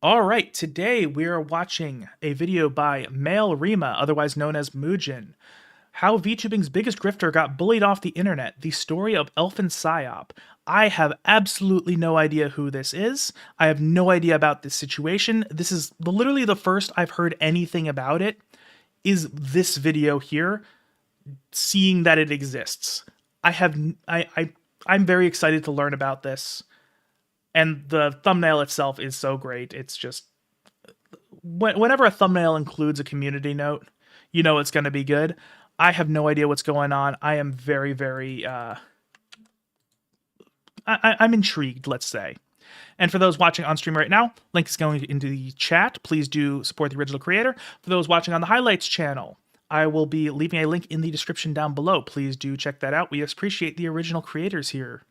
All right, today we are watching a video by Male Rima, otherwise known as Mujin. How VTubing's biggest grifter got bullied off the internet, the story of Elfinpsyop. I have absolutely no idea who this is. I have no idea about this situation. This is literally the first I've heard anything about it, is this video here, seeing that it exists. I'm very excited to learn about this. And the thumbnail itself is so great. It's just, whenever a thumbnail includes a community note, you know it's going to be good. I have no idea what's going on. I am very, very, I'm intrigued, let's say. And for those watching on stream right now, link is going into the chat. Please do support the original creator. For those watching on the highlights channel, I will be leaving a link in the description down below. Please do check that out. We appreciate the original creators here,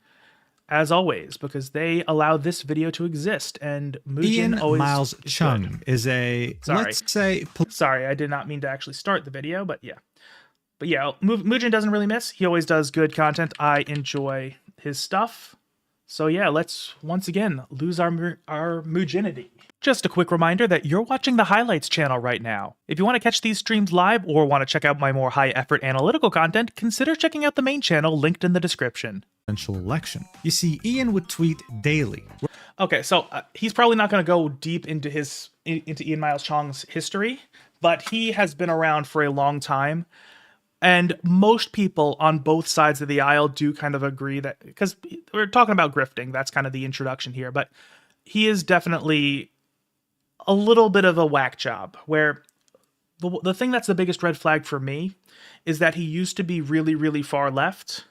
as always, because they allow this video to exist. And Mujin Ian always Miles Chung is a, let's say... Sorry, I did not mean to actually start the video, but yeah. But yeah, Mujin doesn't really miss. He always does good content. I enjoy his stuff. So yeah, let's once again lose our Mujinity. Just a quick reminder that you're watching the highlights channel right now. If you want to catch these streams live or want to check out my more high-effort analytical content, consider checking out the main channel linked in the description. Election. You see, Ian would tweet daily. Okay, so he's probably not going to go deep into Ian Miles Chong's history, but he has been around for a long time. And most people on both sides of the aisle do kind of agree that, because we're talking about grifting, that's kind of the introduction here, but he is definitely a little bit of a whack job, where the thing that's the biggest red flag for me is that he used to be really, really far left,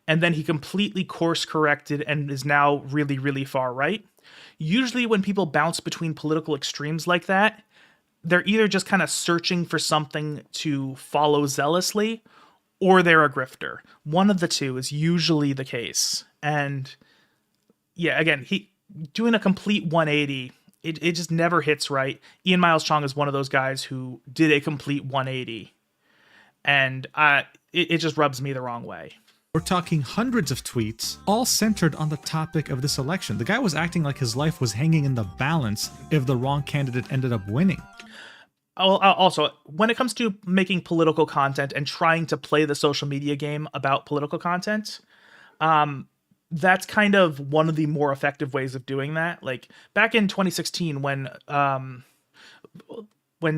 and then he completely course corrected and is now really, really far right. Usually when people bounce between political extremes like that, they're either just kind of searching for something to follow zealously, or they're a grifter. One of the two is usually the case. And yeah, again, he doing a complete 180, it just never hits right. Ian Miles Chong is one of those guys who did a complete 180, and it just rubs me the wrong way. We're talking hundreds of tweets, all centered on the topic of this election. The guy was acting like his life was hanging in the balance if the wrong candidate ended up winning. Also, when it comes to making political content and trying to play the social media game about political content, that's kind of one of the more effective ways of doing that. Like back in 2016, when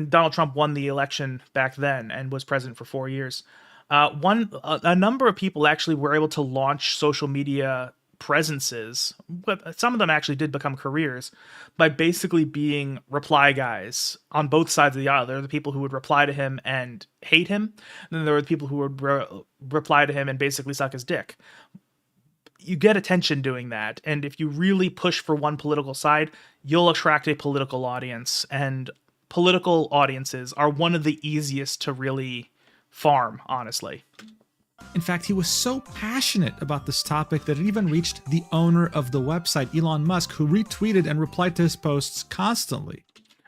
Donald Trump won the election back then and was president for 4 years, a number of people actually were able to launch social media presences, but some of them actually did become careers, by basically being reply guys on both sides of the aisle. There are the people who would reply to him and hate him, and then there were the people who would reply to him and basically suck his dick. You get attention doing that, and if you really push for one political side, you'll attract a political audience, and political audiences are one of the easiest to really farm, honestly. In fact, he was so passionate about this topic that it even reached the owner of the website, Elon Musk, who retweeted and replied to his posts constantly.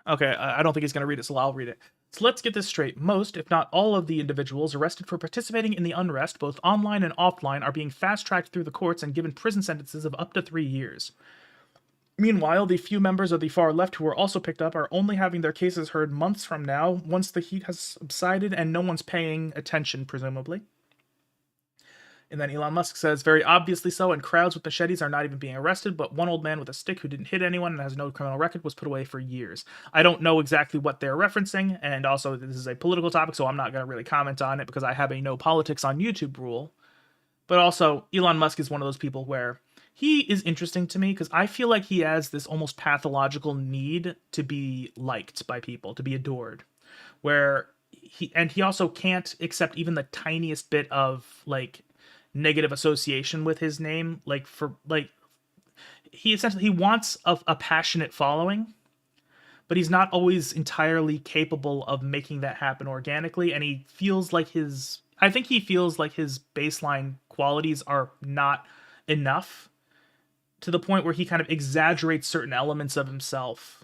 Okay, I don't think he's going to read it, so I'll read it. So let's get this straight. Most, if not all, of the individuals arrested for participating in the unrest, both online and offline, are being fast-tracked through the courts and given prison sentences of up to 3 years. Meanwhile, the few members of the far left who were also picked up are only having their cases heard months from now, once the heat has subsided and no one's paying attention, presumably. And then Elon Musk says, very obviously so, and crowds with machetes are not even being arrested, but one old man with a stick who didn't hit anyone and has no criminal record was put away for years. I don't know exactly what they're referencing, and also this is a political topic, so I'm not going to really comment on it because I have a no politics on YouTube rule. But also, Elon Musk is one of those people where he is interesting to me because I feel like he has this almost pathological need to be liked by people, to be adored, where he also can't accept even the tiniest bit of, like, negative association with his name. He wants a passionate following, but he's not always entirely capable of making that happen organically, and he feels like I think he feels like his baseline qualities are not enough, to the point where he kind of exaggerates certain elements of himself,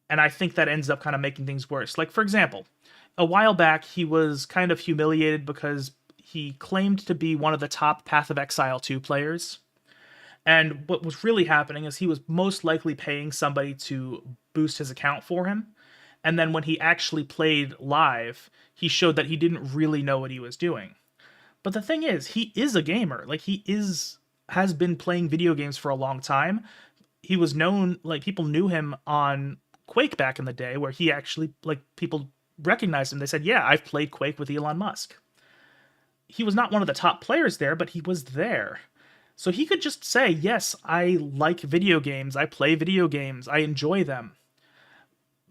and I think that ends up kind of making things worse. Like, for example, a while back he was kind of humiliated because he claimed to be one of the top Path of Exile 2 players. And what was really happening is he was most likely paying somebody to boost his account for him. And then when he actually played live, he showed that he didn't really know what he was doing. But the thing is, he is a gamer. Like, has been playing video games for a long time. He was known, like, people knew him on Quake back in the day, where he actually, like, people recognized him. They said, yeah, I've played Quake with Elon Musk. He was not one of the top players there, but he was there. So he could just say, yes, I like video games. I play video games. I enjoy them.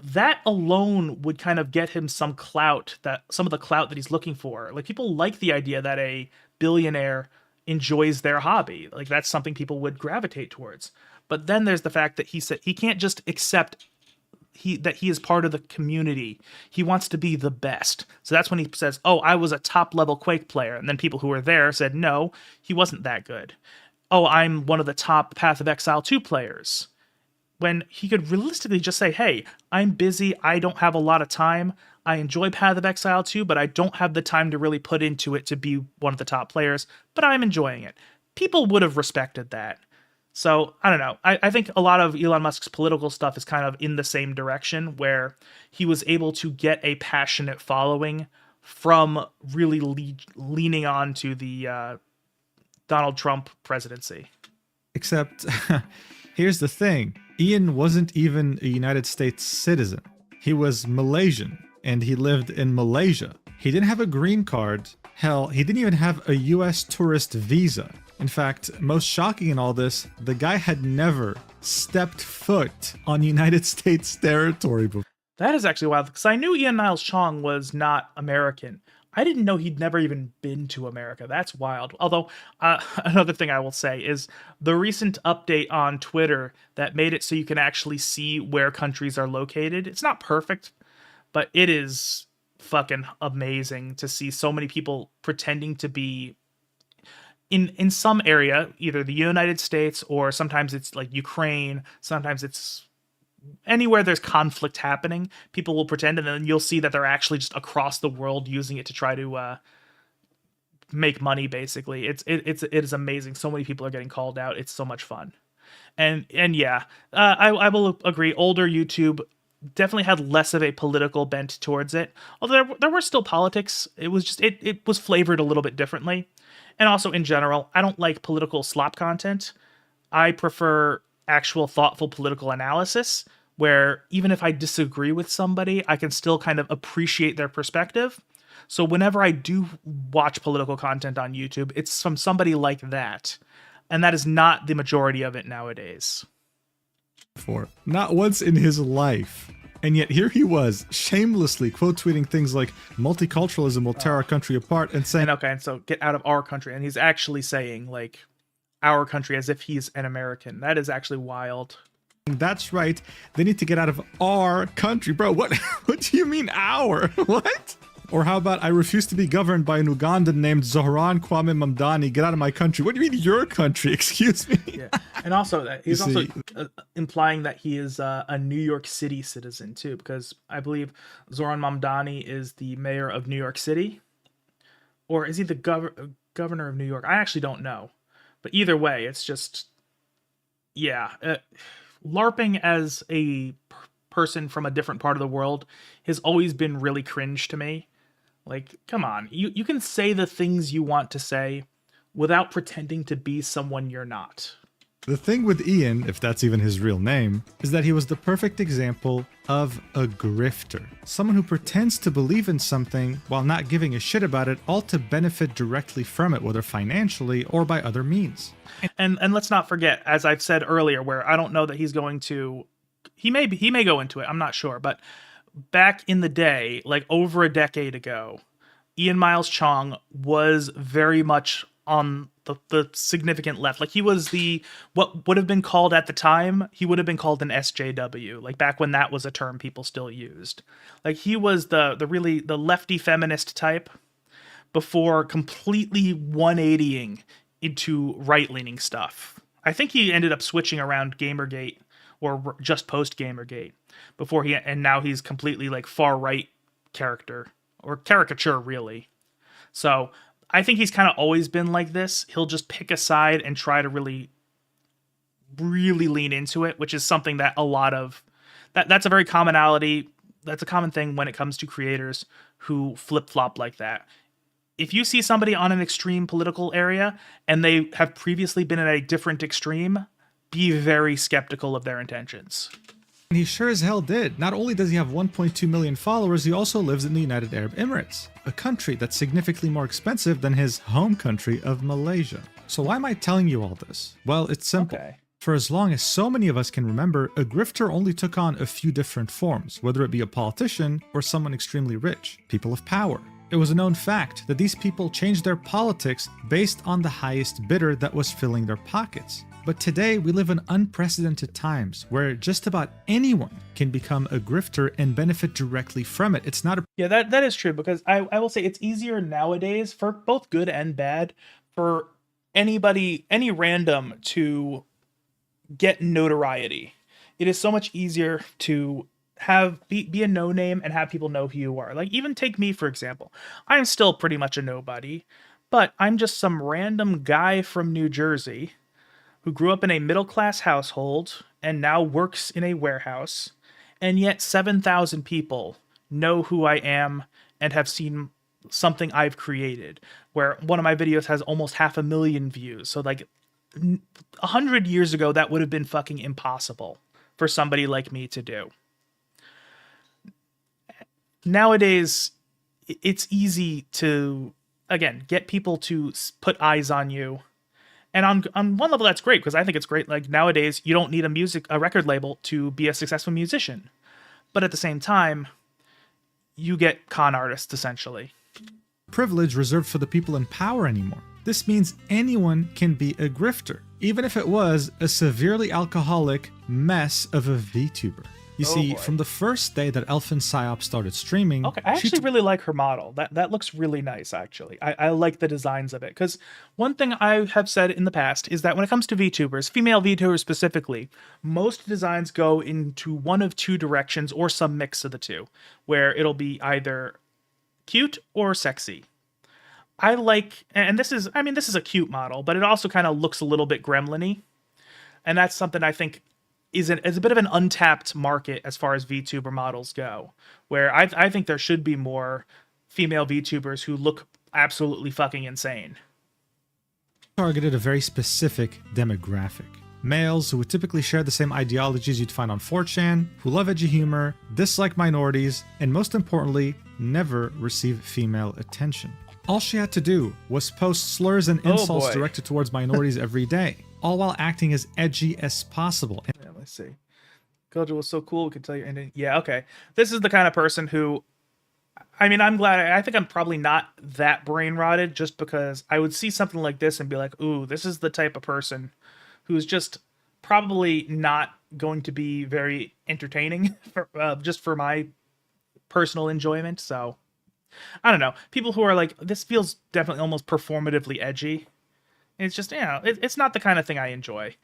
That alone would kind of get him some clout, some of the clout that he's looking for. Like, people like the idea that a billionaire enjoys their hobby. Like, that's something people would gravitate towards. But then there's the fact that he said he can't just accept that he is part of the community. He wants to be the best. So that's when he says, oh, I was a top level Quake player. And then people who were there said, no, he wasn't that good. Oh, I'm one of the top Path of Exile 2 players. When he could realistically just say, hey, I'm busy, I don't have a lot of time, I enjoy Path of Exile 2, but I don't have the time to really put into it to be one of the top players, but I'm enjoying it. People would have respected that. So, I don't know. I think a lot of Elon Musk's political stuff is kind of in the same direction, where he was able to get a passionate following from really leaning on to the Donald Trump presidency. Except, here's the thing. Ian wasn't even a United States citizen. He was Malaysian, and he lived in Malaysia. He didn't have a green card. Hell, he didn't even have a US tourist visa. In fact, most shocking in all this, the guy had never stepped foot on United States territory before. That is actually wild, because I knew Ian Miles Chong was not American. I didn't know he'd never even been to America. That's wild. Although, another thing I will say is the recent update on Twitter that made it so you can actually see where countries are located. It's not perfect, but it is fucking amazing to see so many people pretending to be in some area, either the United States, or sometimes it's like Ukraine, sometimes it's anywhere there's conflict happening. People will pretend, and then you'll see that they're actually just across the world using it to try to make money. Basically, it is amazing. So many people are getting called out. It's so much fun, and yeah, I will agree. Older YouTube definitely had less of a political bent towards it. Although there were still politics. It was just it was flavored a little bit differently, and also in general, I don't like political slop content. I prefer actual thoughtful political analysis, where even if I disagree with somebody, I can still kind of appreciate their perspective. So whenever I do watch political content on YouTube, it's from somebody like that. And that is not the majority of it nowadays. Not once in his life. And yet here he was, shamelessly quote tweeting things like multiculturalism will tear our country apart, and saying, and so get out of our country. And he's actually saying, like, our country as if he's an American. That is actually wild. That's right. They need to get out of our country. Bro, what do you mean our? What? Or how about, I refuse to be governed by an Ugandan named Zohran Kwame Mamdani. Get out of my country. What do you mean your country? Excuse me. Yeah. And also, he's also implying that he is a New York City citizen too, because I believe Zohran Mamdani is the mayor of New York City. Or is he the governor of New York? I actually don't know. But either way, it's just, yeah. LARPing as a person from a different part of the world has always been really cringe to me. Like, come on. You can say the things you want to say without pretending to be someone you're not. The thing with Ian, if that's even his real name, is that he was the perfect example of a grifter. Someone who pretends to believe in something while not giving a shit about it, all to benefit directly from it, whether financially or by other means. And let's not forget, as I've said earlier, where I don't know that he's going to... He may go into it, I'm not sure, but back in the day, like over a decade ago, Ian Miles Chong was very much on the significant left. Like, he was what would have been called at the time, he would have been called an SJW, like back when that was a term people still used. Like, he was the lefty feminist type before completely 180ing into right-leaning stuff. I think he ended up switching around Gamergate, or just post Gamergate, and now he's completely like far right character, or caricature really. So I think he's kind of always been like this. He'll just pick a side and try to really lean into it, which is something that a lot of That's a very commonality. That's a common thing when it comes to creators who flip flop like that. If you see somebody on an extreme political area and they have previously been in a different extreme, be very skeptical of their intentions. And he sure as hell did. Not only does he have 1.2 million followers, he also lives in the United Arab Emirates, a country that's significantly more expensive than his home country of Malaysia. So why am I telling you all this? Well, it's simple. Okay. For as long as so many of us can remember, a grifter only took on a few different forms, whether it be a politician or someone extremely rich, people of power. It was a known fact that these people changed their politics based on the highest bidder that was filling their pockets. But today, we live in unprecedented times where just about anyone can become a grifter and benefit directly from it. It's not a... Yeah, that is true, because I will say it's easier nowadays, for both good and bad, for anybody, any random, to get notoriety. It is so much easier to be a no name and have people know who you are. Like, even take me, for example. I'm still pretty much a nobody, but I'm just some random guy from New Jersey who grew up in a middle-class household and now works in a warehouse, and yet 7,000 people know who I am and have seen something I've created, where one of my videos has almost 500,000 views. So, like, 100 years ago, that would have been fucking impossible for somebody like me to do. Nowadays, it's easy to, again, get people to put eyes on you. And on one level, that's great, because I think it's great. Like, nowadays, you don't need a record label to be a successful musician. But at the same time, you get con artists, essentially. Privilege reserved for the people in power anymore. This means anyone can be a grifter, even if it was a severely alcoholic mess of a VTuber. You see, boy. from the first day that Elfinpsyop started streaming... Okay, I actually really like her model. That looks really nice, actually. I like the designs of it. Because one thing I have said in the past is that when it comes to VTubers, female VTubers specifically, most designs go into one of two directions or some mix of the two, where it'll be either cute or sexy. I like, and this is a cute model, but it also kind of looks a little bit gremlin-y. And that's something I think is a bit of an untapped market as far as VTuber models go, where I think there should be more female VTubers who look absolutely fucking insane. Targeted a very specific demographic. Males who would typically share the same ideologies you'd find on 4chan, who love edgy humor, dislike minorities, and most importantly, never receive female attention. All she had to do was post slurs and insults directed towards minorities every day, all while acting as edgy as possible. Yeah, let's see. Gojo was so cool, we could tell you ending. Yeah, okay. This is the kind of person who, I mean, I'm glad. I think I'm probably not that brain rotted, just because I would see something like this and be like, ooh, this is the type of person who's just probably not going to be very entertaining just for my personal enjoyment. So I don't know. People who are like, this feels definitely almost performatively edgy. It's just, it's not the kind of thing I enjoy.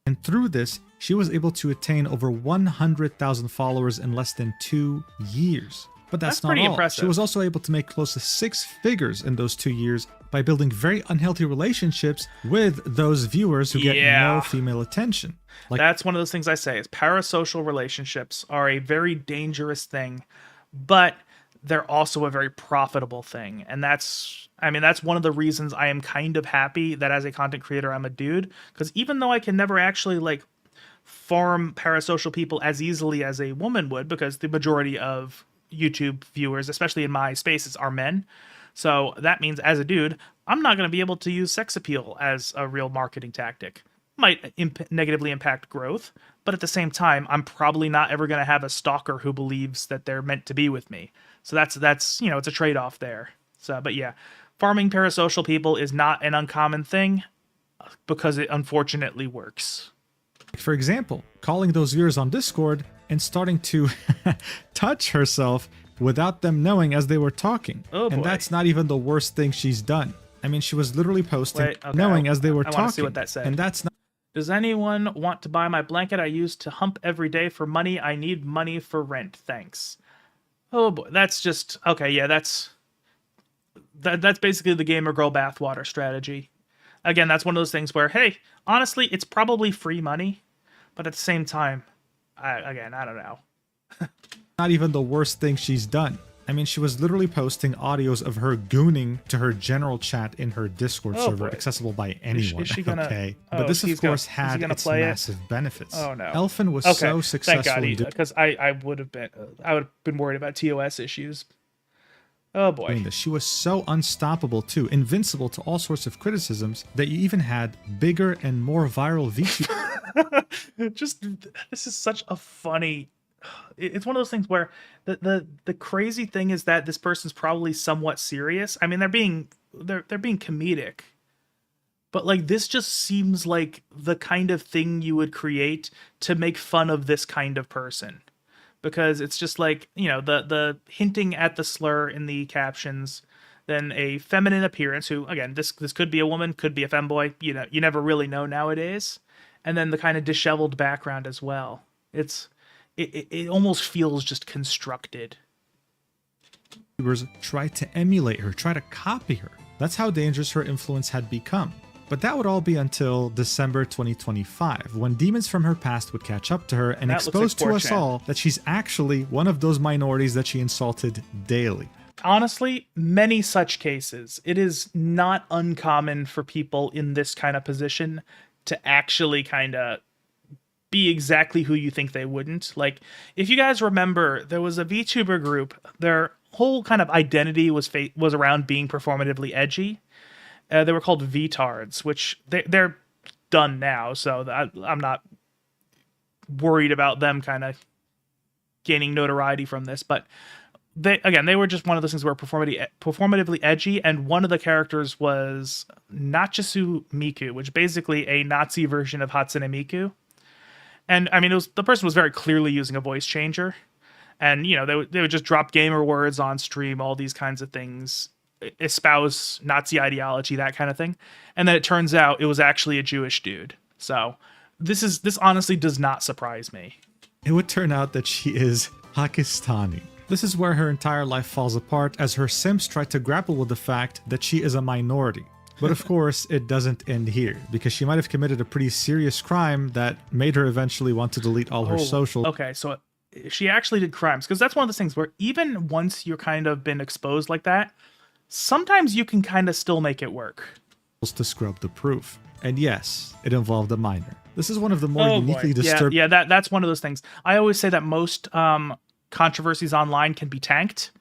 And through this, she was able to attain over 100,000 followers in less than 2 years. But that's not pretty all. impressive. She was also able to make close to 6 figures in those 2 years by building very unhealthy relationships with those viewers who get no female attention. Like, that's one of those things I say, is parasocial relationships are a very dangerous thing, but they're also a very profitable thing. And that's one of the reasons I am kind of happy that as a content creator, I'm a dude. Because even though I can never actually like farm parasocial people as easily as a woman would, because the majority of YouTube viewers, especially in my spaces, are men. So that means as a dude, I'm not going to be able to use sex appeal as a real marketing tactic. Might negatively impact growth, but at the same time, I'm probably not ever going to have a stalker who believes that they're meant to be with me. So that's it's a trade-off there. So, but yeah, farming parasocial people is not an uncommon thing because it unfortunately works. For example, calling those viewers on Discord and starting to touch herself without them knowing as they were talking. Oh boy. And that's not even the worst thing she's done. I mean, she was literally posting, knowing as they were talking. I want to see what that said. And that's not... Does anyone want to buy my blanket I use to hump every day for money? I need money for rent. Thanks. Oh boy, that's just... Okay, yeah, that's basically the gamer girl bathwater strategy. Again, that's one of those things where, hey, honestly, it's probably free money, but at the same time, I don't know. Not even the worst thing she's done. I mean, she was literally posting audios of her gooning to her general chat in her Discord server, boy. accessible by anyone. Is she gonna, okay, oh, but this of course is had its play massive benefits. Oh no. Elfin was Okay, so successful thank God, because I would have been worried about TOS issues. Oh boy. doing this. She was so unstoppable too, invincible to all sorts of criticisms, that you even had bigger and more viral VTubers. Just, this is such a funny, it's one of those things where the crazy thing is that this person's probably somewhat serious. I mean, they're being comedic, but like, this just seems like the kind of thing you would create to make fun of this kind of person, because it's just like, you know, the hinting at the slur in the captions, then a feminine appearance, who again, this could be a woman, could be a femboy, you know, you never really know nowadays, and then the kind of disheveled background as well. It almost feels just constructed. YouTubers tried to emulate her, try to copy her. That's how dangerous her influence had become. But that would all be until December 2025, when demons from her past would catch up to her and expose to us all that she's actually one of those minorities that she insulted daily. Honestly, many such cases. It is not uncommon for people in this kind of position to actually kind of be exactly who you think they wouldn't. Like, if you guys remember, there was a VTuber group, their whole kind of identity was around being performatively edgy. They were called VTards, which they're done now, so I'm not worried about them kind of gaining notoriety from this. But they were just one of those things who were performatively edgy, and one of the characters was Nachisu Miku, which is basically a Nazi version of Hatsune Miku. And I mean, the person was very clearly using a voice changer, and you know, they would just drop gamer words on stream, all these kinds of things, espouse Nazi ideology, that kind of thing. And then it turns out it was actually a Jewish dude. So this honestly does not surprise me. It would turn out that she is Pakistani. This is where her entire life falls apart, as her simps try to grapple with the fact that she is a minority. But of course, it doesn't end here, because she might have committed a pretty serious crime that made her eventually want to delete all her social. Okay, so she actually did crimes, because that's one of those things where even once you're kind of been exposed like that, sometimes you can kind of still make it work. To scrub the proof. And yes, it involved a minor. This is one of the more uniquely disturbing. Yeah, that's one of those things. I always say that most controversies online can be tanked.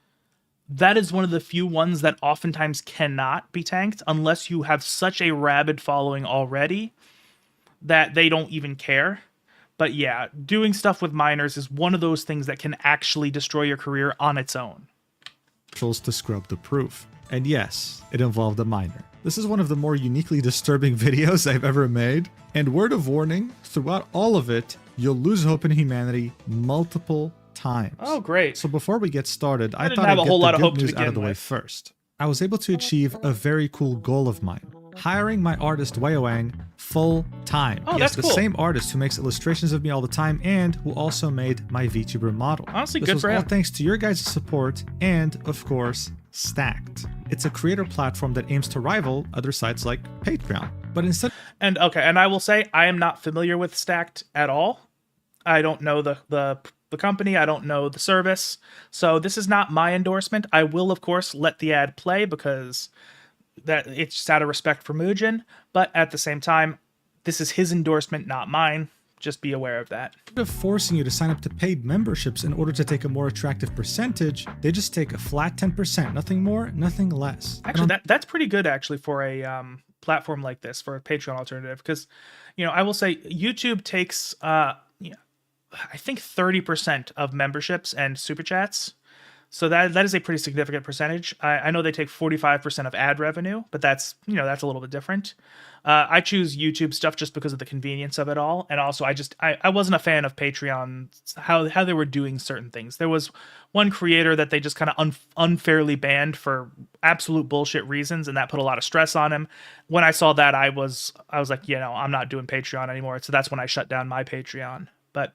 That is one of the few ones that oftentimes cannot be tanked unless you have such a rabid following already that they don't even care. But yeah, doing stuff with minors is one of those things that can actually destroy your career on its own. To scrub the proof. And yes, it involved a minor. This is one of the more uniquely disturbing videos I've ever made. And word of warning, throughout all of it, you'll lose hope in humanity multiple times. Oh, great. So before we get started, I thought have I'd a whole lot get of the hope good to news out of the begin way with. first. I was able to achieve a very cool goal of mine. Hiring my artist Wang full time. Oh, yes, that's cool. The same artist who makes illustrations of me all the time and who also made my VTuber model. Honestly, this good was for all him. thanks to your guys' support and, of course, Stacked. It's a creator platform that aims to rival other sites like Patreon. But instead... And I will say, I am not familiar with Stacked at all. I don't know the company, I don't know the service, so this is not my endorsement. I will, of course, let the ad play because that it's just out of respect for Mujin, but at the same time, this is his endorsement, not mine. Just be aware of that. Instead of forcing you to sign up to paid memberships in order to take a more attractive percentage, they just take a flat 10%, nothing more, nothing less. Actually, that's pretty good actually for a platform like this, for a Patreon alternative, because, you know, I will say YouTube takes I think 30% of memberships and super chats. So that is a pretty significant percentage. I know they take 45% of ad revenue, but that's a little bit different. I choose YouTube stuff just because of the convenience of it all. And also I wasn't a fan of Patreon, how they were doing certain things. There was one creator that they just kind of unfairly banned for absolute bullshit reasons, and that put a lot of stress on him. When I saw that, I was like, I'm not doing Patreon anymore. So that's when I shut down my Patreon. But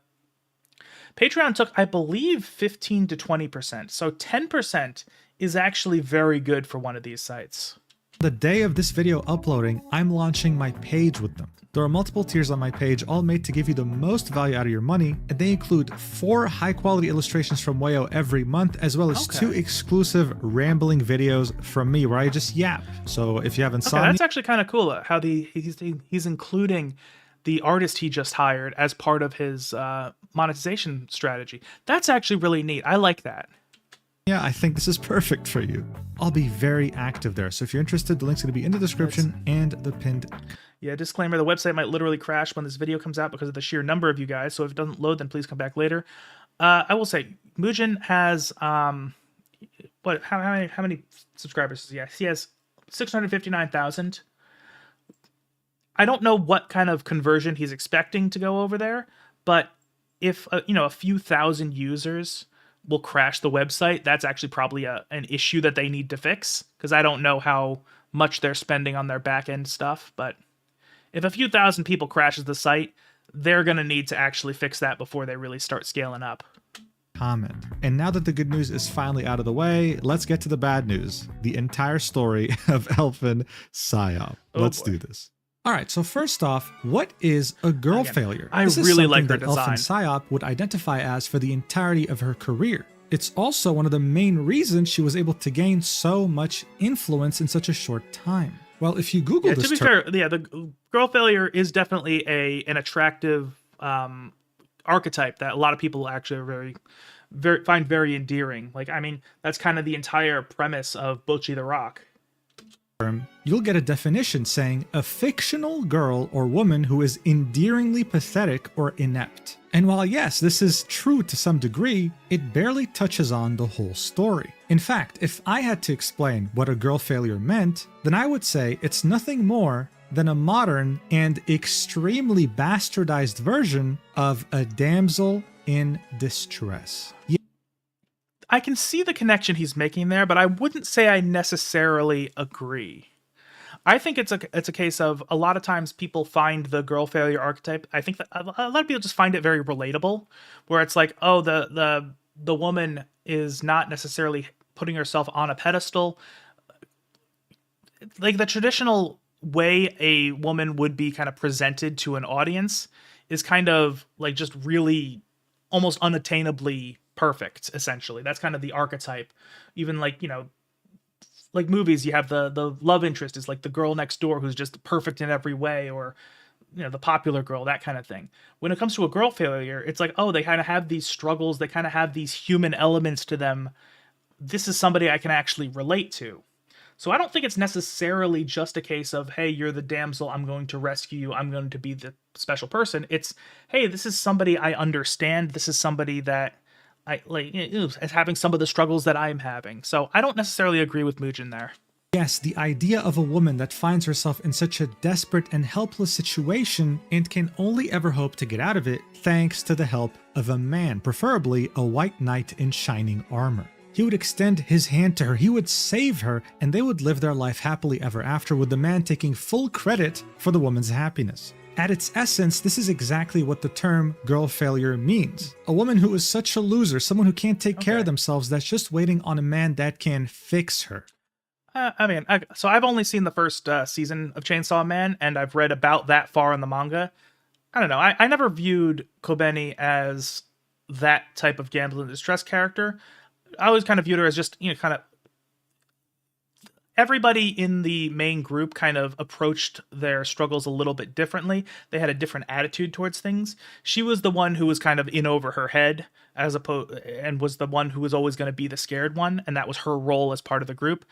Patreon took, I believe, 15 to 20%. So 10% is actually very good for one of these sites. The day of this video uploading, I'm launching my page with them. There are multiple tiers on my page, all made to give you the most value out of your money, and they include 4 high-quality illustrations from Wayo every month, as well as 2 exclusive rambling videos from me where I just yap. So if you haven't saw that's actually kind of cool how he's including the artist he just hired as part of his monetization strategy. That's actually really neat. I like that. Yeah, I think this is perfect for you. I'll be very active there, so if you're interested, the link's going to be in the description and the pinned. Yeah, disclaimer, the website might literally crash when this video comes out because of the sheer number of you guys, so if it doesn't load, then please come back later. I will say, Mujin has, how many subscribers does he have? He has 659,000. I don't know what kind of conversion he's expecting to go over there, but if, a few thousand users will crash the website, that's actually probably an issue that they need to fix, because I don't know how much they're spending on their back-end stuff, but if a few thousand people crashes the site, they're going to need to actually fix that before they really start scaling up. Comment. And now that the good news is finally out of the way, let's get to the bad news. The entire story of Elfinpsyop. Let's do this. All right, so first off, what is a girl failure? I really like her that design. Elfinpsyop would identify as for the entirety of her career. It's also one of the main reasons she was able to gain so much influence in such a short time. Well, if you Google this to be fair, the girl failure is definitely an attractive archetype that a lot of people actually are find very endearing. Like, I mean, that's kind of the entire premise of Bocchi the Rock. You'll get a definition saying a fictional girl or woman who is endearingly pathetic or inept. And while yes, this is true to some degree, it barely touches on the whole story. In fact, if I had to explain what a girl failure meant, then I would say it's nothing more than a modern and extremely bastardized version of a damsel in distress. I can see the connection he's making there, but I wouldn't say I necessarily agree. I think it's a case of a lot of times people find the girl failure archetype. I think that a lot of people just find it very relatable, where it's like, oh, the woman is not necessarily putting herself on a pedestal. Like the traditional way a woman would be kind of presented to an audience is kind of like just really almost unattainably perfect, essentially. That's kind of the archetype. Even like, like movies, you have the love interest is like the girl next door who's just perfect in every way, or the popular girl, that kind of thing. When it comes to a girl failure, it's like, oh, they kind of have these struggles, they kind of have these human elements to them. This is somebody I can actually relate to. So I don't think it's necessarily just a case of, hey, you're the damsel, I'm going to rescue you, I'm going to be the special person. It's, hey, this is somebody I understand, this is somebody that I like as having some of the struggles that I'm having. So I don't necessarily agree with Mujin there. Yes, the idea of a woman that finds herself in such a desperate and helpless situation and can only ever hope to get out of it thanks to the help of a man, preferably a white knight in shining armor. He would extend his hand to her, he would save her, and they would live their life happily ever after, with the man taking full credit for the woman's happiness. At its essence, this is exactly what the term girl failure means. A woman who is such a loser, someone who can't take care of themselves, that's just waiting on a man that can fix her. So I've only seen the first season of Chainsaw Man, and I've read about that far in the manga. I don't know, I never viewed Kobeni as that type of damsel in distress character. I always kind of viewed her as just, kind of everybody in the main group kind of approached their struggles a little bit differently. They had a different attitude towards things. She was the one who was kind of in over her head, and was the one who was always going to be the scared one, and that was her role as part of the group.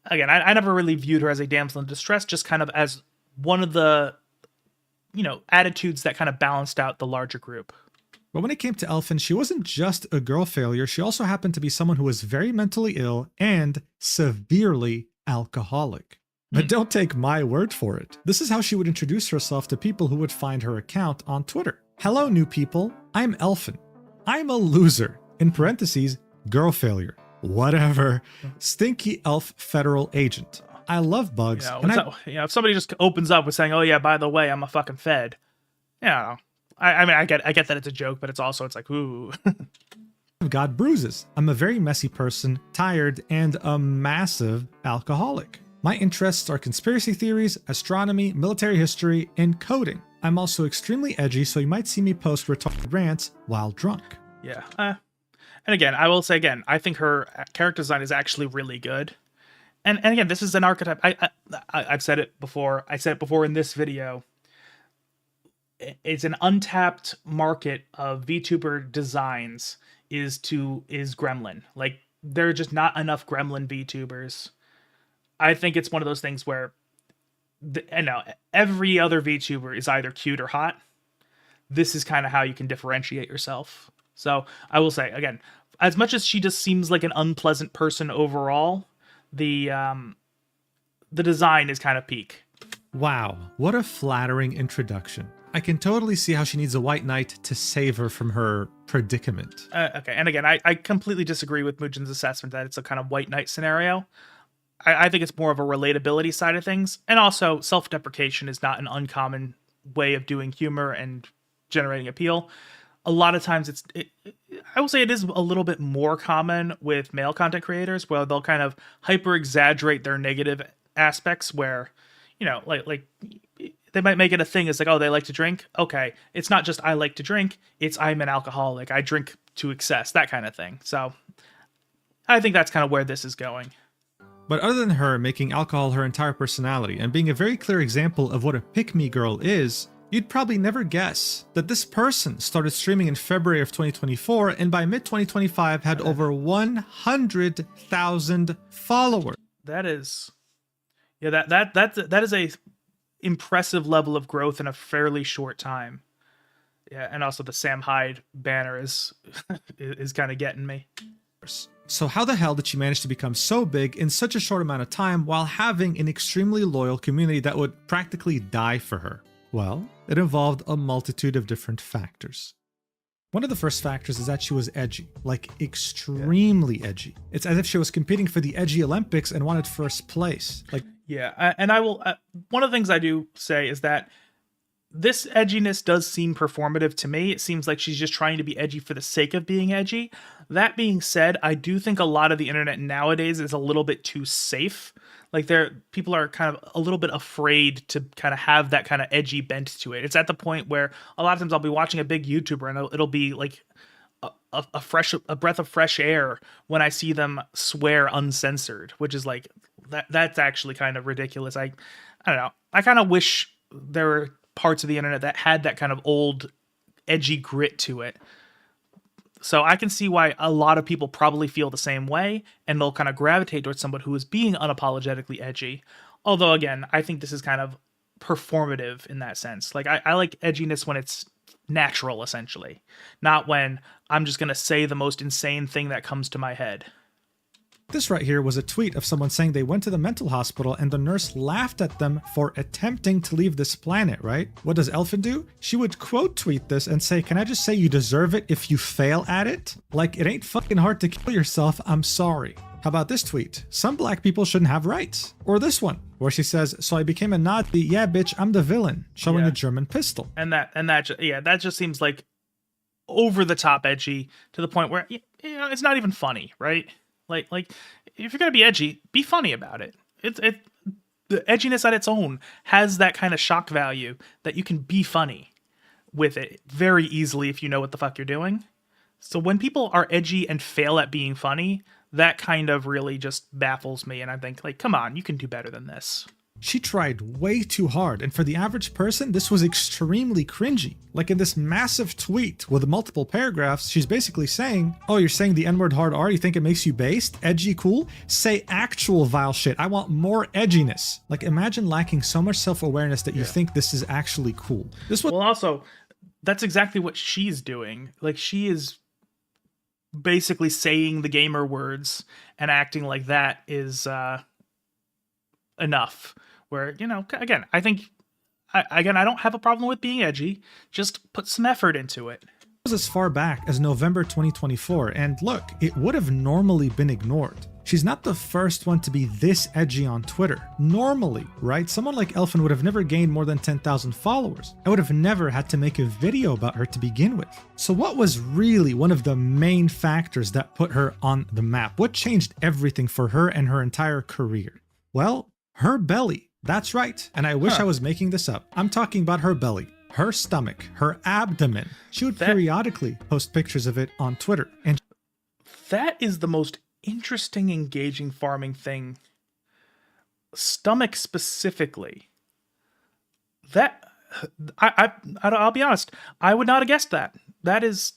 Again, I never really viewed her as a damsel in distress, just kind of as one of the, attitudes that kind of balanced out the larger group. But when it came to Elfin, she wasn't just a girl failure, she also happened to be someone who was very mentally ill and severely alcoholic. But don't take my word for it. This is how she would introduce herself to people who would find her account on Twitter. Hello, new people. I'm Elfin. I'm a loser. In parentheses, girl failure. Whatever. Stinky elf federal agent. I love bugs. If somebody just opens up with saying, "Oh yeah, by the way, I'm a fucking fed," I get that it's a joke, but it's like, ooh. I've got bruises. I'm a very messy person, tired, and a massive alcoholic. My interests are conspiracy theories, astronomy, military history, and coding. I'm also extremely edgy, so you might see me post retarded rants while drunk. Yeah. And again, I will say again, I think her character design is actually really good. And again, this is an archetype. I've said it before. I said it before in this video. It's an untapped market of VTuber designs is Gremlin. Like, there are just not enough Gremlin VTubers. I think it's one of those things where every other VTuber is either cute or hot. This is kind of how you can differentiate yourself. So I will say, again, as much as she just seems like an unpleasant person overall, the design is kind of peak. Wow, what a flattering introduction. I can totally see how she needs a white knight to save her from her predicament. Okay, and again, I completely disagree with Mujin's assessment that it's a kind of white knight scenario. I think it's more of a relatability side of things. And also, self-deprecation is not an uncommon way of doing humor and generating appeal. A lot of times I will say it is a little bit more common with male content creators where they'll kind of hyper exaggerate their negative aspects where, like they might make it a thing. It's like, oh, they like to drink. Okay. It's not just I like to drink. It's I'm an alcoholic. I drink to excess, that kind of thing. So I think that's kind of where this is going. But other than her making alcohol her entire personality and being a very clear example of what a pick-me girl is, you'd probably never guess that this person started streaming in February of 2024 and by mid-2025 had over 100,000 followers. That is... Yeah, that is a impressive level of growth in a fairly short time. Yeah, and also the Sam Hyde banner is kind of getting me. So how the hell did she manage to become so big in such a short amount of time while having an extremely loyal community that would practically die for her? Well, it involved a multitude of different factors. One of the first factors is that she was edgy, like extremely edgy. It's as if she was competing for the Edgy Olympics and wanted first place. Yeah, and I will. One of the things I do say is that this edginess does seem performative to me. It seems like she's just trying to be edgy for the sake of being edgy. That being said, I do think a lot of the internet nowadays is a little bit too safe. Like people are kind of a little bit afraid to kind of have that kind of edgy bent to it. It's at the point where a lot of times I'll be watching a big YouTuber and it'll be like a breath of fresh air when I see them swear uncensored, which is like that's actually kind of ridiculous. I don't know. I kind of wish there were parts of the internet that had that kind of old edgy grit to it. So I can see why a lot of people probably feel the same way, and they'll kind of gravitate towards someone who is being unapologetically edgy. Although, again, I think this is kind of performative in that sense. Like, I like edginess when it's natural, essentially. Not when I'm just going to say the most insane thing that comes to my head. This right here was a tweet of someone saying they went to the mental hospital and the nurse laughed at them for attempting to leave this planet, right? What does Elfin do? She would quote tweet this and say, "Can I just say you deserve it if you fail at it? Like, it ain't fucking hard to kill yourself, I'm sorry." How about this tweet? "Some black people shouldn't have rights." Or this one, where she says, "So I became a Nazi, yeah bitch, I'm the villain," showing a German pistol. And that just seems like over the top edgy to the point where, it's not even funny, right? Like if you're gonna be edgy, be funny about it. The edginess on its own has that kind of shock value that you can be funny with it very easily if you know what the fuck you're doing. So when people are edgy and fail at being funny, that kind of really just baffles me, and I think, like, come on, you can do better than this. She tried way too hard, and for the average person, this was extremely cringy. Like in this massive tweet with multiple paragraphs, she's basically saying, "Oh, you're saying the N-word hard R? You think it makes you based? Edgy cool? Say actual vile shit. I want more edginess." Like, imagine lacking so much self-awareness that you think this is actually cool. Well, also, that's exactly what she's doing. Like, she is basically saying the gamer words and acting like that is enough. Where, again, I think, I don't have a problem with being edgy. Just put some effort into it. It was as far back as November 2024, and look, it would have normally been ignored. She's not the first one to be this edgy on Twitter. Normally, right? Someone like Elfin would have never gained more than 10,000 followers. I would have never had to make a video about her to begin with. So what was really one of the main factors that put her on the map? What changed everything for her and her entire career? Well, Her belly. That's right. And I wish I was making this up. I'm talking about her belly, her stomach, her abdomen. She would periodically post pictures of it on Twitter. And that is the most interesting, engaging farming thing. Stomach specifically. That I'll be honest, I would not have guessed that. That is,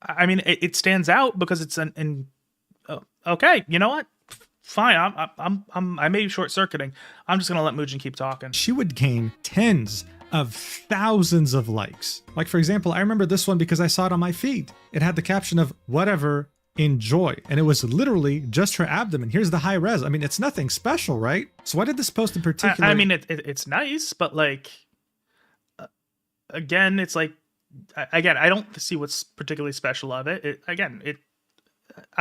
I mean, it stands out because it's okay. You know what? Fine. I may be short circuiting. I'm just gonna let Mujin keep talking. she would gain tens of thousands of likes. Like, for example, I remember this one because I saw it on my feed. It had the caption of whatever, enjoy. And it was literally just her abdomen. Here's the high res. I mean, it's nothing special, right? So why did this post in particular? I mean, it's nice, but like, again, it's like, again, I don't see what's particularly special of it. I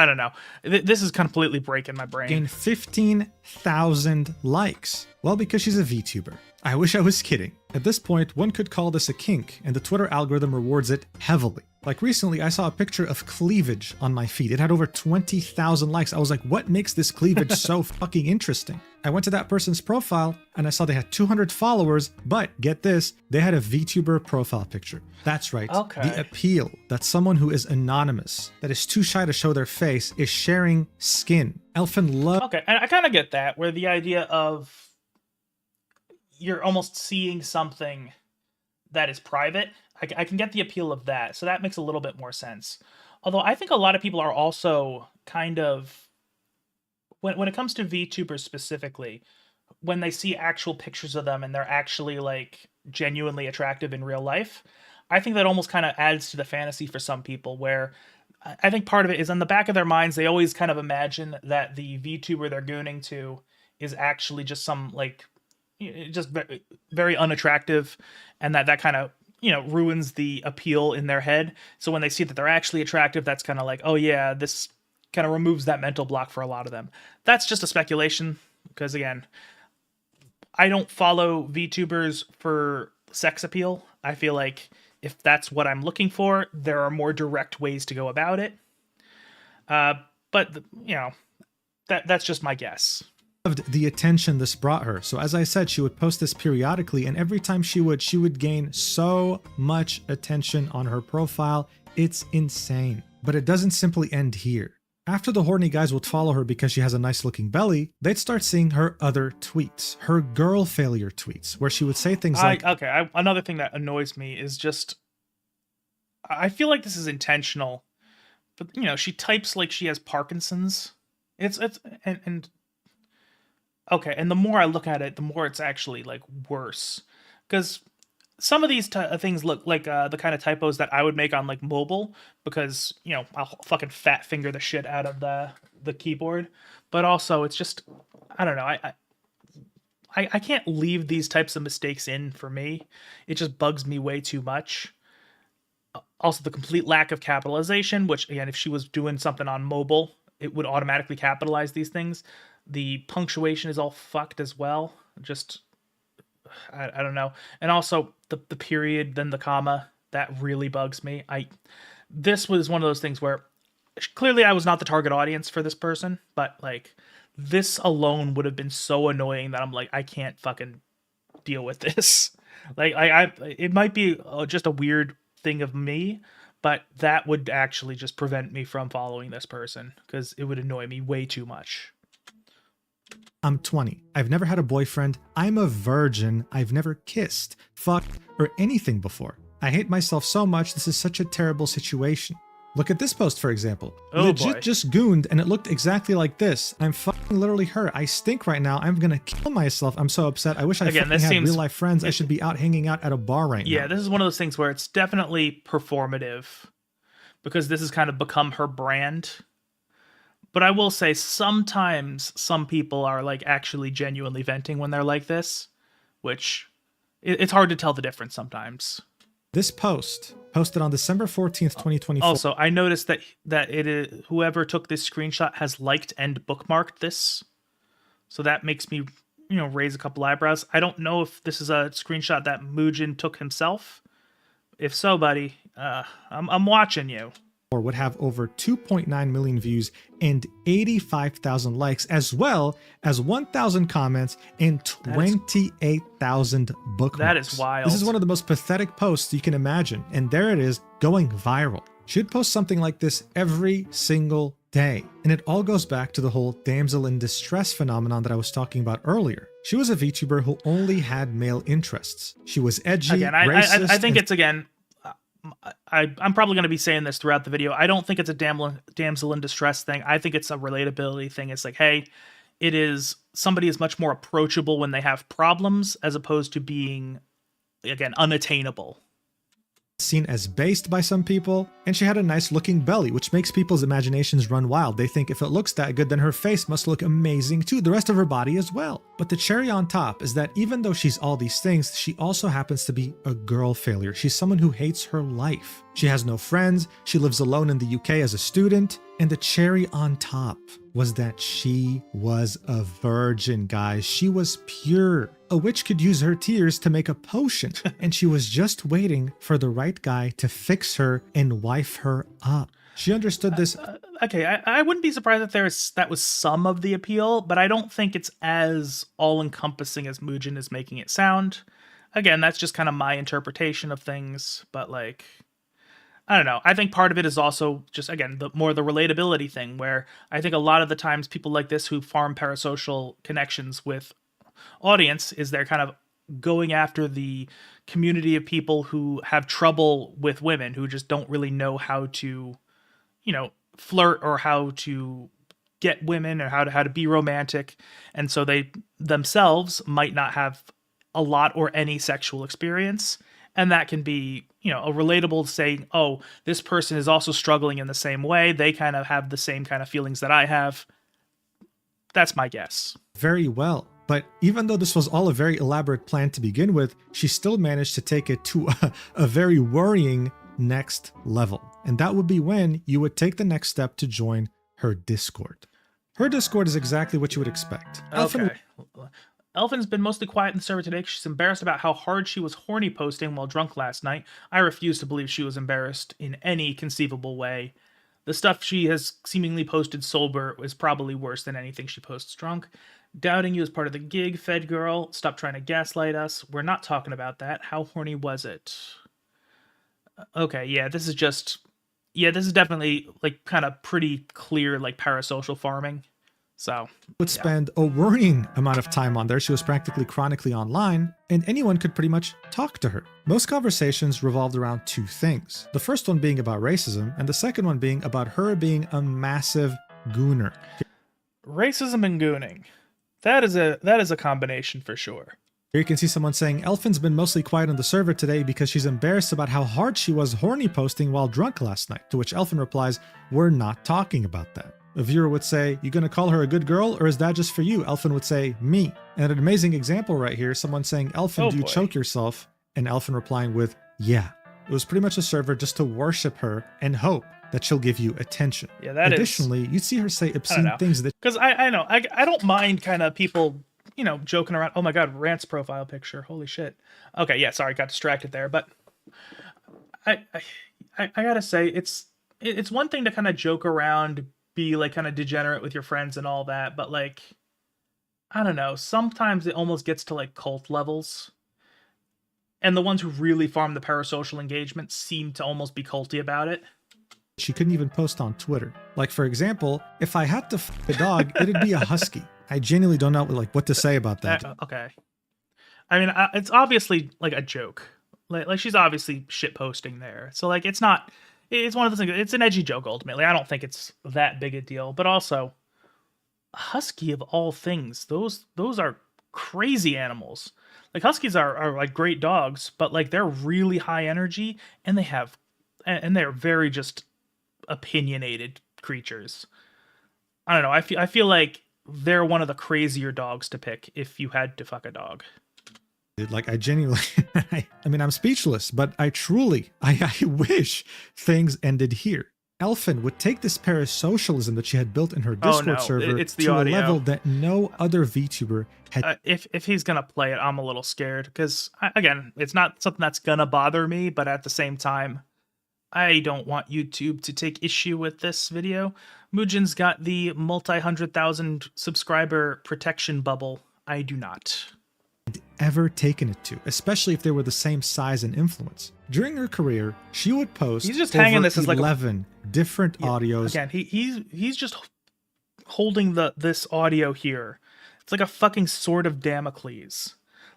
don't know. This is completely breaking my brain. Gained 15,000 likes. Well, because she's a VTuber. I wish I was kidding. At this point, one could call this a kink, and the Twitter algorithm rewards it heavily. Like recently, I saw a picture of cleavage on my feed. It had over 20,000 likes. I was like, what makes this cleavage so fucking interesting? I went to that person's profile and I saw they had 200 followers, but get this, they had a VTuber profile picture. That's right. Okay. The appeal that someone who is anonymous, that is too shy to show their face, is sharing skin. Elfin love. Okay, and I kind of get that, where the idea of you're almost seeing something that is private. I can get the appeal of that, so that makes a little bit more sense. Although I think a lot of people are also kind of, when it comes to VTubers specifically, when they see actual pictures of them and they're actually like genuinely attractive in real life, I think that almost kind of adds to the fantasy for some people, where I think part of it is in the back of their minds, they always kind of imagine that the VTuber they're gooning to is actually just some like, just very, very unattractive, and that kind of, ruins the appeal in their head. So when they see that they're actually attractive, that's kind of like, oh yeah, this kind of removes that mental block for a lot of them. That's just a speculation, because again, I don't follow VTubers for sex appeal. I feel like if that's what I'm looking for, there are more direct ways to go about it. But that's just my guess. Loved the attention this brought her. So as I said, she would post this periodically, and every time she would gain so much attention on her profile. It's insane. But it doesn't simply end here. After the horny guys would follow her because she has a nice looking belly, they'd start seeing her other tweets, her girl failure tweets, where she would say things like, another thing that annoys me is just, I feel like this is intentional, but she types like she has Parkinson's. Okay, and the more I look at it, the more it's actually like worse, because some of these things look like the kind of typos that I would make on like mobile, because I'll fucking fat finger the shit out of the keyboard. But also, it's just, I don't know, I can't leave these types of mistakes in for me. It just bugs me way too much. Also, the complete lack of capitalization, which again, if she was doing something on mobile, it would automatically capitalize these things. The punctuation is all fucked as well. Just, I don't know. And also the period, then the comma, that really bugs me. This was one of those things where clearly I was not the target audience for this person, but like this alone would have been so annoying that I'm like, I can't fucking deal with this. Like it might be just a weird thing of me, but that would actually just prevent me from following this person, because it would annoy me way too much. I'm 20. I've never had a boyfriend. I'm a virgin. I've never kissed, fucked, or anything before. I hate myself so much. This is such a terrible situation. Look at this post, for example. Oh, Legit boy. just gooned, and it looked exactly like this. I'm fucking literally her. I stink right now. I'm gonna kill myself. I'm so upset. I wish I fucking had real life friends. I should be out hanging out at a bar right now. Yeah, this is one of those things where it's definitely performative, because this has kind of become her brand. But I will say, sometimes some people are like actually genuinely venting when they're like this, which it's hard to tell the difference sometimes. This post, posted on December 14th, 2024. Also, I noticed that it is, whoever took this screenshot has liked and bookmarked this. So that makes me, raise a couple eyebrows. I don't know if this is a screenshot that Mujin took himself. If so, buddy, I'm watching you. would have over 2.9 million views and 85,000 likes, as well as 1,000 comments and 28,000 bookmarks. That is wild. This is one of the most pathetic posts you can imagine, and there it is, going viral. She'd post something like this every single day, and it all goes back to the whole damsel in distress phenomenon that I was talking about earlier. She was a VTuber who only had male interests. She was edgy, again, racist, I think it's, again, I'm probably going to be saying this throughout the video. I don't think it's a damsel in distress thing. I think it's a relatability thing. It's like, hey, it is, somebody is much more approachable when they have problems as opposed to being, again, unattainable. Seen as based by some people, and she had a nice looking belly, which makes people's imaginations run wild. They think if it looks that good, then her face must look amazing too, the rest of her body as well. But the cherry on top is that even though she's all these things, she also happens to be a girl failure. She's someone who hates her life. She has no friends, she lives alone in the UK as a student, and the cherry on top was that she was a virgin, guys. She was pure. A witch could use her tears to make a potion, and she was just waiting for the right guy to fix her and wife her up. She understood this. Okay, I wouldn't be surprised if that was some of the appeal, but I don't think it's as all-encompassing as Mujin is making it sound. Again, that's just kind of my interpretation of things, but like, I don't know. I think part of it is also just, again, the relatability thing, where I think a lot of the times people like this who farm parasocial connections with audience is they're kind of going after the community of people who have trouble with women, who just don't really know how to, you know, flirt or how to get women or how to be romantic. And so they themselves might not have a lot or any sexual experience. And that can be, you know, a relatable saying, oh, this person is also struggling in the same way. They kind of have the same kind of feelings that I have. That's my guess. Very well. But even though this was all a very elaborate plan to begin with, she still managed to take it to a very worrying next level. And that would be when you would take the next step to join her Discord. Her Discord is exactly what you would expect. Okay. Elfin's been mostly quiet in the server today. She's embarrassed about how hard she was horny posting while drunk last night. I refuse to believe she was embarrassed in any conceivable way. The stuff she has seemingly posted sober is probably worse than anything she posts drunk. Doubting you as part of the gig, Fed girl. Stop trying to gaslight us. We're not talking about that. How horny was it? Okay, yeah, this is definitely like kind of pretty clear like parasocial farming. So would spend a worrying amount of time on there. She was practically chronically online, and anyone could pretty much talk to her. Most conversations revolved around two things. The first one being about racism, and the second one being about her being a massive gooner. Racism and gooning. That is a combination for sure. Here you can see someone saying, Elfin's been mostly quiet on the server today because she's embarrassed about how hard she was horny posting while drunk last night, to which Elfin replies, we're not talking about that. A viewer would say, you gonna call her a good girl, or is that just for you? Elfin would say, me. And an amazing example right here, someone saying, Elfin, do you choke yourself? And Elfin replying with, yeah. It was pretty much a server just to worship her and hope that she'll give you attention. Yeah, that Additionally, you'd see her say obscene things that... Because I know, I don't mind kind of people, you know, joking around. Oh my god, Rant's profile picture. Holy shit. Okay, yeah, sorry, got distracted there. But I gotta say, it's one thing to kind of joke around, be like kind of degenerate with your friends and all that, but like, I don't know, sometimes it almost gets to like cult levels. And the ones who really farm the parasocial engagement seem to almost be culty about it. She couldn't even post on Twitter. Like, for example, if I had to f a dog, it'd be a husky. I genuinely don't know like what to say about that. Okay. I mean, it's obviously like a joke. Like she's obviously shit posting there. So like, it's one of those things. It's an edgy joke ultimately. I don't think it's that big a deal. But also, a husky of all things, those are crazy animals. Like huskies are like great dogs, but like they're really high energy and they're very just opinionated creatures. I don't know. I feel like they're one of the crazier dogs to pick if you had to fuck a dog. Like I genuinely, I mean, I'm speechless, but I wish things ended here. Elfin would take this parasocialism that she had built in her Discord server to a level that no other VTuber had. If he's gonna play it, I'm a little scared because again, it's not something that's gonna bother me, but at the same time, I don't want YouTube to take issue with this video. Mujin's got the multi-100,000 subscriber protection bubble. I do not. Ever taken it to, especially if they were the same size and influence. During her career, she would post He's just hanging this as like 11 different audios. Again, he's just holding this audio here. It's like a fucking sword of Damocles.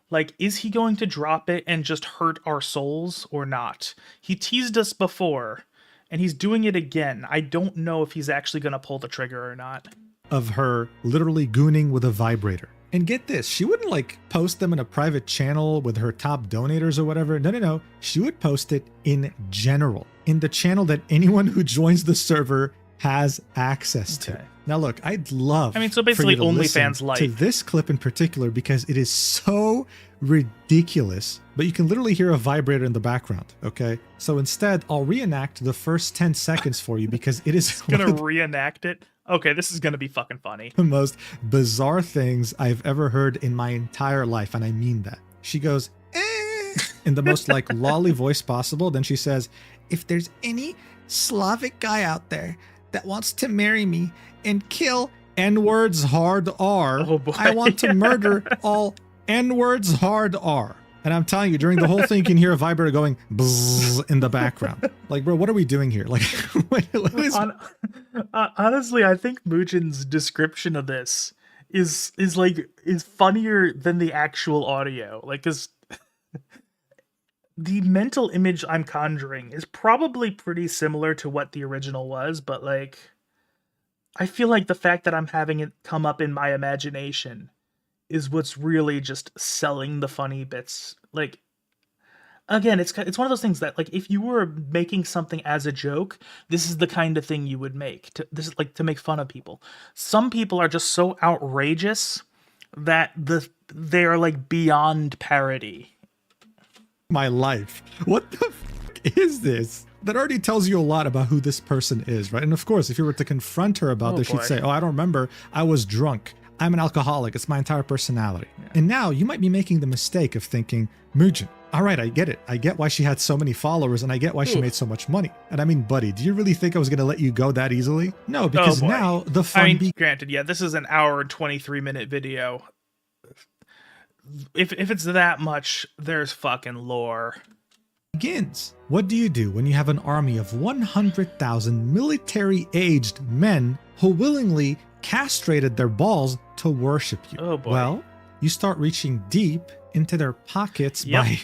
Like, is he going to drop it and just hurt our souls or not? He teased us before, and he's doing it again. I don't know if he's actually going to pull the trigger or not. Of her literally gooning with a vibrator. And get this, she wouldn't like post them in a private channel with her top donators or whatever. No. She would post it in general, in the channel that anyone who joins the server has access to. Now look, I'd love so basically OnlyFans Lite to this clip in particular because it is so ridiculous, but you can literally hear a vibrator in the background, okay? So instead, I'll reenact the first 10 seconds for you because it is gonna reenact it? Okay, this is gonna be fucking funny. The most bizarre things I've ever heard in my entire life, and I mean that. She goes, eh, in the most like lolly voice possible. Then she says, if there's any Slavic guy out there that wants to marry me and kill N-words hard R, I want to murder all N-words hard R. And I'm telling you, during the whole thing, you can hear a vibrator going bzzz in the background. Like, bro, what are we doing here? Like, what is... Honestly, I think Mujin's description of this is funnier than the actual audio. Like, cause the mental image I'm conjuring is probably pretty similar to what the original was, but like, I feel like the fact that I'm having it come up in my imagination is what's really just selling the funny bits. Like, again, it's one of those things that, like, if you were making something as a joke, this is the kind of thing you would make. This is like to make fun of people. Some people are just so outrageous that they are like beyond parody. My life. What the fuck is this? That already tells you a lot about who this person is, right? And of course, if you were to confront her about this, she'd say, oh, I don't remember. I was drunk. I'm an alcoholic. It's my entire personality. Yeah. And now you might be making the mistake of thinking, Mujin, all right, I get it. I get why she had so many followers and I get why she made so much money. And I mean, buddy, do you really think I was going to let you go that easily? No, because now the fun... granted, yeah, this is an hour and 23-minute video. If it's that much, there's fucking lore. Begins. What do you do when you have an army of 100,000 military-aged men who willingly castrated their balls to worship you? Oh boy. Well, you start reaching deep into their pockets by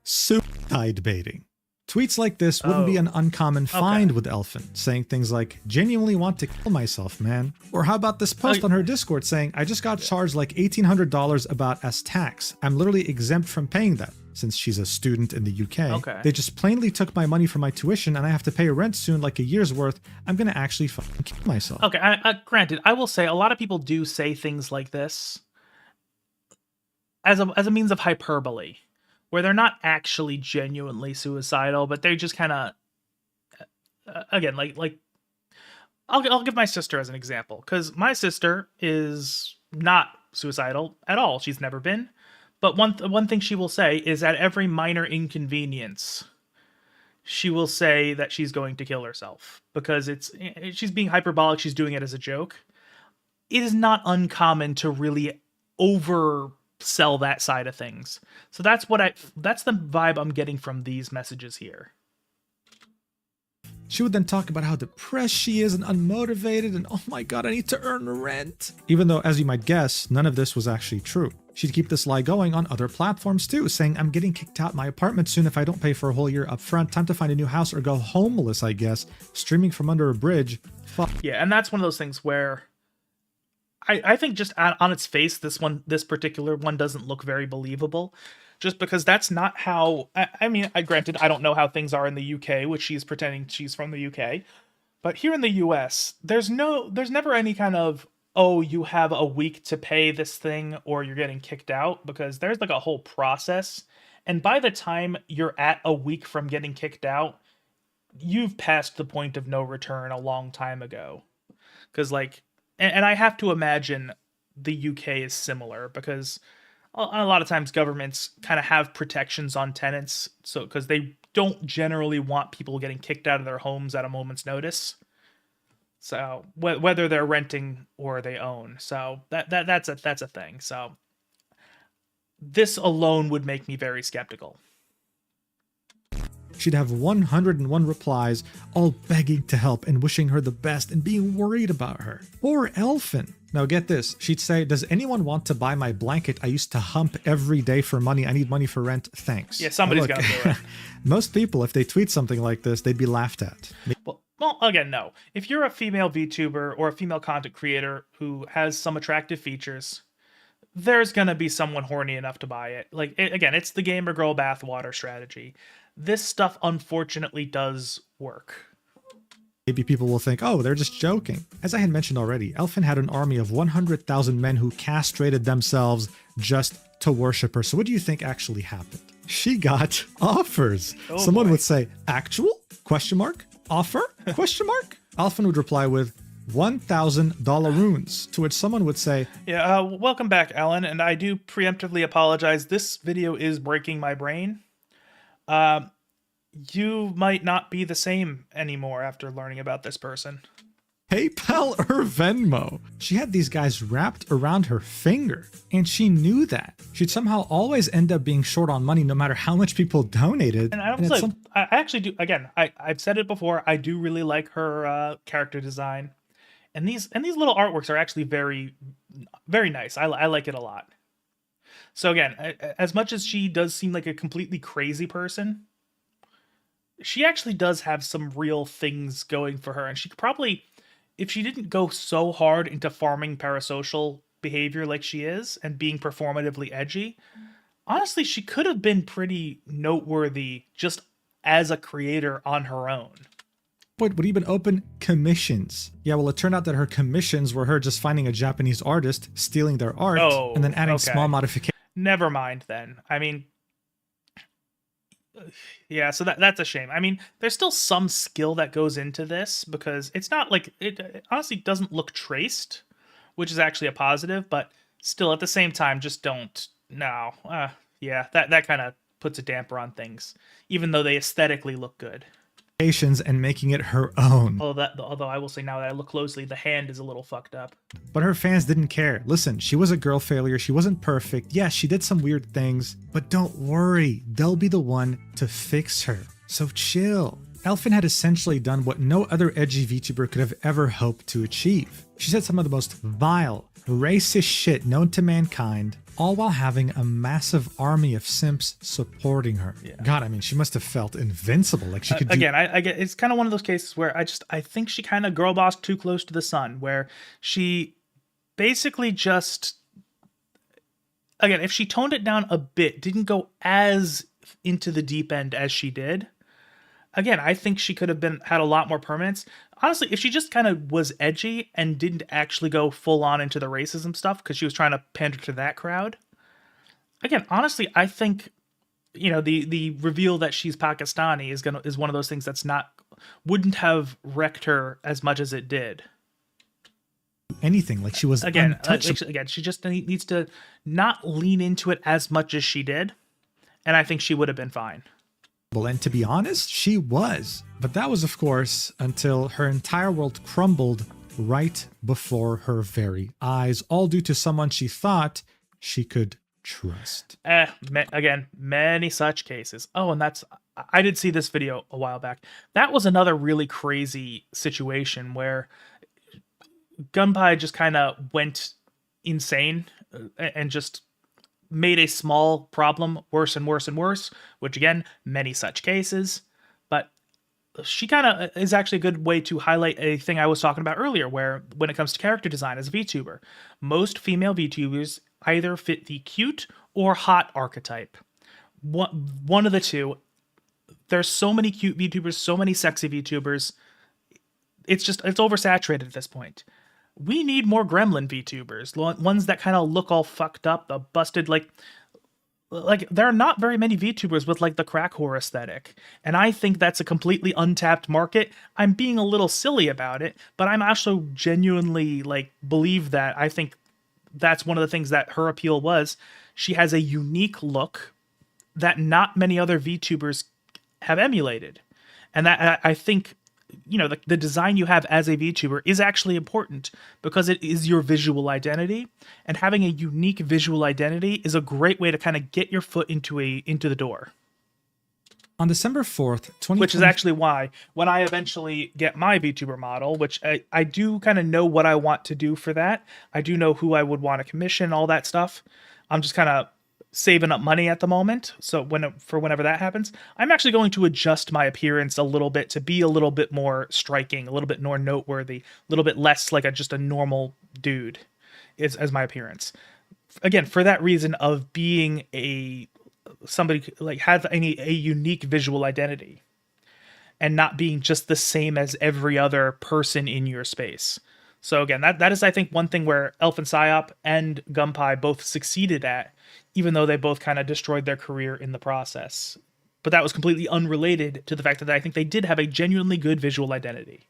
suicide baiting. Tweets like this wouldn't be an uncommon find with Elfin, saying things like, genuinely want to kill myself, man. Or how about this post on her Discord saying, I just got charged like $1,800 about as tax. I'm literally exempt from paying that. Since she's a student in the UK, they just plainly took my money for my tuition and I have to pay rent soon, like a year's worth. I'm gonna actually fucking kill myself. Okay, granted, I will say a lot of people do say things like this as a means of hyperbole, where they're not actually genuinely suicidal, but they just kind of, again, like I'll give my sister as an example, because my sister is not suicidal at all. She's never been. But one thing she will say is at every minor inconvenience, she will say that she's going to kill herself because she's being hyperbolic. She's doing it as a joke. It is not uncommon to really oversell that side of things. So that's the vibe I'm getting from these messages here. She would then talk about how depressed she is and unmotivated and, oh my god, I need to earn rent. Even though, as you might guess, none of this was actually true. She'd keep this lie going on other platforms too, saying, I'm getting kicked out my apartment soon if I don't pay for a whole year up front. Time to find a new house or go homeless, I guess. Streaming from under a bridge. Fuck. Yeah, and that's one of those things where I think just on its face, this particular one doesn't look very believable. Just because that's not how, granted, I don't know how things are in the UK, which she's pretending she's from the UK. But here in the US, there's never any kind of, oh, you have a week to pay this thing or you're getting kicked out, because there's like a whole process. And by the time you're at a week from getting kicked out, you've passed the point of no return a long time ago. Because like, and I have to imagine the UK is similar, because a lot of times governments kind of have protections on tenants, so because they don't generally want people getting kicked out of their homes at a moment's notice. So whether they're renting or they own, so that's a thing. So this alone would make me very skeptical. She'd have 101 replies, all begging to help and wishing her the best and being worried about her. Poor Elfin. Now get this, she'd say, does anyone want to buy my blanket I used to hump every day for money? I need money for rent, thanks. Yeah, somebody's gonna do it. Most people, if they tweet something like this, they'd be laughed at. Well, again, no. If you're a female VTuber or a female content creator who has some attractive features, there's gonna be someone horny enough to buy it. Like, again, it's the gamer girl bathwater strategy. This stuff, unfortunately, does work. Maybe people will think, oh, they're just joking. As I had mentioned already, Elfin had an army of 100,000 men who castrated themselves just to worship her. So what do you think actually happened? She got offers. Oh, Someone boy. would say, actual? Question mark? Offer? Question mark? Elfin would reply with $1,000 runes, to which someone would say, Yeah, welcome back, Ellen, and I do preemptively apologize. This video is breaking my brain. You might not be the same anymore after learning about this person. PayPal or Venmo. She had these guys wrapped around her finger, and she knew that. She'd somehow always end up being short on money no matter how much people donated. And I actually do, again, I've said it before, I do really like her character design. And these little artworks are actually very, very nice. I like it a lot. So again, as much as she does seem like a completely crazy person, she actually does have some real things going for her. And she could probably, if she didn't go so hard into farming parasocial behavior like she is and being performatively edgy, honestly, she could have been pretty noteworthy just as a creator on her own. Would even open commissions. Yeah, well, it turned out that her commissions were her just finding a Japanese artist, stealing their art, and then adding small modifications. Never mind then. I mean, yeah, so that's a shame. I mean, there's still some skill that goes into this because it's not like, it honestly doesn't look traced, which is actually a positive, but still at the same time, just don't, no. Yeah, that kind of puts a damper on things, even though they aesthetically look good. And making it her own. Although I will say now that I look closely, the hand is a little fucked up. But her fans didn't care. Listen, she was a girl failure. She wasn't perfect. Yeah, she did some weird things, but don't worry. They'll be the one to fix her. So chill. Elfin had essentially done what no other edgy VTuber could have ever hoped to achieve. She said some of the most vile, racist shit known to mankind, all while having a massive army of simps supporting her. Yeah. God, I mean, she must have felt invincible. Like she could do... Again, I get it's kind of one of those cases where I think she kind of girl bossed too close to the sun, where she basically just, again, if she toned it down a bit, didn't go as into the deep end as she did, again, I think she could have had a lot more permanence. Honestly, if she just kind of was edgy and didn't actually go full on into the racism stuff because she was trying to pander to that crowd. Again, honestly, I think, you know, the reveal that she's Pakistani is one of those things that's wouldn't have wrecked her as much as it did. Anything like she was again, she just needs to not lean into it as much as she did, and I think she would have been fine. And to be honest, she was. But that was, of course, until her entire world crumbled right before her very eyes, all due to someone she thought she could trust. Again, many such cases. Oh, and I did see this video a while back. That was another really crazy situation where Gunpei just kind of went insane and just made a small problem worse and worse and worse, which again, many such cases. But she kind of is actually a good way to highlight a thing I was talking about earlier, where when it comes to character design as a VTuber, most female VTubers either fit the cute or hot archetype. One of the two. There's so many cute VTubers, so many sexy VTubers. It's oversaturated at this point. We need more gremlin VTubers, ones that kind of look all fucked up, busted, like there are not very many VTubers with like the crack whore aesthetic, and I think that's a completely untapped market. I'm being a little silly about it, but I'm also genuinely believe that. I think that's one of the things that her appeal was. She has a unique look that not many other VTubers have emulated. And that I think, you know, the design you have as a VTuber is actually important because it is your visual identity, and having a unique visual identity is a great way to kind of get your foot into the door. On December 4th, 2020, Which is actually why when I eventually get my VTuber model, which I do kind of know what I want to do for that. I do know who I would want to commission, all that stuff. I'm just kind of saving up money at the moment. So whenever that happens, I'm actually going to adjust my appearance a little bit to be a little bit more striking, a little bit more noteworthy, a little bit less like just a normal dude as my appearance. Again, for that reason of being somebody like have a unique visual identity and not being just the same as every other person in your space. So again, that is, I think, one thing where Elfinpsyop and Gunpei both succeeded at, even though they both kind of destroyed their career in the process. But that was completely unrelated to the fact that I think they did have a genuinely good visual identity.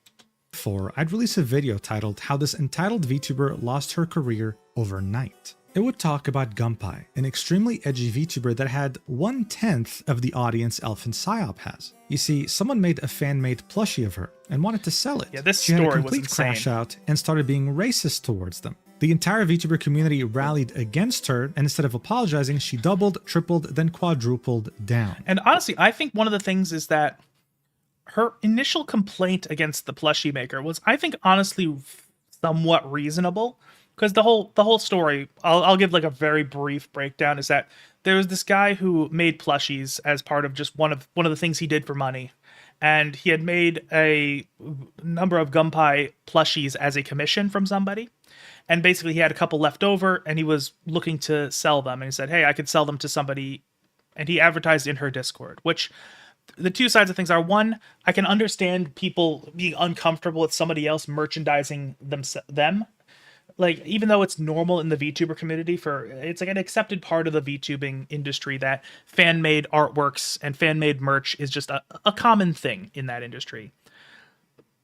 I'd release a video titled How This Entitled VTuber Lost Her Career Overnight. It would talk about Gunpei, an extremely edgy VTuber that had 1/10 of the audience Elfinpsyop has. You see, someone made a fan-made plushie of her and wanted to sell it. Yeah, this She had a story was complete insane. crash out and started being racist towards them. The entire VTuber community rallied against her, and instead of apologizing, she doubled, tripled, then quadrupled down. And honestly, I think one of the things is that her initial complaint against the plushie maker was, I think, honestly somewhat reasonable. Because the whole story, I'll give like a very brief breakdown, is that there was this guy who made plushies as part of just one of the things he did for money, and he had made a number of Gunpei plushies as a commission from somebody, and basically he had a couple left over, and he was looking to sell them, and he said, "Hey, I could sell them to somebody," and he advertised in her Discord. Which the two sides of things are: one, I can understand people being uncomfortable with somebody else merchandising them. Like, even though it's normal in the VTuber community it's like an accepted part of the VTubing industry that fan-made artworks and fan-made merch is just a common thing in that industry.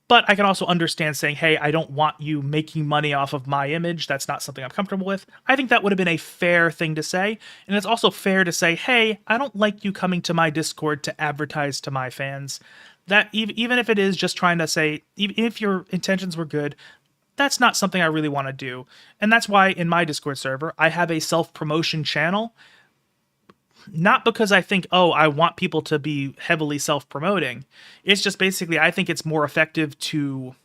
But I can also understand saying, hey, I don't want you making money off of my image. That's not something I'm comfortable with. I think that would have been a fair thing to say. And it's also fair to say, hey, I don't like you coming to my Discord to advertise to my fans. That even if it is just trying to say, even if your intentions were good, that's not something I really want to do. And that's why in my Discord server, I have a self-promotion channel. Not because I think, oh, I want people to be heavily self-promoting. It's just basically, I think it's more effective to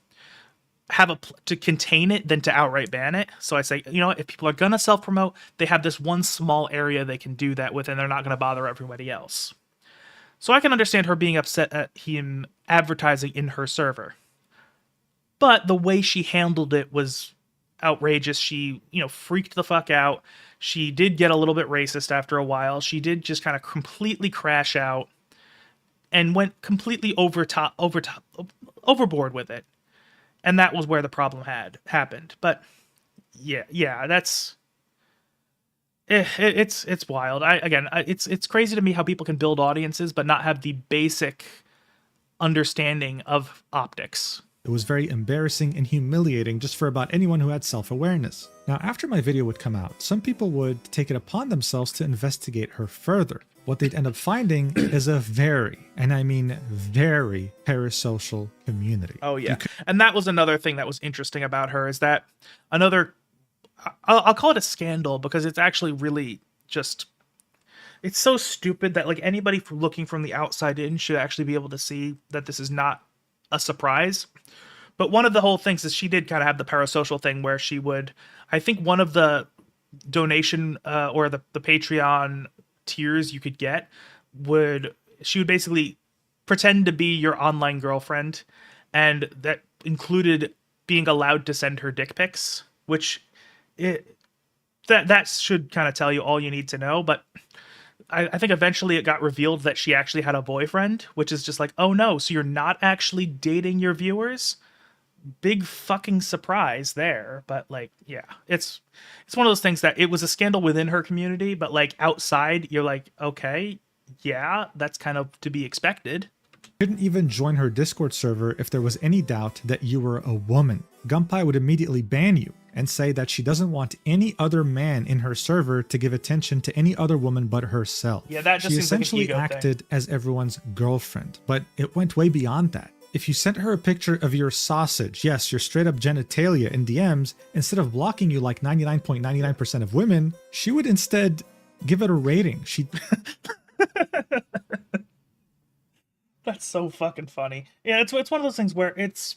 to contain it than to outright ban it. So I say, you know, if people are going to self-promote, they have this one small area they can do that with, and they're not going to bother everybody else. So I can understand her being upset at him advertising in her server. But the way she handled it was outrageous. She, freaked the fuck out. She did get a little bit racist after a while. She did just kind of completely crash out and went completely overboard with it. And that was where the problem happened. But yeah, that's it's wild. It's crazy to me how people can build audiences but not have the basic understanding of optics. It was very embarrassing and humiliating just for about anyone who had self-awareness. Now, after my video would come out, some people would take it upon themselves to investigate her further. What they'd end up finding is a very, and I mean very, parasocial community. Oh, yeah. And that was another thing that was interesting about her, is that I'll call it a scandal, because it's actually really just, it's so stupid that like anybody looking from the outside in should actually be able to see that this is not a surprise. But one of the whole things is she did kind of have the parasocial thing where she would, I think one of the donation or the Patreon tiers you could get she would basically pretend to be your online girlfriend, and that included being allowed to send her dick pics, which that should kind of tell you all you need to know. But I think eventually it got revealed that she actually had a boyfriend, which is just like, oh no, so you're not actually dating your viewers? Big fucking surprise there. But like, yeah, it's one of those things that it was a scandal within her community, but like outside, you're like, okay, yeah, that's kind of to be expected. You couldn't even join her Discord server if there was any doubt that you were a woman. Gunpei would immediately ban you. and say that she doesn't want any other man in her server to give attention to any other woman but herself. Yeah, that just she seems like an essentially ego thing. acted as everyone's girlfriend, but it went way beyond that. If you sent her a picture of your sausage, yes, your straight up genitalia in DMs, instead of blocking you like 99.99% of women, she would instead give it a rating. She That's so fucking funny. Yeah, it's one of those things where it's,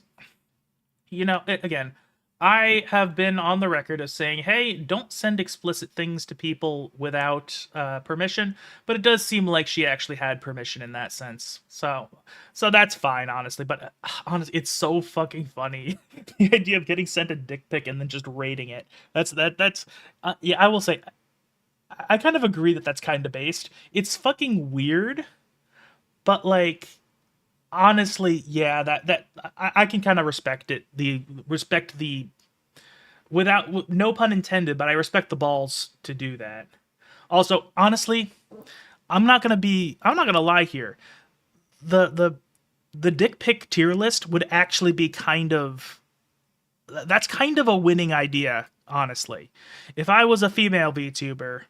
again, I have been on the record of saying, hey, don't send explicit things to people without permission, but it does seem like she actually had permission in that sense. So that's fine, honestly. But honestly, it's so fucking funny the idea of getting sent a dick pic and then just rating it. That's yeah. I will say, I kind of agree that that's kind of based. It's fucking weird, but like honestly, yeah, that I can kind of respect it. Respect the without no pun intended, but I respect the balls to do that. Also, honestly, I'm not gonna lie here. The dick pic tier list would actually be that's kind of a winning idea, honestly. If I was a female VTuber,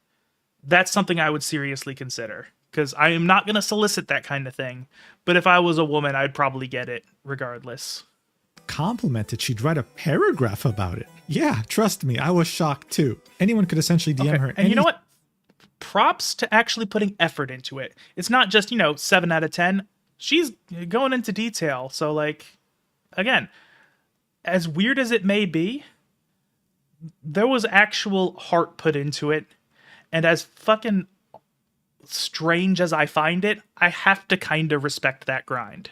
that's something I would seriously consider. Because I am not going to solicit that kind of thing. But if I was a woman, I'd probably get it regardless. complimented. She'd write a paragraph about it. Yeah, trust me, I was shocked too. Anyone could essentially DM her. And you know what? Props to actually putting effort into it. It's not just, 7 out of 10. She's going into detail. So, like, again, as weird as it may be, there was actual heart put into it. And as fucking strange as I find it, I have to kind of respect that grind.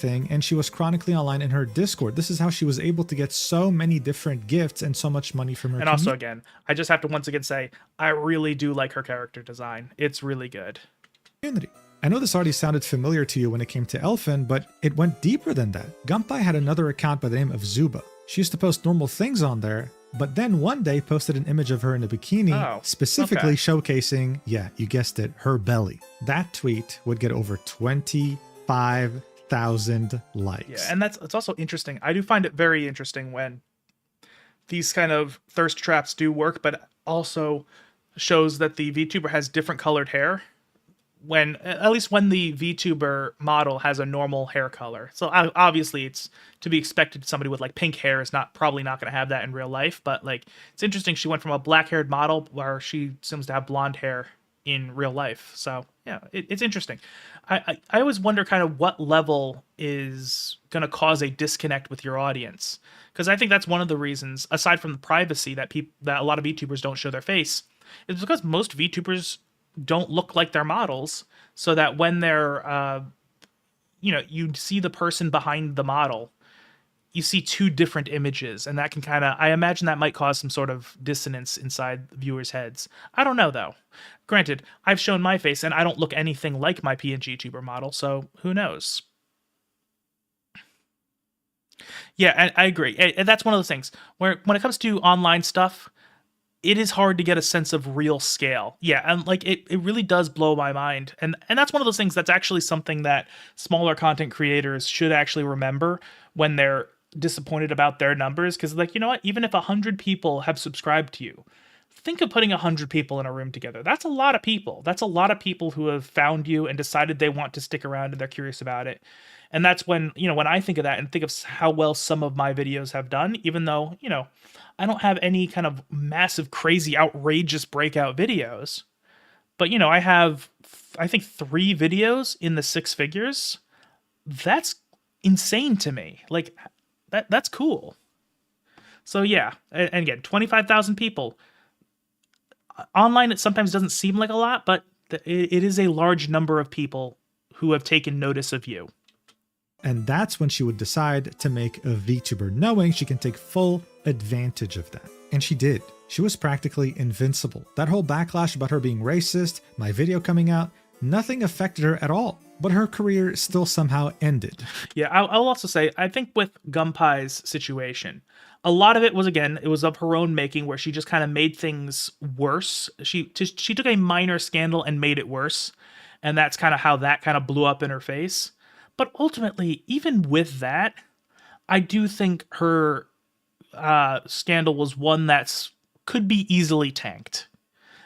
And she was chronically online in her Discord. This is how she was able to get so many different gifts and so much money from her And also, again, I just have to once again say, I really do like her character design. It's really good. Community. I know this already sounded familiar to you when it came to Elfin, but it went deeper than that. Gunpei had another account by the name of Zuba. She used to post normal things on there, but then one day posted an image of her in a bikini, specifically showcasing, yeah, you guessed it, her belly. That tweet would get over 25,000 likes. Yeah, and it's also interesting. I do find it very interesting when these kind of thirst traps do work, but also shows that the VTuber has different colored hair. At least when the VTuber model has a normal hair color. So obviously it's to be expected somebody with like pink hair is probably not going to have that in real life, but like it's interesting she went from a black-haired model where she seems to have blonde hair in real life. So yeah, it's interesting. I always wonder kind of what level is going to cause a disconnect with your audience, because I think that's one of the reasons, aside from the privacy that a lot of VTubers don't show their face, is because most VTubers don't look like their models, so that when they're you see the person behind the model, you see two different images, and that can kind of, I imagine that might cause some sort of dissonance inside viewers' heads. I don't know though. Granted, I've shown my face and I don't look anything like my PNG tuber model, so who knows. Yeah, I agree. And that's one of those things where when it comes to online stuff, it is hard to get a sense of real scale. Yeah, and like it really does blow my mind. And that's one of those things that's actually something that smaller content creators should actually remember when they're disappointed about their numbers. Because like, you know what? Even if 100 people have subscribed to you, think of putting 100 people in a room together. That's a lot of people. That's a lot of people who have found you and decided they want to stick around and they're curious about it. And that's when, when I think of that and think of how well some of my videos have done, even though, I don't have any kind of massive, crazy, outrageous breakout videos. But, I have, I think, 3 videos in the 6 figures. That's insane to me. Like, that's cool. So, yeah. And again, 25,000 people. Online, it sometimes doesn't seem like a lot, but it is a large number of people who have taken notice of you. And that's when she would decide to make a VTuber, knowing she can take full advantage of that. And she did. She was practically invincible. That whole backlash about her being racist, my video coming out, nothing affected her at all. But her career still somehow ended. Yeah, I'll also say, I think with Gunpei's situation, a lot of it was, again, it was of her own making, where she just kind of made things worse. She took a minor scandal and made it worse. And that's kind of how that kind of blew up in her face. But ultimately, even with that, I do think her scandal was one that's could be easily tanked.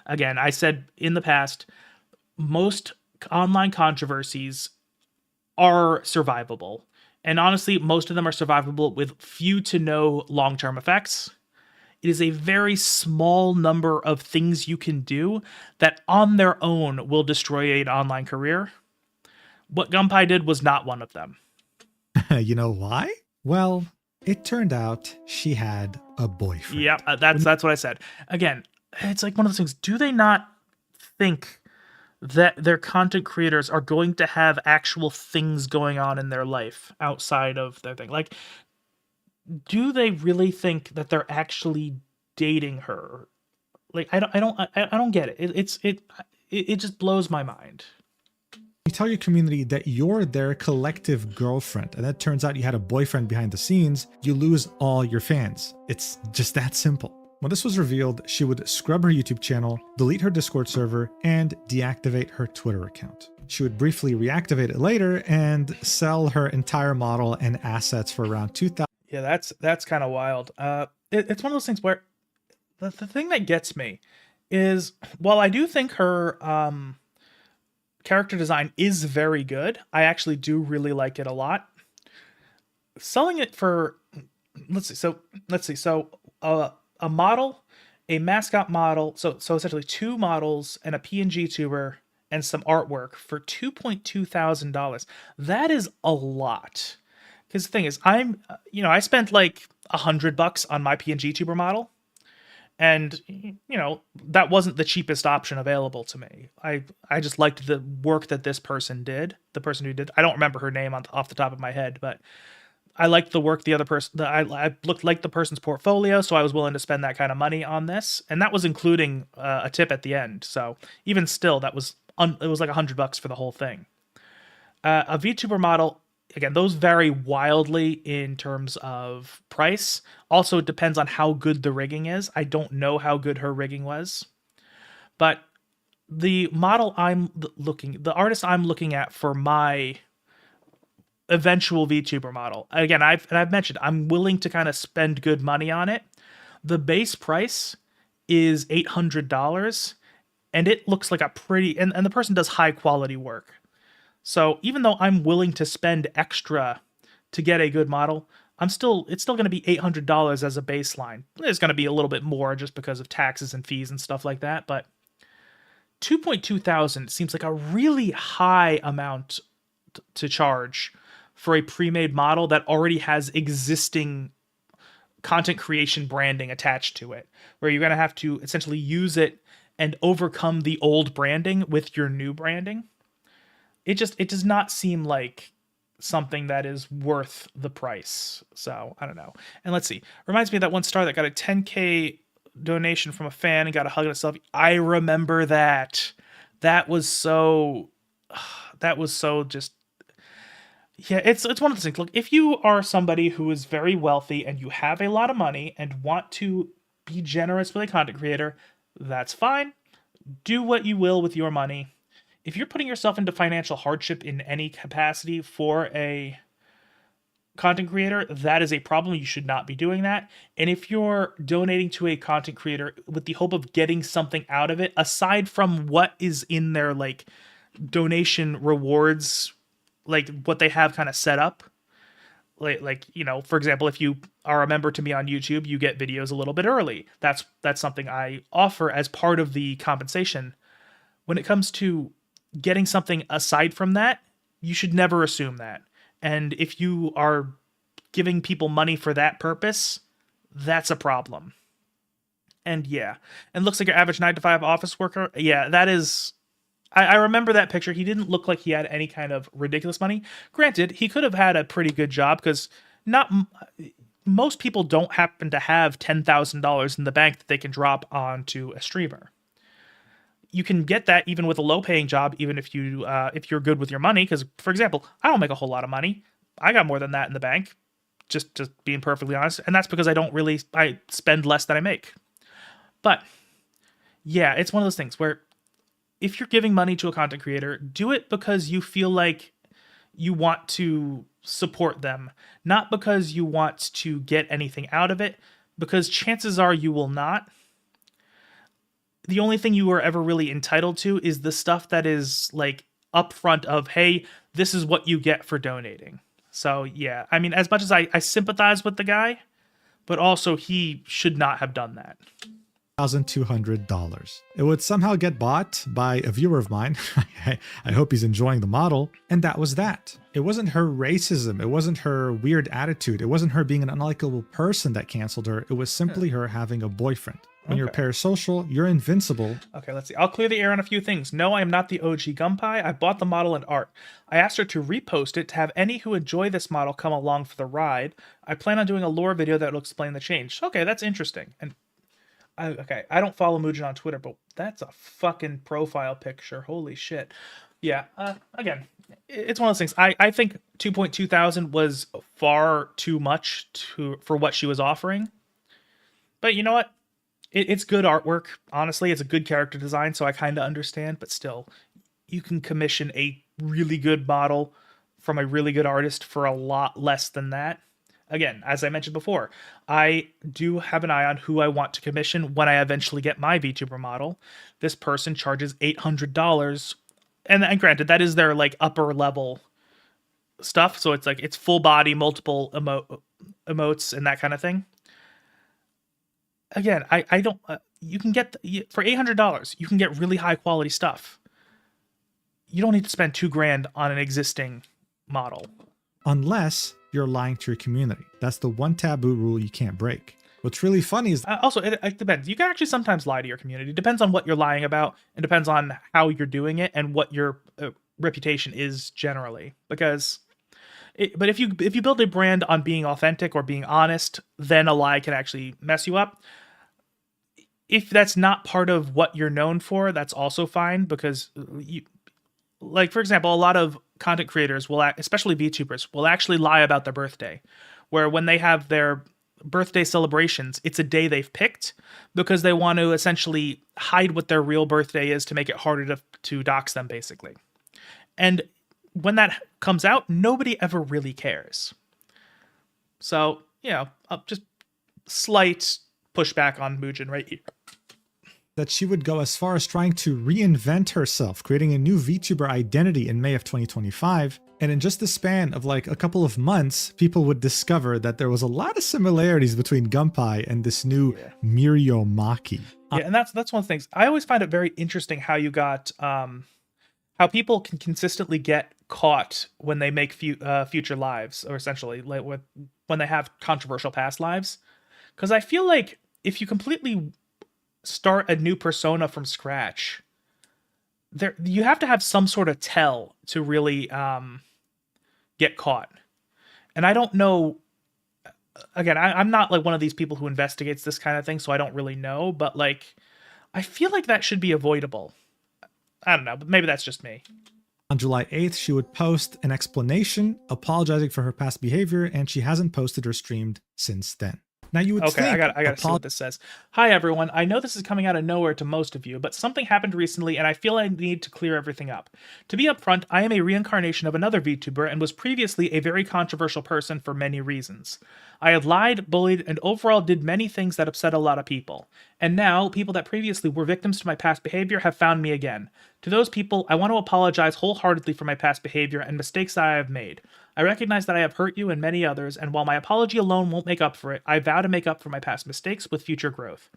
Again, I said in the past, most online controversies are survivable. And honestly, most of them are survivable with few to no long-term effects. It is a very small number of things you can do that on their own will destroy an online career. What Gunpei did was not one of them. You know why? Well, it turned out she had a boyfriend. Yeah, that's what I said. Again, it's like one of those things. Do they not think that their content creators are going to have actual things going on in their life outside of their thing? Like, do they really think that they're actually dating her? Like, I don't get it. It just blows my mind. You tell your community that you're their collective girlfriend, and that turns out you had a boyfriend behind the scenes, you lose all your fans. It's just that simple. When this was revealed, she would scrub her YouTube channel, delete her Discord server, and deactivate her Twitter account. She would briefly reactivate it later and sell her entire model and assets for around $2,000. Yeah, that's kind of wild. It's one of those things where the thing that gets me is, while I do think her character design is very good, I actually do really like it a lot. Selling it for, let's see, so a model, a mascot model, so essentially 2 models and a PNG tuber and some artwork for $2,200. That is a lot. Because the thing is, I spent like $100 on my PNG tuber model, and that wasn't the cheapest option available to me. I just liked the work that this person did. The person who did, I don't remember her name off the top of my head, but I liked the work the other person. I looked like the person's portfolio, so I was willing to spend that kind of money on this, and that was including a tip at the end. So even still, it was like $100 for the whole thing. A VTuber model. Again, those vary wildly in terms of price. Also, it depends on how good the rigging is. I don't know how good her rigging was. But the artist I'm looking at for my eventual VTuber model, again, I've mentioned, I'm willing to kind of spend good money on it. The base price is $800, and it looks like a pretty, and the person does high quality work. So even though I'm willing to spend extra to get a good model, it's still going to be $800 as a baseline. There's going to be a little bit more just because of taxes and fees and stuff like that, but $2,200 seems like a really high amount to charge for a pre-made model that already has existing content creation branding attached to it, where you're going to have to essentially use it and overcome the old branding with your new branding. It does not seem like something that is worth the price. So I don't know. And let's see. Reminds me of that one star that got a 10K donation from a fan and got a hug and a selfie. I remember that. That was so just, yeah, it's one of those things. Look, if you are somebody who is very wealthy and you have a lot of money and want to be generous with a content creator, that's fine. Do what you will with your money. If you're putting yourself into financial hardship in any capacity for a content creator, that is a problem. You should not be doing that. And if you're donating to a content creator with the hope of getting something out of it, aside from what is in their like donation rewards, like what they have kind of set up, like for example, if you are a member to me on YouTube, you get videos a little bit early. That's something I offer as part of the compensation. When it comes to getting something aside from that, you should never assume that. And if you are giving people money for that purpose, that's a problem. And yeah, and looks like your average 9-to-5 office worker. Yeah, that is. I remember that picture. He didn't look like he had any kind of ridiculous money. Granted, he could have had a pretty good job because most people don't happen to have $10,000 in the bank that they can drop onto a streamer. You can get that even with a low-paying job, even if you're good with your money. Because, for example, I don't make a whole lot of money. I got more than that in the bank, just being perfectly honest. And that's because I spend less than I make. But yeah, it's one of those things where if you're giving money to a content creator, do it because you feel like you want to support them, not because you want to get anything out of it. because chances are you will not. The only thing you are ever really entitled to is the stuff that is like upfront of, hey, this is what you get for donating. So yeah, I mean, as much as I sympathize with the guy, but also he should not have done that. $1,200. It would somehow get bought by a viewer of mine. I hope he's enjoying the model. And that was that. It wasn't her racism. It wasn't her weird attitude. It wasn't her being an unlikable person that canceled her. It was simply her having a boyfriend. When you're parasocial, you're invincible. Okay, let's see. I'll clear the air on a few things. No, I am not the OG Gunpie. I bought the model and art. I asked her to repost it to have any who enjoy this model come along for the ride. I plan on doing a lore video that will explain the change. Okay, that's interesting. And I don't follow Mujin on Twitter, but that's a fucking profile picture. Holy shit. Yeah, again, it's one of those things. I think 2.2 thousand was far too much for what she was offering. But you know what? It's good artwork. Honestly, it's a good character design, so I kind of understand. But still, you can commission a really good model from a really good artist for a lot less than that. Again, as I mentioned before, I do have an eye on who I want to commission when I eventually get my VTuber model. This person charges $800, and granted, that is their like upper level stuff. So it's like it's full body, multiple emotes, and that kind of thing. Again, I don't. You can get for $800, you can get really high quality stuff. You don't need to spend $2,000 on an existing model, unless you're lying to your community. That's the one taboo rule you can't break. What's really funny is also it depends. You can actually sometimes lie to your community. It depends on what you're lying about. It depends on how you're doing it and what your reputation is generally. Because, but if you build a brand on being authentic or being honest, then a lie can actually mess you up. If that's not part of what you're known for, that's also fine, because you, like for example, a lot of content creators will, especially VTubers, will actually lie about their birthday, where when they have their birthday celebrations, it's a day they've picked because they want to essentially hide what their real birthday is to make it harder to dox them, basically. And when that comes out, nobody ever really cares. So, you know, just slight pushback on Mujin right here. That she would go as far as trying to reinvent herself, creating a new VTuber identity in May of 2025. And in just the span of like a couple of months, people would discover that there was a lot of similarities between Gunpie and this new Mirio Maki. Yeah, and that's one of the things. I always find it very interesting how you got how people can consistently get caught when they make future lives, or essentially like when they have controversial past lives. Because I feel like if you completely start a new persona from scratch, you have to have some sort of tell to really get caught. And I don't know. Again, I'm not like one of these people who investigates this kind of thing, so I don't really know. But like, I feel like that should be avoidable. I don't know, but maybe that's just me. On July 8th, she would post an explanation apologizing for her past behavior, and she hasn't posted or streamed since then. Now you would think... Okay, I gotta see what this says. Hi everyone, I know this is coming out of nowhere to most of you, but something happened recently and I feel I need to clear everything up. To be upfront, I am a reincarnation of another VTuber and was previously a very controversial person for many reasons. I had lied, bullied, and overall did many things that upset a lot of people. And now, people that previously were victims to my past behavior have found me again. To those people, I want to apologize wholeheartedly for my past behavior and mistakes that I have made. I recognize that I have hurt you and many others, and while my apology alone won't make up for it, I vow to make up for my past mistakes with future growth.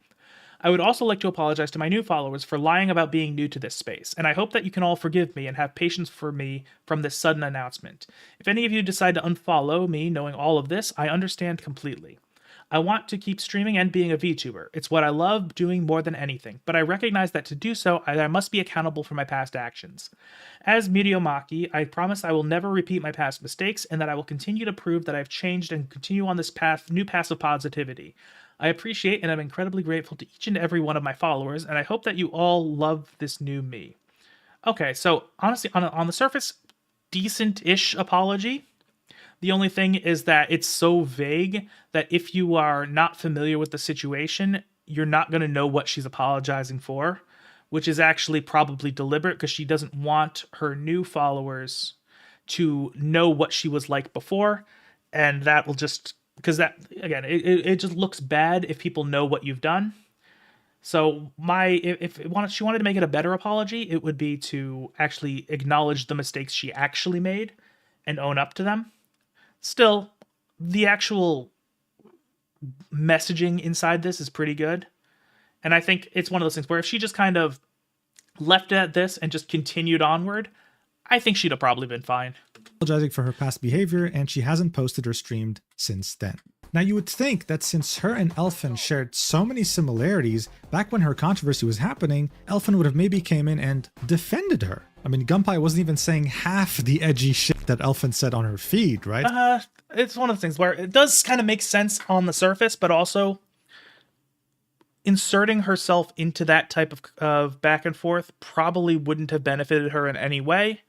I would also like to apologize to my new followers for lying about being new to this space, and I hope that you can all forgive me and have patience for me from this sudden announcement. If any of you decide to unfollow me knowing all of this, I understand completely. I want to keep streaming and being a VTuber. It's what I love doing more than anything, but I recognize that to do so, I must be accountable for my past actions. As Mirio Maki, I promise I will never repeat my past mistakes and that I will continue to prove that I've changed and continue on this new path of positivity. I appreciate and I'm incredibly grateful to each and every one of my followers, and I hope that you all love this new me. Okay, so honestly, on the surface, decent-ish apology. The only thing is that it's so vague that if you are not familiar with the situation, you're not going to know what she's apologizing for, which is actually probably deliberate because she doesn't want her new followers to know what she was like before, and that will just because that, again, it just looks bad if people know what you've done. So if she wanted to make it a better apology, it would be to actually acknowledge the mistakes she actually made and own up to them. Still, the actual messaging inside this is pretty good. And I think it's one of those things where if she just kind of left it at this and just continued onward, I think she'd have probably been fine. Apologizing for her past behavior, and she hasn't posted or streamed since then. Now, you would think that since her and Elfin shared so many similarities, back when her controversy was happening, Elfin would have maybe came in and defended her. I mean, Gunpei wasn't even saying half the edgy shit that Elfin said on her feed, right? It's one of the things where it does kind of make sense on the surface, but also inserting herself into that type of back and forth probably wouldn't have benefited her in any way.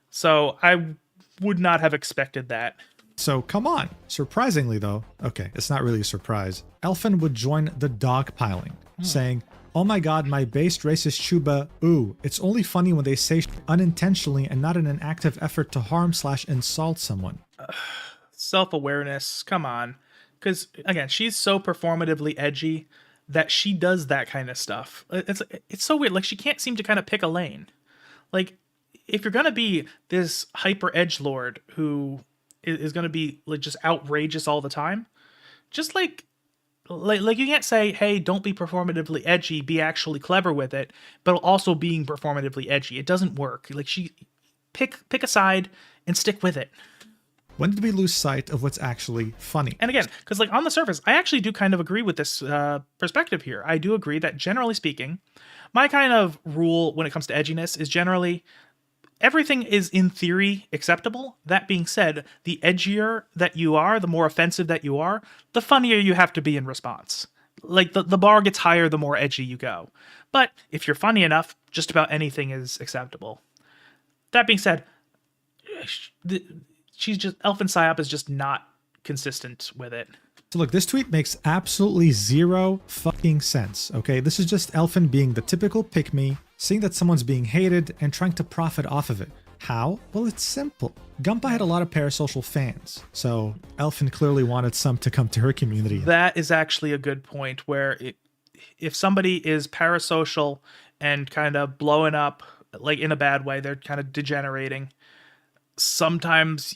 So I would not have expected that. So come on. Surprisingly though, okay, it's not really a surprise, Elfin would join the dogpiling, saying, "Oh my god, my based racist chuba, ooh, it's only funny when they say unintentionally and not in an active effort to harm/insult someone." Self-awareness, come on. Because, again, she's so performatively edgy that she does that kind of stuff. It's so weird. Like, she can't seem to kind of pick a lane. Like, if you're going to be this hyper edgelord who is going to be like just outrageous all the time, just like you can't say, hey, don't be performatively edgy, be actually clever with it, but also being performatively edgy. It doesn't work. Like, she pick a side and stick with it. When did we lose sight of what's actually funny? And again, because like on the surface, I actually do kind of agree with this perspective here. I do agree that generally speaking, my kind of rule when it comes to edginess is generally everything is in theory acceptable. That being said, the edgier that you are, the more offensive that you are, the funnier you have to be in response. Like the bar gets higher the more edgy you go. But if you're funny enough, just about anything is acceptable. That being said, Elfinpsyop is just not consistent with it. So look, this tweet makes absolutely zero fucking sense, okay? This is just Elfin being the typical pick-me, seeing that someone's being hated and trying to profit off of it. How? Well, it's simple. Gunpei had a lot of parasocial fans, so Elfin clearly wanted some to come to her community. That is actually a good point, where if somebody is parasocial and kind of blowing up, like in a bad way, they're kind of degenerating, sometimes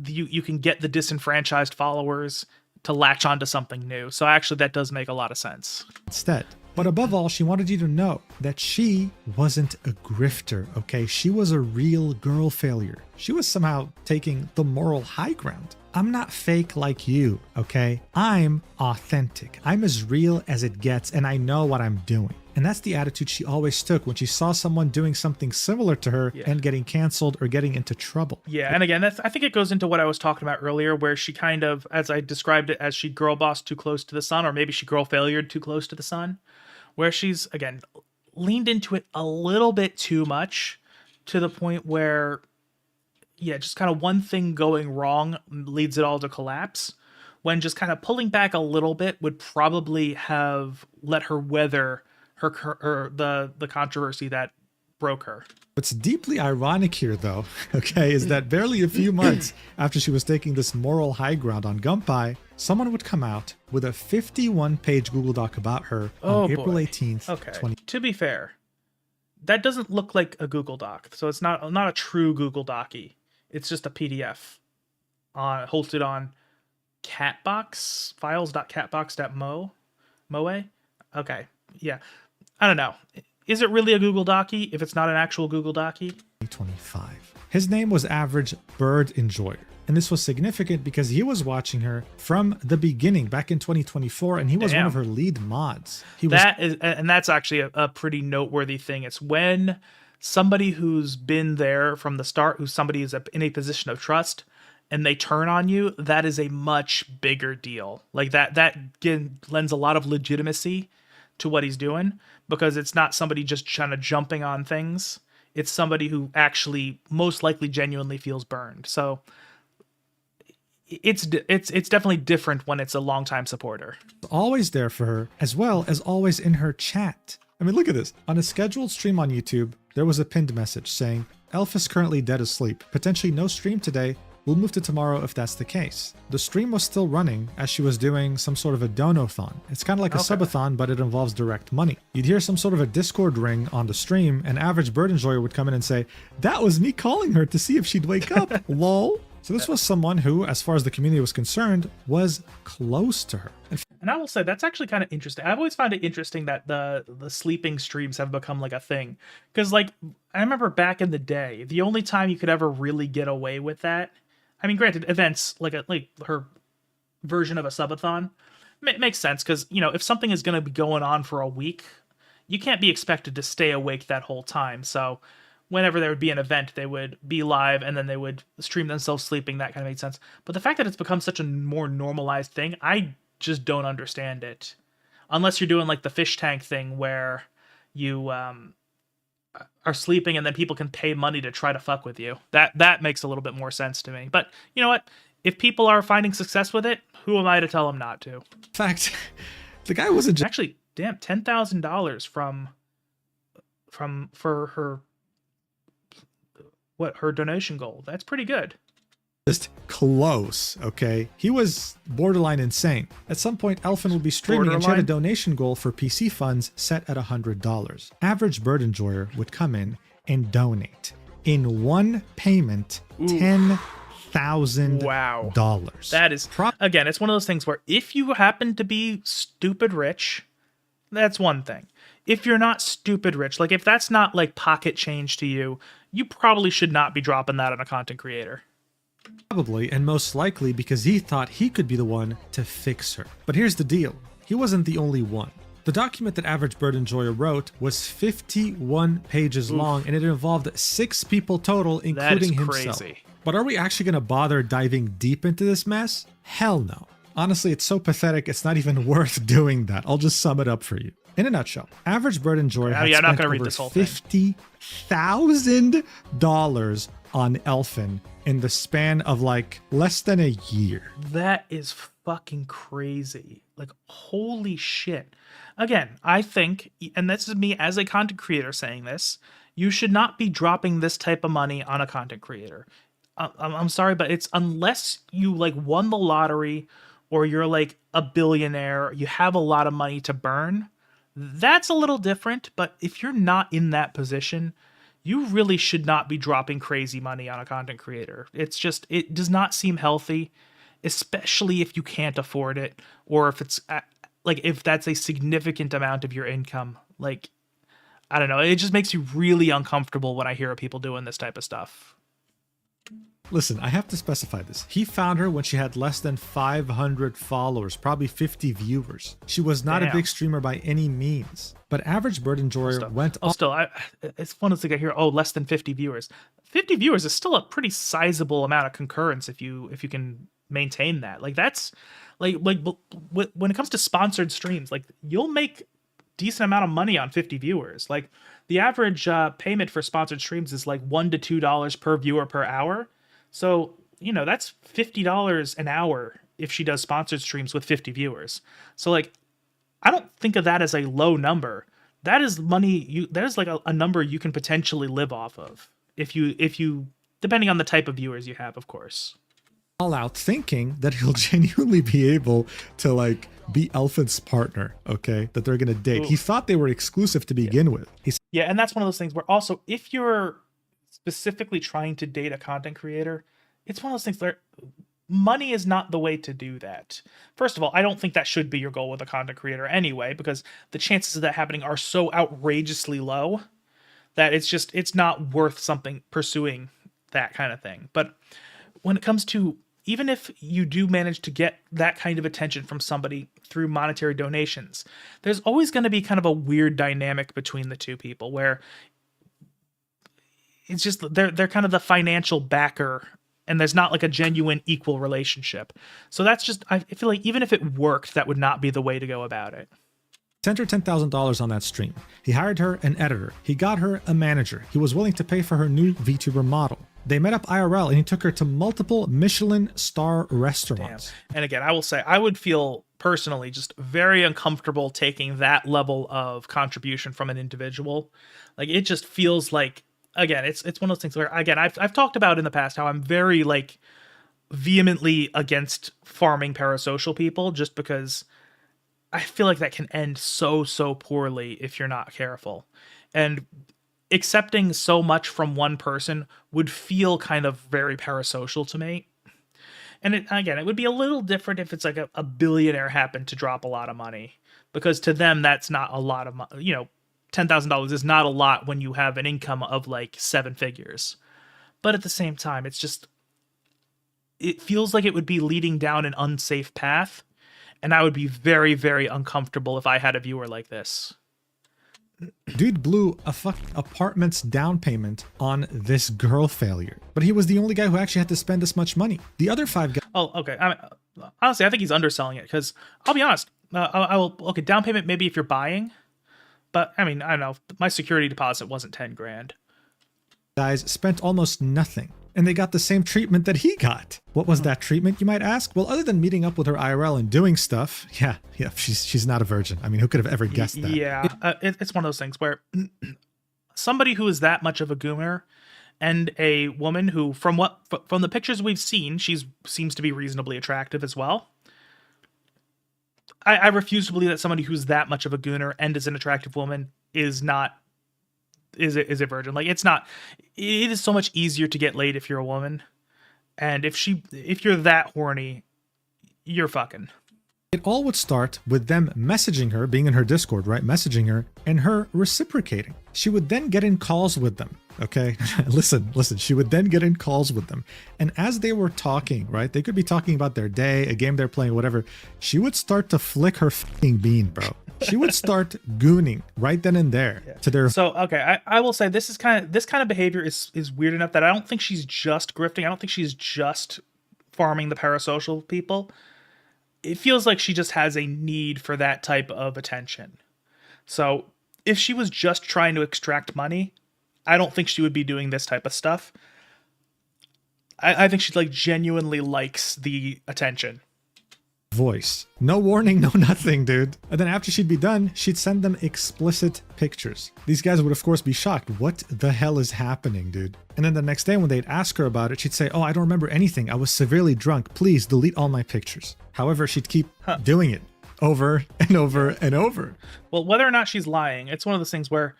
you can get the disenfranchised followers to latch onto something new. So actually that does make a lot of sense. Instead. But above all, she wanted you to know that she wasn't a grifter, okay? She was a real girl failure. She was somehow taking the moral high ground. I'm not fake like you, okay? I'm authentic. I'm as real as it gets, and I know what I'm doing. And that's the attitude she always took when she saw someone doing something similar to her and getting canceled or getting into trouble. Yeah, and again, I think it goes into what I was talking about earlier, where she kind of, as I described it, as she girl bossed too close to the sun, or maybe she girl failured too close to the sun, where she's, again, leaned into it a little bit too much to the point where, yeah, just kind of one thing going wrong leads it all to collapse, when just kind of pulling back a little bit would probably have let her weather the controversy that broke her. What's deeply ironic here, though, okay, is that barely a few months after she was taking this moral high ground on Gunpei, someone would come out with a 51-page Google Doc about her on April 18th. Okay. To be fair, that doesn't look like a Google Doc, so it's not a true Google Docy. It's just a PDF hosted on Catbox, files.catbox.moe. Okay, yeah. I don't know. Is it really a Google Docy if it's not an actual Google Docy? 2025. His name was Average Bird Enjoyer. And this was significant because he was watching her from the beginning back in 2024, and he was one of her lead mods. And that's actually a pretty noteworthy thing. It's when somebody who's been there from the start, who's somebody who's in a position of trust, and they turn on you, that is a much bigger deal. Like that lends a lot of legitimacy to what he's doing, because it's not somebody just kind of jumping on things. It's somebody who actually most likely genuinely feels burned. So it's definitely different when it's a longtime supporter. Always there for her, as well as always in her chat. I mean, look at this. On a scheduled stream on YouTube, there was a pinned message saying, "Elf is currently dead asleep. Potentially no stream today. We'll move to tomorrow if that's the case. The stream was still running as she was doing some sort of a donathon. It's kind of like a subathon, but it involves direct money. You'd hear some sort of a Discord ring on the stream, and average bird enjoyer would come in and say, "That was me calling her to see if she'd wake up, lol." So this was someone who, as far as the community was concerned, was close to her. And I will say that's actually kind of interesting. I've always found it interesting that the sleeping streams have become like a thing. Because like I remember back in the day, the only time you could ever really get away with that, I mean, granted, events like her version of a subathon makes sense because, you know, if something is going to be going on for a week, you can't be expected to stay awake that whole time. So whenever there would be an event, they would be live and then they would stream themselves sleeping. That kind of made sense. But the fact that it's become such a more normalized thing, I just don't understand it. Unless you're doing like the fish tank thing where you are sleeping and then people can pay money to try to fuck with you. That makes a little bit more sense to me. But you know what? If people are finding success with it, who am I to tell them not to? In fact, the guy wasn't just actually, damn, $10,000 for her donation goal. That's pretty good. just close, okay? He was borderline insane. At some point, Elfin would be streaming and she had a donation goal for PC funds set at $100. Average bird enjoyer would come in and donate. In one payment, $10,000. Wow. That is, again, it's one of those things where if you happen to be stupid rich, that's one thing. If you're not stupid rich, like if that's not like pocket change to you, you probably should not be dropping that on a content creator. Probably, and most likely because he thought he could be the one to fix her. But here's the deal. He wasn't the only one. The document that Average Bird Enjoyer wrote was 51 pages long, and it involved 6 people total, including himself. Crazy. But are we actually going to bother diving deep into this mess? Hell no. Honestly, it's so pathetic, it's not even worth doing that. I'll just sum it up for you. In a nutshell, Average Bird Enjoyer had spent over $50,000 on Elfin in the span of like less than a year. That is fucking crazy. Like, holy shit. Again, I think, and this is me as a content creator saying this, you should not be dropping this type of money on a content creator. I'm sorry, but it's unless you like won the lottery or you're like a billionaire, you have a lot of money to burn. That's a little different, but if you're not in that position, you really should not be dropping crazy money on a content creator. It's just, it does not seem healthy, especially if you can't afford it, or if it's like, if that's a significant amount of your income. Like, I don't know, it just makes you really uncomfortable when I hear of people doing this type of stuff. Listen, I have to specify this. He found her when she had less than 500 followers, probably 50 viewers. She was not a big streamer by any means. But Average Bird Enjoyer went on. It's fun to get here. Oh, less than 50 viewers. 50 viewers is still a pretty sizable amount of concurrence if you can maintain that. Like that's like when it comes to sponsored streams, like you'll make decent amount of money on 50 viewers. Like the average payment for sponsored streams is like $1 to $2 per viewer per hour. So, you know, that's $50 an hour if she does sponsored streams with 50 viewers. So like, I don't think of that as a low number. That is money that is like a number you can potentially live off of if you depending on the type of viewers you have, of course. All out thinking that he'll genuinely be able to like be Elfin's partner, okay? That they're gonna date. Ooh. He thought they were exclusive to begin with. Yeah, and that's one of those things where also if you're specifically trying to date a content creator, it's one of those things where money is not the way to do that. First of all, I don't think that should be your goal with a content creator anyway, because the chances of that happening are so outrageously low that it's not worth pursuing that kind of thing. But when it comes to, even if you do manage to get that kind of attention from somebody through monetary donations, there's always going to be kind of a weird dynamic between the two people where it's just they're kind of the financial backer and there's not like a genuine equal relationship. So that's just, I feel like even if it worked, that would not be the way to go about it. Sent her $10,000 on that stream. He hired her an editor. He got her a manager. He was willing to pay for her new VTuber model. They met up IRL and he took her to multiple Michelin star restaurants. Damn. And again, I will say I would feel personally just very uncomfortable taking that level of contribution from an individual. Like it just feels like, again, it's one of those things where, again, I've talked about in the past how I'm very like vehemently against farming parasocial people just because I feel like that can end so poorly if you're not careful. And accepting so much from one person would feel kind of very parasocial to me. And it would be a little different if it's like a billionaire happened to drop a lot of money, because to them that's not a lot of money. You know, $10,000 is not a lot when you have an income of like 7 figures. But at the same time, it feels like it would be leading down an unsafe path, and I would be very, very uncomfortable if I had a viewer like this. Dude blew a apartment's down payment on this girl failure. But he was the only guy who actually had to spend this much money. The other 5 guys... Oh, okay. Honestly, I think he's underselling it, because I'll be honest. I will... Okay, down payment maybe if you're buying. But, I mean, I don't know. My security deposit wasn't 10 grand. Guys spent almost nothing. And they got the same treatment that he got. What was that treatment, you might ask? Well, other than meeting up with her IRL and doing stuff, yeah, she's not a virgin. I mean, who could have ever guessed that? Yeah, it's one of those things where somebody who is that much of a gooner and a woman who, from the pictures we've seen, seems to be reasonably attractive as well. I refuse to believe that somebody who's that much of a gooner and is an attractive woman is a virgin. Like, it's not. It is so much easier to get laid if you're a woman, and if you're that horny, you're fucking. It all would start with them messaging her, being in her Discord, right? Messaging her, and her reciprocating. She would then get in calls with them. Okay, listen. She would then get in calls with them, and as they were talking, right? They could be talking about their day, a game they're playing, whatever. She would start to flick her fucking bean, bro. She would start gooning right then and there to their... So, okay, I will say this kind of behavior is weird enough that I don't think she's just grifting. I don't think she's just farming the parasocial people. It feels like she just has a need for that type of attention. So, if she was just trying to extract money, I don't think she would be doing this type of stuff. I think she like genuinely likes the attention. Voice. No warning, no nothing, dude. And then after she'd be done, she'd send them explicit pictures. These guys would of course be shocked. What the hell is happening, dude? And then the next day when they'd ask her about it, she'd say, oh, I don't remember anything. I was severely drunk. Please delete all my pictures. However, she'd keep doing it over and over and over. Well, whether or not she's lying, it's one of those things where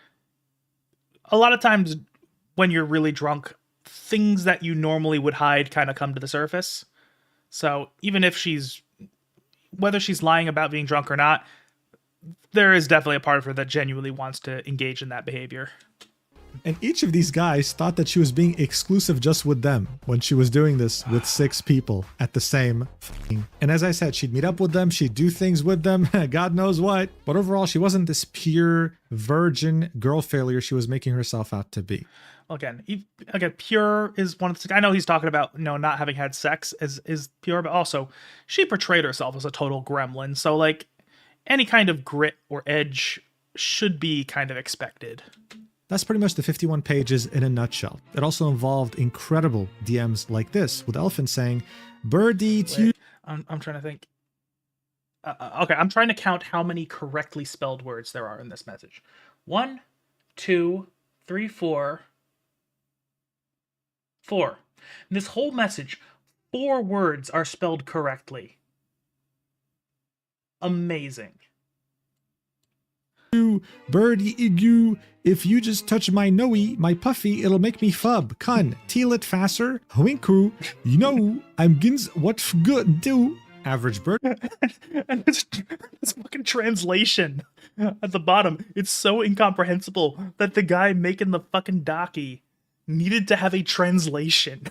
a lot of times when you're really drunk, things that you normally would hide kind of come to the surface. So even if whether she's lying about being drunk or not, there is definitely a part of her that genuinely wants to engage in that behavior. And each of these guys thought that she was being exclusive just with them when she was doing this with 6 people at the same thing. And as I said, she'd meet up with them, she'd do things with them, God knows what. But overall, she wasn't this pure virgin girl failure she was making herself out to be. Again, pure is one of the... I know he's talking about, not having had sex is pure, but also she portrayed herself as a total gremlin. So, like, any kind of grit or edge should be kind of expected. That's pretty much the 51 pages in a nutshell. It also involved incredible DMs like this, with Elfin saying, Birdie to... I'm trying to think. Okay, I'm trying to count how many correctly spelled words there are in this message. 1, 2, 3, 4... 4. In this whole message, 4 words are spelled correctly. Amazing. Birdie igu, if you just touch my noey, my puffy, it'll make me fub. Kun, teal it faster. Winku, I'm gins what good do. Average bird. And this fucking translation at the bottom, it's so incomprehensible that the guy making the fucking docky needed to have a translation.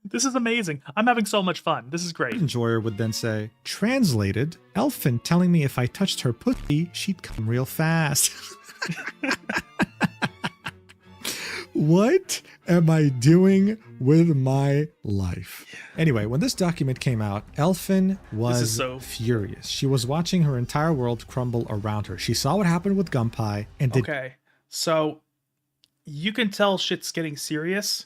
This is amazing. I'm having so much fun. This is great. Enjoyer would then say, translated, Elfin telling me if I touched her pussy, she'd come real fast. What am I doing with my life? Anyway, when this document came out, Elfin was furious. She was watching her entire world crumble around her. She saw what happened with Gunpei and Okay, so you can tell shit's getting serious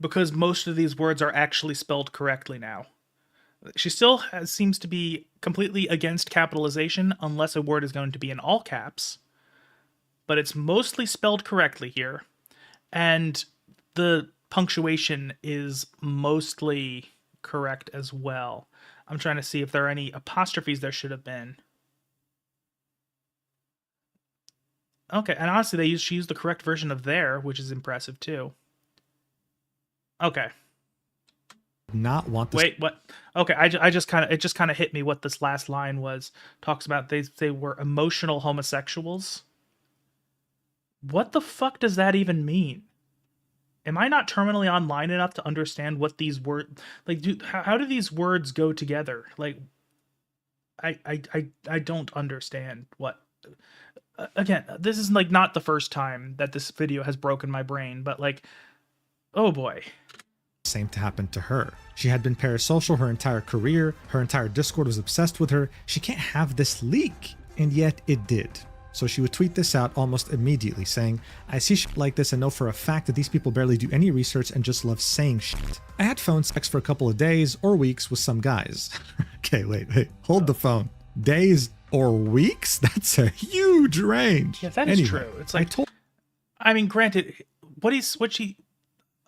because most of these words are actually spelled correctly now. She still seems to be completely against capitalization unless a word is going to be in all caps, but it's mostly spelled correctly here. And the punctuation is mostly correct as well. I'm trying to see if there are any apostrophes there should have been. Okay, and honestly, she used the correct version of there, which is impressive too. Okay. Not want this. Wait, what? Okay, it just kind of hit me what this last line was. Talks about they were emotional homosexuals. What the fuck does that even mean? Am I not terminally online enough to understand what these words like? How do these words go together? Like, I don't understand what. Again, this is like not the first time that this video has broken my brain, but like, oh boy. Same to happen to her. She had been parasocial her entire career. Her entire Discord was obsessed with her. She can't have this leak. And yet it did. So she would tweet this out almost immediately saying, I see shit like this and know for a fact that these people barely do any research and just love saying shit. I had phone sex for a couple of days or weeks with some guys. Okay, wait, hold the phone. Days or weeks? That's a huge range. Yeah, that is true. It's like, I mean, granted,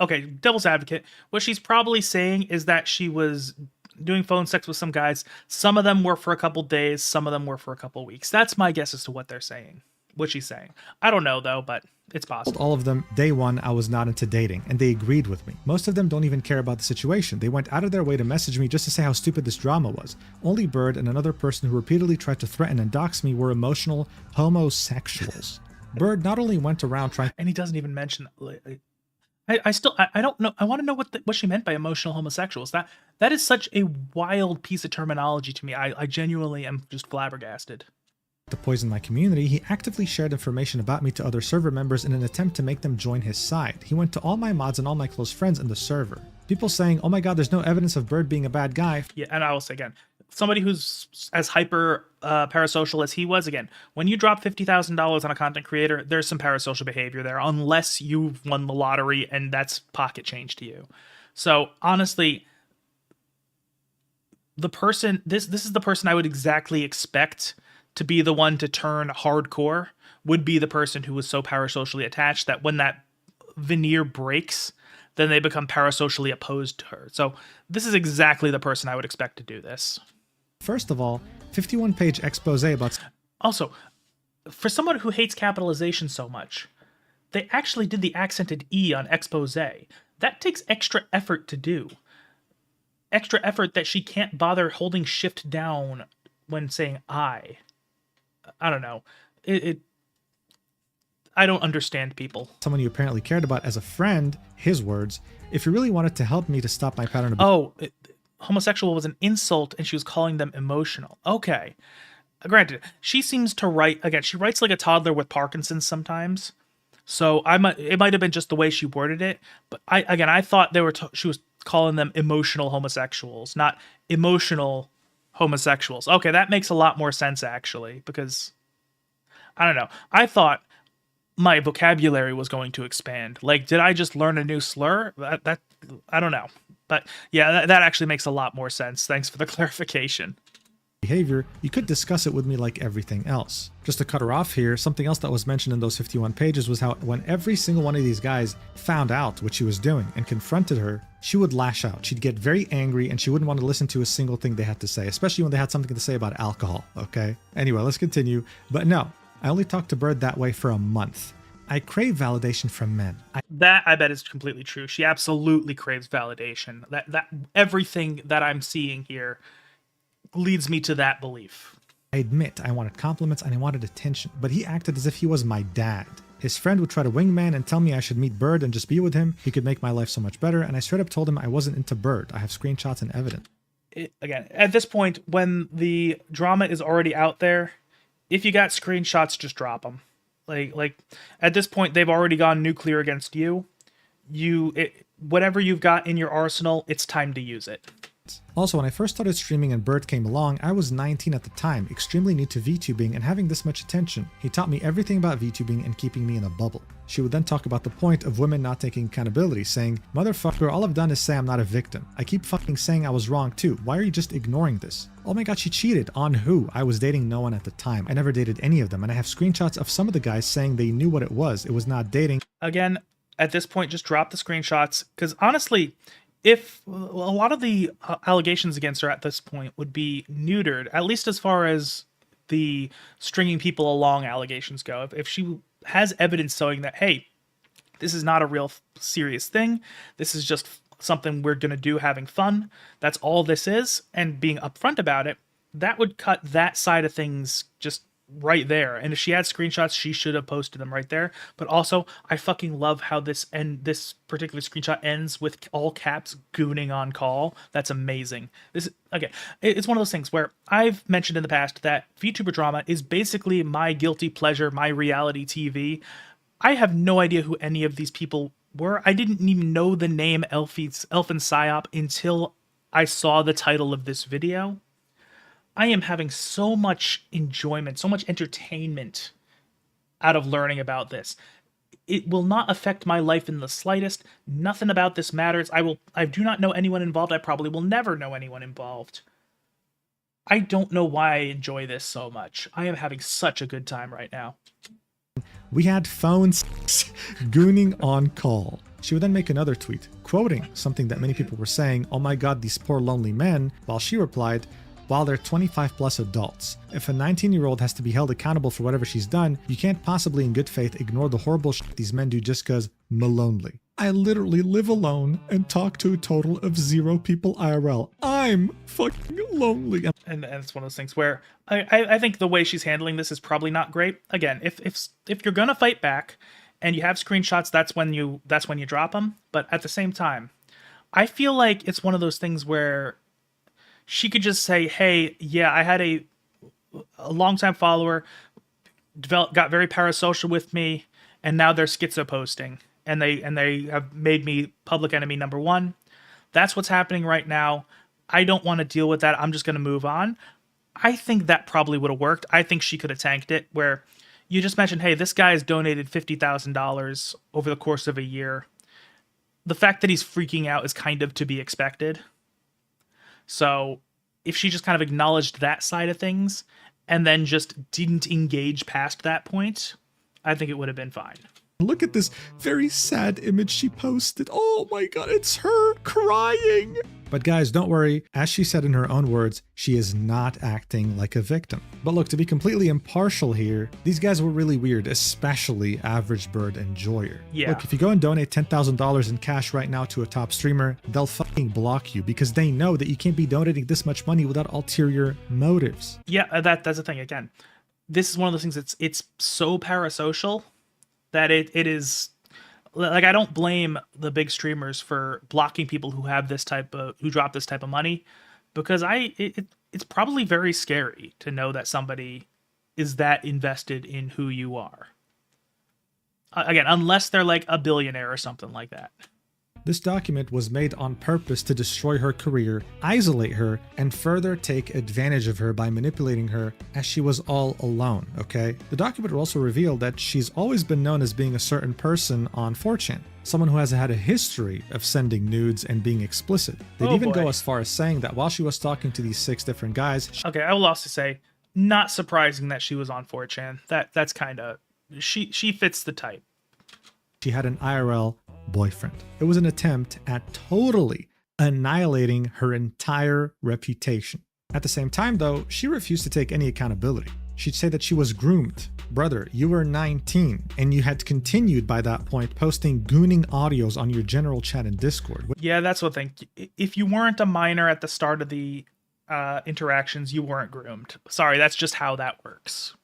okay, devil's advocate, what she's probably saying is that she was doing phone sex with some guys. Some of them were for a couple days, some of them were for a couple weeks. That's my guess as to what they're saying, what she's saying. I don't know though, but it's possible. All of them, day one, I was not into dating, and they agreed with me. Most of them don't even care about the situation. They went out of their way to message me just to say how stupid this drama was. Only Bird and another person who repeatedly tried to threaten and dox me were emotional homosexuals. Bird not only went around trying, and he doesn't even mention. I don't know. I want to know what she meant by emotional homosexuals. That is such a wild piece of terminology to me. I genuinely am just flabbergasted. To poison my community, he actively shared information about me to other server members in an attempt to make them join his side. He went to all my mods and all my close friends in the server. People saying, oh my god, there's no evidence of Bird being a bad guy. Yeah, and I will say again, somebody who's as hyper parasocial as he was, again, when you drop $50,000 on a content creator, there's some parasocial behavior there, unless you've won the lottery and that's pocket change to you. So honestly, the person, this is the person I would exactly expect to be the one to turn hardcore, would be the person who was so parasocially attached that when that veneer breaks, then they become parasocially opposed to her. So this is exactly the person I would expect to do this. First of all, 51-page expose about... Also, for someone who hates capitalization so much, they actually did the accented E on expose. That takes extra effort to do. Extra effort that she can't bother holding shift down when saying I don't know. I don't understand people. Someone you apparently cared about as a friend, his words, if you really wanted to help me to stop my pattern of... homosexual was an insult and she was calling them emotional. Okay. Granted, she seems to write, again, she writes like a toddler with Parkinson's sometimes. So it might have been just the way she worded it. But I thought she was calling them emotional homosexuals, not emotional homosexuals. Okay, that makes a lot more sense actually, because I don't know. I thought my vocabulary was going to expand. Like, did I just learn a new slur? That I don't know. But yeah, that actually makes a lot more sense. Thanks for the clarification. Behavior, you could discuss it with me like everything else. Just to cut her off here, something else that was mentioned in those 51 pages was how when every single one of these guys found out what she was doing and confronted her, she would lash out. She'd get very angry and she wouldn't want to listen to a single thing they had to say, especially when they had something to say about alcohol, okay? Anyway, let's continue. But no, I only talked to Bird that way for a month. I crave validation from men. That I bet is completely true. She absolutely craves validation. That everything that I'm seeing here leads me to that belief. I admit I wanted compliments and I wanted attention, but he acted as if he was my dad. His friend would try to wingman and tell me I should meet Bird and just be with him. He could make my life so much better, and I straight up told him I wasn't into Bird. I have screenshots and evidence. Again, at this point, when the drama is already out there, if you got screenshots, just drop them. Like at this point, they've already gone nuclear against you. Whatever you've got in your arsenal, it's time to use it. Also, when I first started streaming and Bird came along, I was 19 at the time, extremely new to VTubing and having this much attention. He taught me everything about VTubing and keeping me in a bubble. She would then talk about the point of women not taking accountability, saying, motherfucker, all I've done is say I'm not a victim. I keep fucking saying I was wrong too. Why are you just ignoring this? Oh my god, she cheated. On who? I was dating no one at the time. I never dated any of them, and I have screenshots of some of the guys saying they knew what it was. It was not dating. Again, at this point just drop the screenshots, because honestly, if a lot of the allegations against her at this point would be neutered, at least as far as the stringing people along allegations go. If she has evidence showing that, hey, this is not a real serious thing, this is just something we're going to do having fun, that's all this is, and being upfront about it, that would cut that side of things just right there. And if she had screenshots, she should have posted them right there. But also, I fucking love how this particular screenshot ends with all caps "gooning on call." That's amazing. This, again, it's one of those things where I've mentioned in the past that VTuber drama is basically my guilty pleasure, my reality TV. I have no idea who any of these people were. I didn't even know the name Elfinpsyop until I saw the title of this video. I am having so much enjoyment, so much entertainment out of learning about this. It will not affect my life in the slightest. Nothing about this matters. I do not know anyone involved. I probably will never know anyone involved. I don't know why I enjoy this so much. I am having such a good time right now. We had phone sex, gooning on call. She would then make another tweet, quoting something that many people were saying, "Oh my god, these poor lonely men," while she replied, "While they're 25 plus adults. If a 19-year-old has to be held accountable for whatever she's done, you can't possibly in good faith ignore the horrible shit these men do just cause lonely. I literally live alone and talk to a total of 0 people IRL. I'm fucking lonely." And it's one of those things where I think the way she's handling this is probably not great. Again, if you're gonna fight back and you have screenshots, that's when you drop them. But at the same time, I feel like it's one of those things where she could just say, "Hey, yeah, I had a longtime follower, got very parasocial with me, and now they're schizo posting, and they have made me public enemy number 1. That's what's happening right now. I don't want to deal with that. I'm just going to move on." I think that probably would have worked. I think she could have tanked it, where you just mentioned, "Hey, this guy has donated $50,000 over the course of a year." The fact that he's freaking out is kind of to be expected. So if she just kind of acknowledged that side of things and then just didn't engage past that point, I think it would have been fine. Look at this very sad image she posted. Oh my god, it's her crying. But guys, don't worry. As she said in her own words, she is not acting like a victim. But look, to be completely impartial here, these guys were really weird, especially Average Bird and Joyer. Yeah. Look, if you go and donate $10,000 in cash right now to a top streamer, they'll fucking block you because they know that you can't be donating this much money without ulterior motives. Yeah, that's the thing. Again, this is one of those things it's so parasocial that it is, like, I don't blame the big streamers for blocking people who have who drop this type of money, because it's probably very scary to know that somebody is that invested in who you are. Again, unless they're like a billionaire or something like that. This document was made on purpose to destroy her career, isolate her, and further take advantage of her by manipulating her as she was all alone, okay? The document also revealed that she's always been known as being a certain person on 4chan, someone who has had a history of sending nudes and being explicit. They'd even go as far as saying that while she was talking to these 6 different guys... Okay, I will also say, not surprising that she was on 4chan. That's kind of... She fits the type. She had an IRL boyfriend. It was an attempt at totally annihilating her entire reputation. At the same time, though, she refused to take any accountability. She'd say that she was groomed. Brother, you were 19, and you had continued by that point posting gooning audios on your general chat in Discord. Yeah, that's what I think. If you weren't a minor at the start of the interactions, you weren't groomed. Sorry, that's just how that works.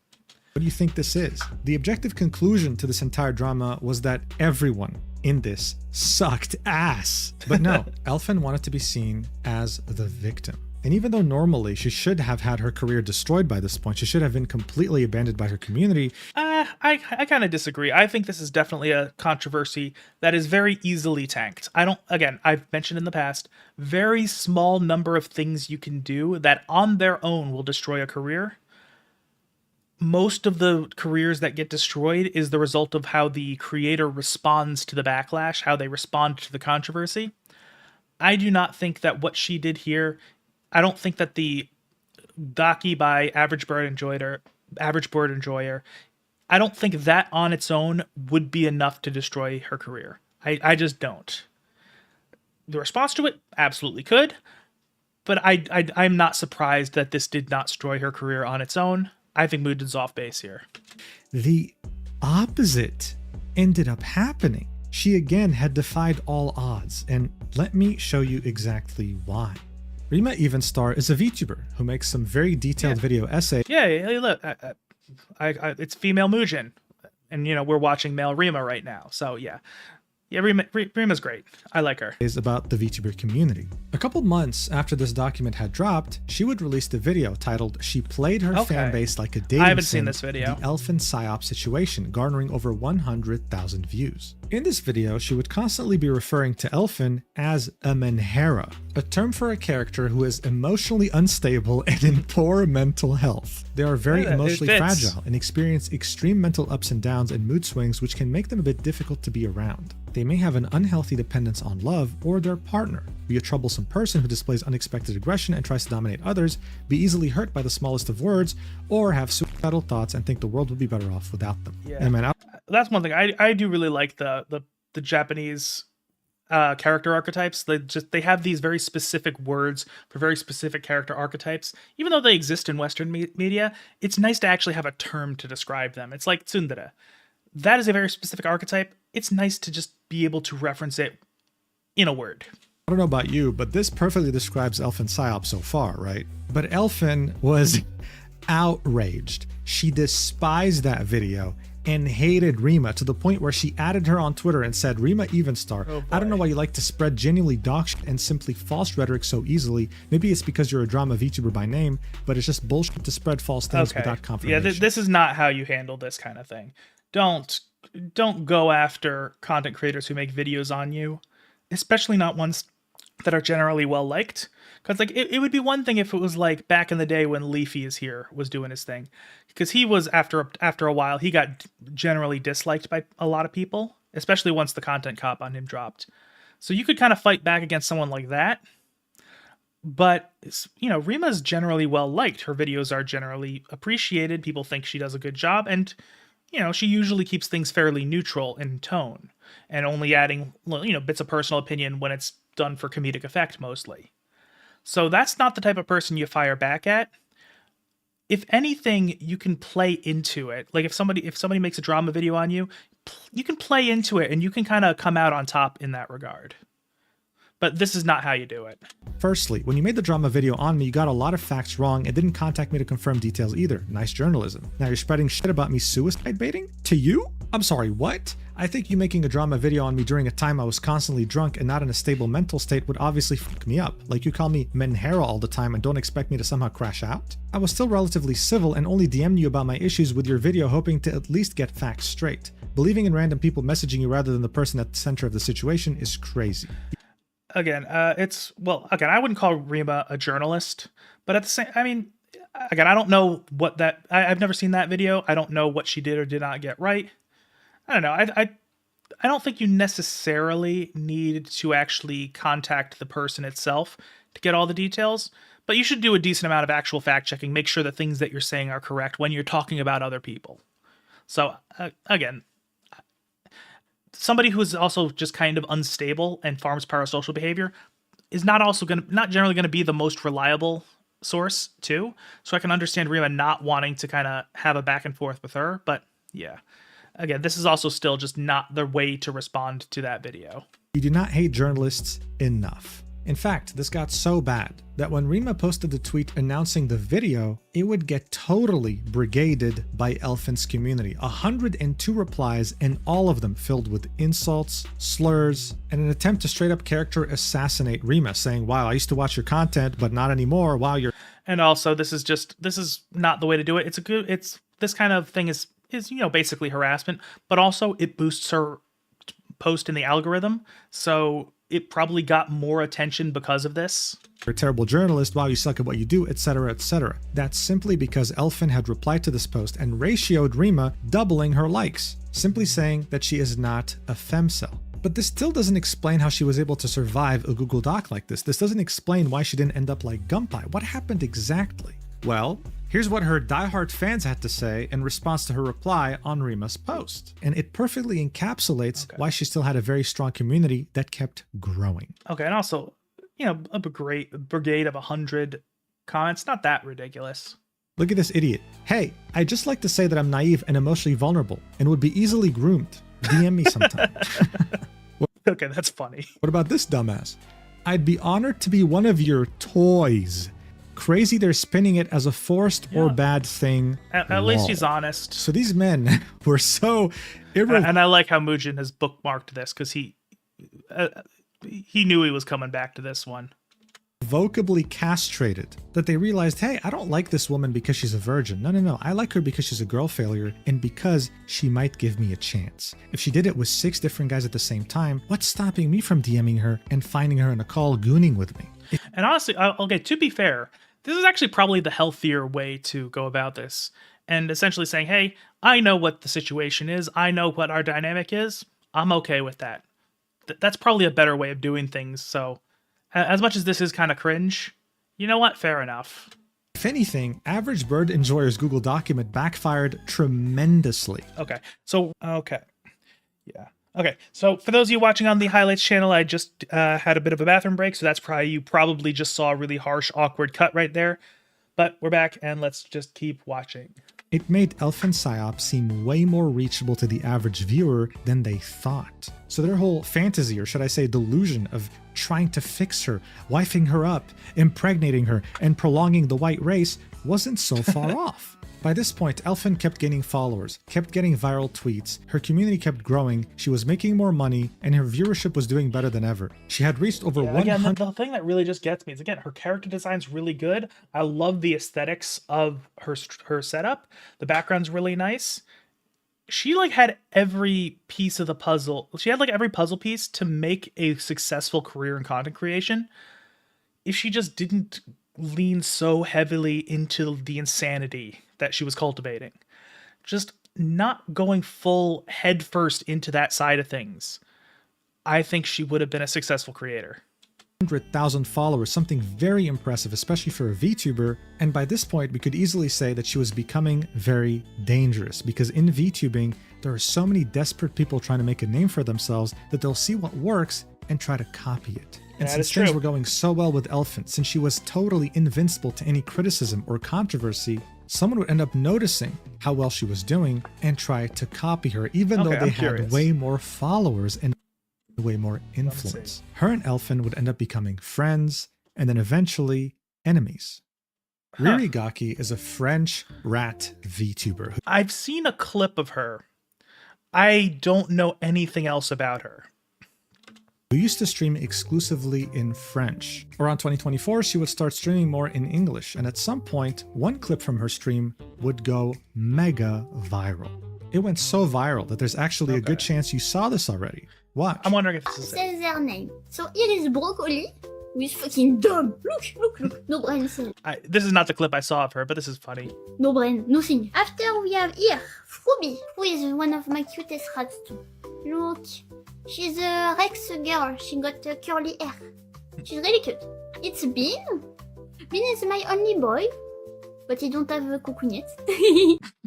What do you think this is? The objective conclusion to this entire drama was that everyone in this sucked ass. But no, Elfin wanted to be seen as the victim. And even though normally she should have had her career destroyed by this point, she should have been completely abandoned by her community. I kind of disagree. I think this is definitely a controversy that is very easily tanked. Again, I've mentioned in the past, very small number of things you can do that on their own will destroy a career. Most of the careers that get destroyed is the result of how the creator responds to the backlash, how they respond to the controversy. I do not think that what she did here, I don't think that the Daki by Average Bird Enjoyer, I don't think that on its own would be enough to destroy her career. I just don't. The response to it absolutely could, but I'm not surprised that this did not destroy her career on its own. I think Mujin's off base here. The opposite ended up happening. She again had defied all odds, and let me show you exactly why. Rima Evenstar is a VTuber who makes some very detailed video essays. Yeah, look, it's female Mujin, and we're watching male Rima right now. So yeah, Rima's great. I like her. Is about the VTuber community. A couple months after this document had dropped, she would release the video titled "She Played Her Fan Base Like a Dating I haven't Sim, seen this video. The Elfinpsyop Situation," garnering over 100,000 views. In this video, she would constantly be referring to Elfin as a menhera, a term for a character who is emotionally unstable and in poor mental health. They are very emotionally fragile and experience extreme mental ups and downs and mood swings, which can make them a bit difficult to be around. They may have an unhealthy dependence on love or their partner, be a troublesome person who displays unexpected aggression and tries to dominate others, be easily hurt by the smallest of words, or have suicidal thoughts and think the world would be better off without them. Yeah. And man, that's one thing I do really like the Japanese character archetypes. They have these very specific words for very specific character archetypes. Even though they exist in Western media, it's nice to actually have a term to describe them. It's like tsundere. That is a very specific archetype. It's nice to just be able to reference it in a word. I don't know about you, but this perfectly describes Elfinpsyop so far, right? But Elfin was outraged. She despised that video and hated Rima to the point where she added her on Twitter and said, "Rima Evenstar, I don't know why you like to spread genuinely dog shit and simply false rhetoric so easily. Maybe it's because you're a drama VTuber by name, but it's just bullshit to spread false things without confirmation." Yeah, this is not how you handle this kind of thing. Don't go after content creators who make videos on you, especially not ones that are generally well liked. Because it would be one thing if it was like back in the day when Leafy is here was doing his thing, because he was after a while he got generally disliked by a lot of people, especially once the content cop on him dropped. So you could kind of fight back against someone like that. But Rima's generally well liked. Her videos are generally appreciated. People think she does a good job, and she usually keeps things fairly neutral in tone and only adding bits of personal opinion when it's done for comedic effect mostly. So that's not the type of person you fire back at. If anything, you can play into it. Like if somebody makes a drama video on you, you can play into it and you can kind of come out on top in that regard. But this is not how you do it. Firstly, when you made the drama video on me, you got a lot of facts wrong and didn't contact me to confirm details either. Nice journalism. Now you're spreading shit about me suicide baiting? To you? I'm sorry, what? I think you making a drama video on me during a time I was constantly drunk and not in a stable mental state would obviously fuck me up. Like you call me menhera all the time and don't expect me to somehow crash out? I was still relatively civil and only DM'd you about my issues with your video hoping to at least get facts straight. Believing in random people messaging you rather than the person at the center of the situation is crazy. Again, I wouldn't call Rima a journalist, but at the same, I don't know what I've never seen that video. I don't know what she did or did not get right. I don't know. I don't think you necessarily need to actually contact the person itself to get all the details, but you should do a decent amount of actual fact checking. Make sure the things that you're saying are correct when you're talking about other people. So again, somebody who is also just kind of unstable and farms parasocial behavior is not generally going to be the most reliable source too. So I can understand Rima not wanting to kind of have a back and forth with her, but yeah. Again, this is also still just not the way to respond to that video. You do not hate journalists enough. In fact, this got so bad that when Rima posted the tweet announcing the video, it would get totally brigaded by Elfin's community. 102 replies, and all of them filled with insults, slurs, and an attempt to straight up character assassinate Rima, saying, "Wow, I used to watch your content, but not anymore. Wow, you're..." And also, this is not the way to do it. This kind of thing is basically harassment, but also it boosts her post in the algorithm. So it probably got more attention because of this. "You're a terrible journalist, wow, you suck at what you do, etc, etc. That's simply because Elfin had replied to this post and ratioed Rima, doubling her likes, simply saying that she is not a femcel. But this still doesn't explain how she was able to survive a Google Doc like this. This doesn't explain why she didn't end up like Gunpei. What happened exactly? Well, Here's what her diehard fans had to say in response to her reply on Rima's post. And it perfectly encapsulates why she still had a very strong community that kept growing. Okay, and also, you know, a brigade of 100 comments, not that ridiculous. Look at this idiot. Hey, I'd just like to say that I'm naive and emotionally vulnerable and would be easily groomed. DM me sometime. Okay, that's funny. What about this dumbass? I'd be honored to be one of your toys. Crazy they're spinning it as a forced or bad thing. At least he's honest. So these men were so and I like how Mujin has bookmarked this because he knew he was coming back to this one. Vocably castrated that they realized, hey, I don't like this woman because she's a virgin. No. I like her because she's a girl failure and because she might give me a chance. If she did it with 6 different guys at the same time, what's stopping me from DMing her and finding her in a call gooning with me? And honestly, okay, to be fair, this is actually probably the healthier way to go about this. And essentially saying, hey, I know what the situation is. I know what our dynamic is. I'm okay with that. That's probably a better way of doing things. So as much as this is kind of cringe, you know what? Fair enough. If anything, Average Bird Enjoyer's Google document backfired tremendously. Okay. So, okay. Yeah. Okay. So for those of you watching on the highlights channel, I just had a bit of a bathroom break. So that's you probably just saw a really harsh, awkward cut right there. But we're back and let's just keep watching. It made Elfinpsyop seem way more reachable to the average viewer than they thought. So their whole fantasy, or should I say delusion, of trying to fix her, wifing her up, impregnating her, and prolonging the white race wasn't so far off. By this point, Elfin kept gaining followers, kept getting viral tweets, her community kept growing, she was making more money, and her viewership was doing better than ever. She had reached over 100... Again, the thing that really just gets me is, again, her character design's really good. I love the aesthetics of her setup. The background's really nice. She, like, had every piece of the puzzle. She had, like, every puzzle piece to make a successful career in content creation. If she just didn't lean so heavily into the insanity that she was cultivating, just not going full head first into that side of things, I think she would have been a successful creator. 100,000 followers, something very impressive, especially for a VTuber, and by this point we could easily say that she was becoming very dangerous, because in VTubing there are so many desperate people trying to make a name for themselves that they'll see what works and try to copy it. And since things were going so well with Elfin, since she was totally invincible to any criticism or controversy, someone would end up noticing how well she was doing and try to copy her, even though they had way more followers and way more influence. Her and Elfin would end up becoming friends and then eventually enemies. REVOKING is a French rat VTuber. I've seen a clip of her. I don't know anything else about her. Who used to stream exclusively in French. Around 2024, she would start streaming more in English, and at some point, one clip from her stream would go mega viral. It went so viral that there's actually a good chance you saw this already. Watch. I'm wondering if this is Says their name. So here is broccoli, who is fucking dumb. Look. No brain cell. This is not the clip I saw of her, but this is funny. No brain, nothing. After we have here, Fruby, who is one of my cutest rats too. Look. She's a Rex girl. She got curly hair. She's really cute. It's Bean. Bean is my only boy, but he don't have a cocoon yet.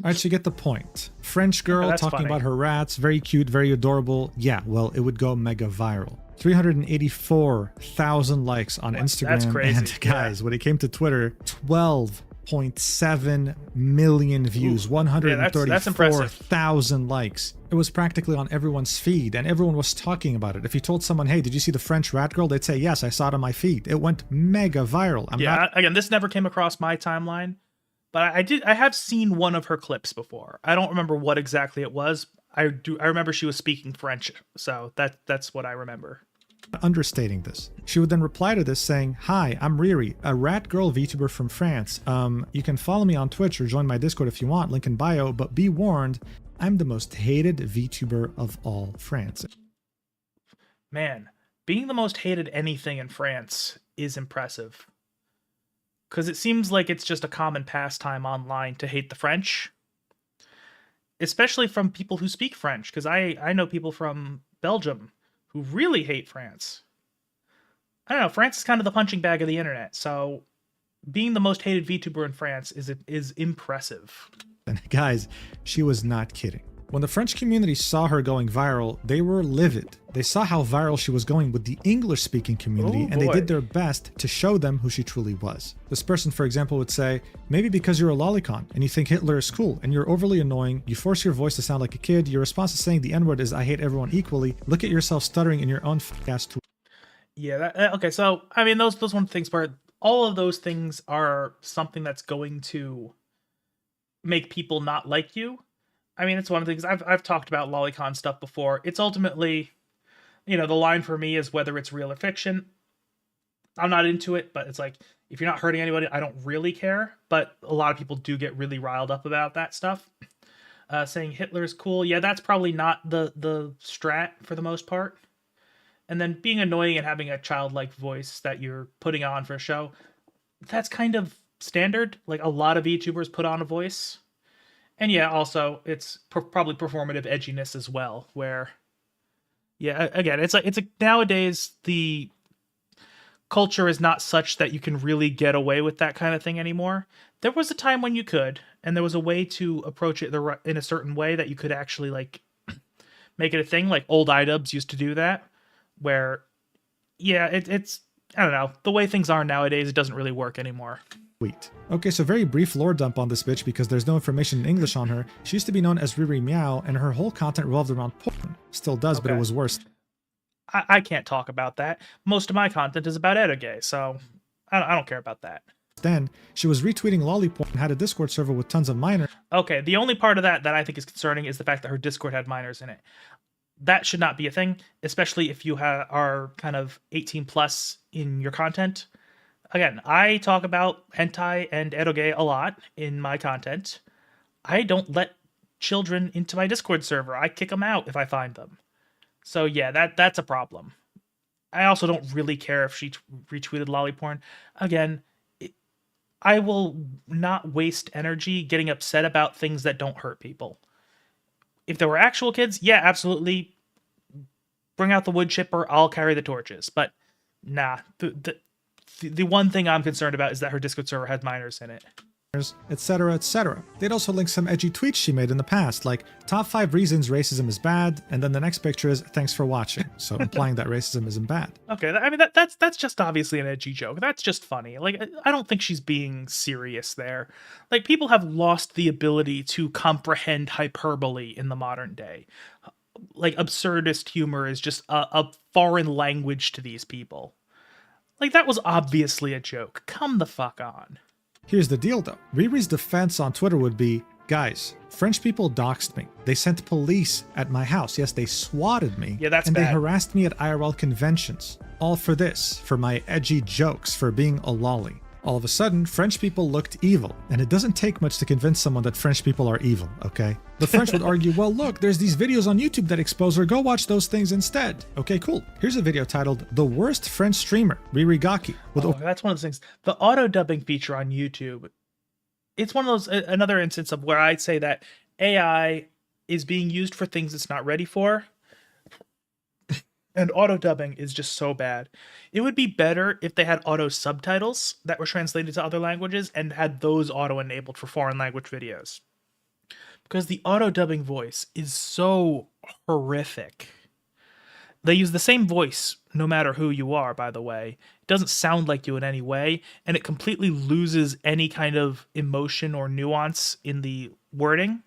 Alright, so you get the point. French girl talking funny about her rats, very cute, very adorable. Yeah, well, it would go mega viral. 384,000 likes on Instagram. That's crazy. And guys, when it came to Twitter, 12.7 million views, 134,000 likes. It was practically on everyone's feed, and everyone was talking about it. If you told someone, hey, did you see the French rat girl? They'd say, yes, I saw it on my feed. It went mega viral. Again, this never came across my timeline, but I have seen one of her clips before. I don't remember what exactly it was. I remember she was speaking French, so that's what I remember. Understating this. She would then reply to this saying, hi, I'm Riri, a rat girl VTuber from France. You can follow me on Twitch or join my Discord if you want, link in bio, but be warned, I'm the most hated VTuber of all France. Man, being the most hated anything in France is impressive. Because it seems like it's just a common pastime online to hate the French. Especially from people who speak French, because I know people from Belgium who really hate France. I don't know, France is kind of the punching bag of the internet, so being the most hated VTuber in France is impressive. And guys, she was not kidding. When the French community saw her going viral, they were livid. They saw how viral she was going with the English-speaking community, Oh, and they boy. did their best to show them who she truly was. This person, for example, would say, maybe because you're a lolicon and you think Hitler is cool and you're overly annoying, you force your voice to sound like a kid, your response to saying the N-word is I hate everyone equally, look at yourself stuttering in your own ass tweet. Yeah. Okay. So I mean, those one of the things where all of those things are something that's going to make people not like you. I mean, it's one of the things I've talked about lolicon stuff before. It's ultimately, the line for me is whether it's real or fiction. I'm not into it, but it's like, if you're not hurting anybody, I don't really care. But a lot of people do get really riled up about that stuff. Saying Hitler's cool, yeah, that's probably not the strat for the most part. And then being annoying and having a childlike voice that you're putting on for a show, that's kind of standard. Like, a lot of VTubers put on a voice. And yeah, also, it's probably performative edginess as well, where, yeah, again, it's like nowadays, the culture is not such that you can really get away with that kind of thing anymore. There was a time when you could, and there was a way to approach it in a certain way that you could actually, like, make it a thing. Like, old iDubbbz used to do that, where, yeah, it's, I don't know, the way things are nowadays, it doesn't really work anymore. Okay, so very brief lore dump on this bitch because there's no information in English on her. She used to be known as Riri Meow, and her whole content revolved around porn. Still does, but it Okay. was worse. I can't talk about that. Most of my content is about Adze, so I don't care about that. Then, she was retweeting lolliporn and had a Discord server with tons of minors. Okay, the only part of that I think is concerning is the fact that her Discord had minors in it. That should not be a thing, especially if you are kind of 18 plus in your content. Again, I talk about hentai and eroge a lot in my content. I don't let children into my Discord server. I kick them out if I find them. So yeah, that's a problem. I also don't really care if she retweeted lolliporn. Again, I will not waste energy getting upset about things that don't hurt people. If there were actual kids, yeah, absolutely. Bring out the wood chipper. I'll carry the torches. But nah, the one thing I'm concerned about is that her Discord server had minors in it. Etc., etc. They'd also link some edgy tweets she made in the past, like top 5 reasons racism is bad, and then the next picture is thanks for watching, so implying that racism isn't bad. Okay, I mean that's just obviously an edgy joke. That's just funny. Like, I don't think she's being serious there. Like, people have lost the ability to comprehend hyperbole in the modern day. Like, absurdist humor is just a foreign language to these people. Like, that was obviously a joke. Come the fuck on. Here's the deal though. Riri's defense on Twitter would be, guys, French people doxed me. They sent police at my house. Yes, they swatted me. Yeah, that's and bad. they harassed me at IRL conventions. All for this, for my edgy jokes, for being a lolly. All of a sudden, French people looked evil, and it doesn't take much to convince someone that French people are evil, okay? The French would argue, well, look, there's these videos on YouTube that expose her, go watch those things instead. Okay, cool. Here's a video titled, The Worst French Streamer, Ririgaki, with That's one of those things. The auto-dubbing feature on YouTube, it's one of those, another instance of where I'd say that AI is being used for things it's not ready for. And auto-dubbing is just so bad. It would be better if they had auto subtitles that were translated to other languages and had those auto-enabled for foreign language videos. Because the auto-dubbing voice is so horrific. They use the same voice no matter who you are, by the way. It doesn't sound like you in any way, and it completely loses any kind of emotion or nuance in the wording.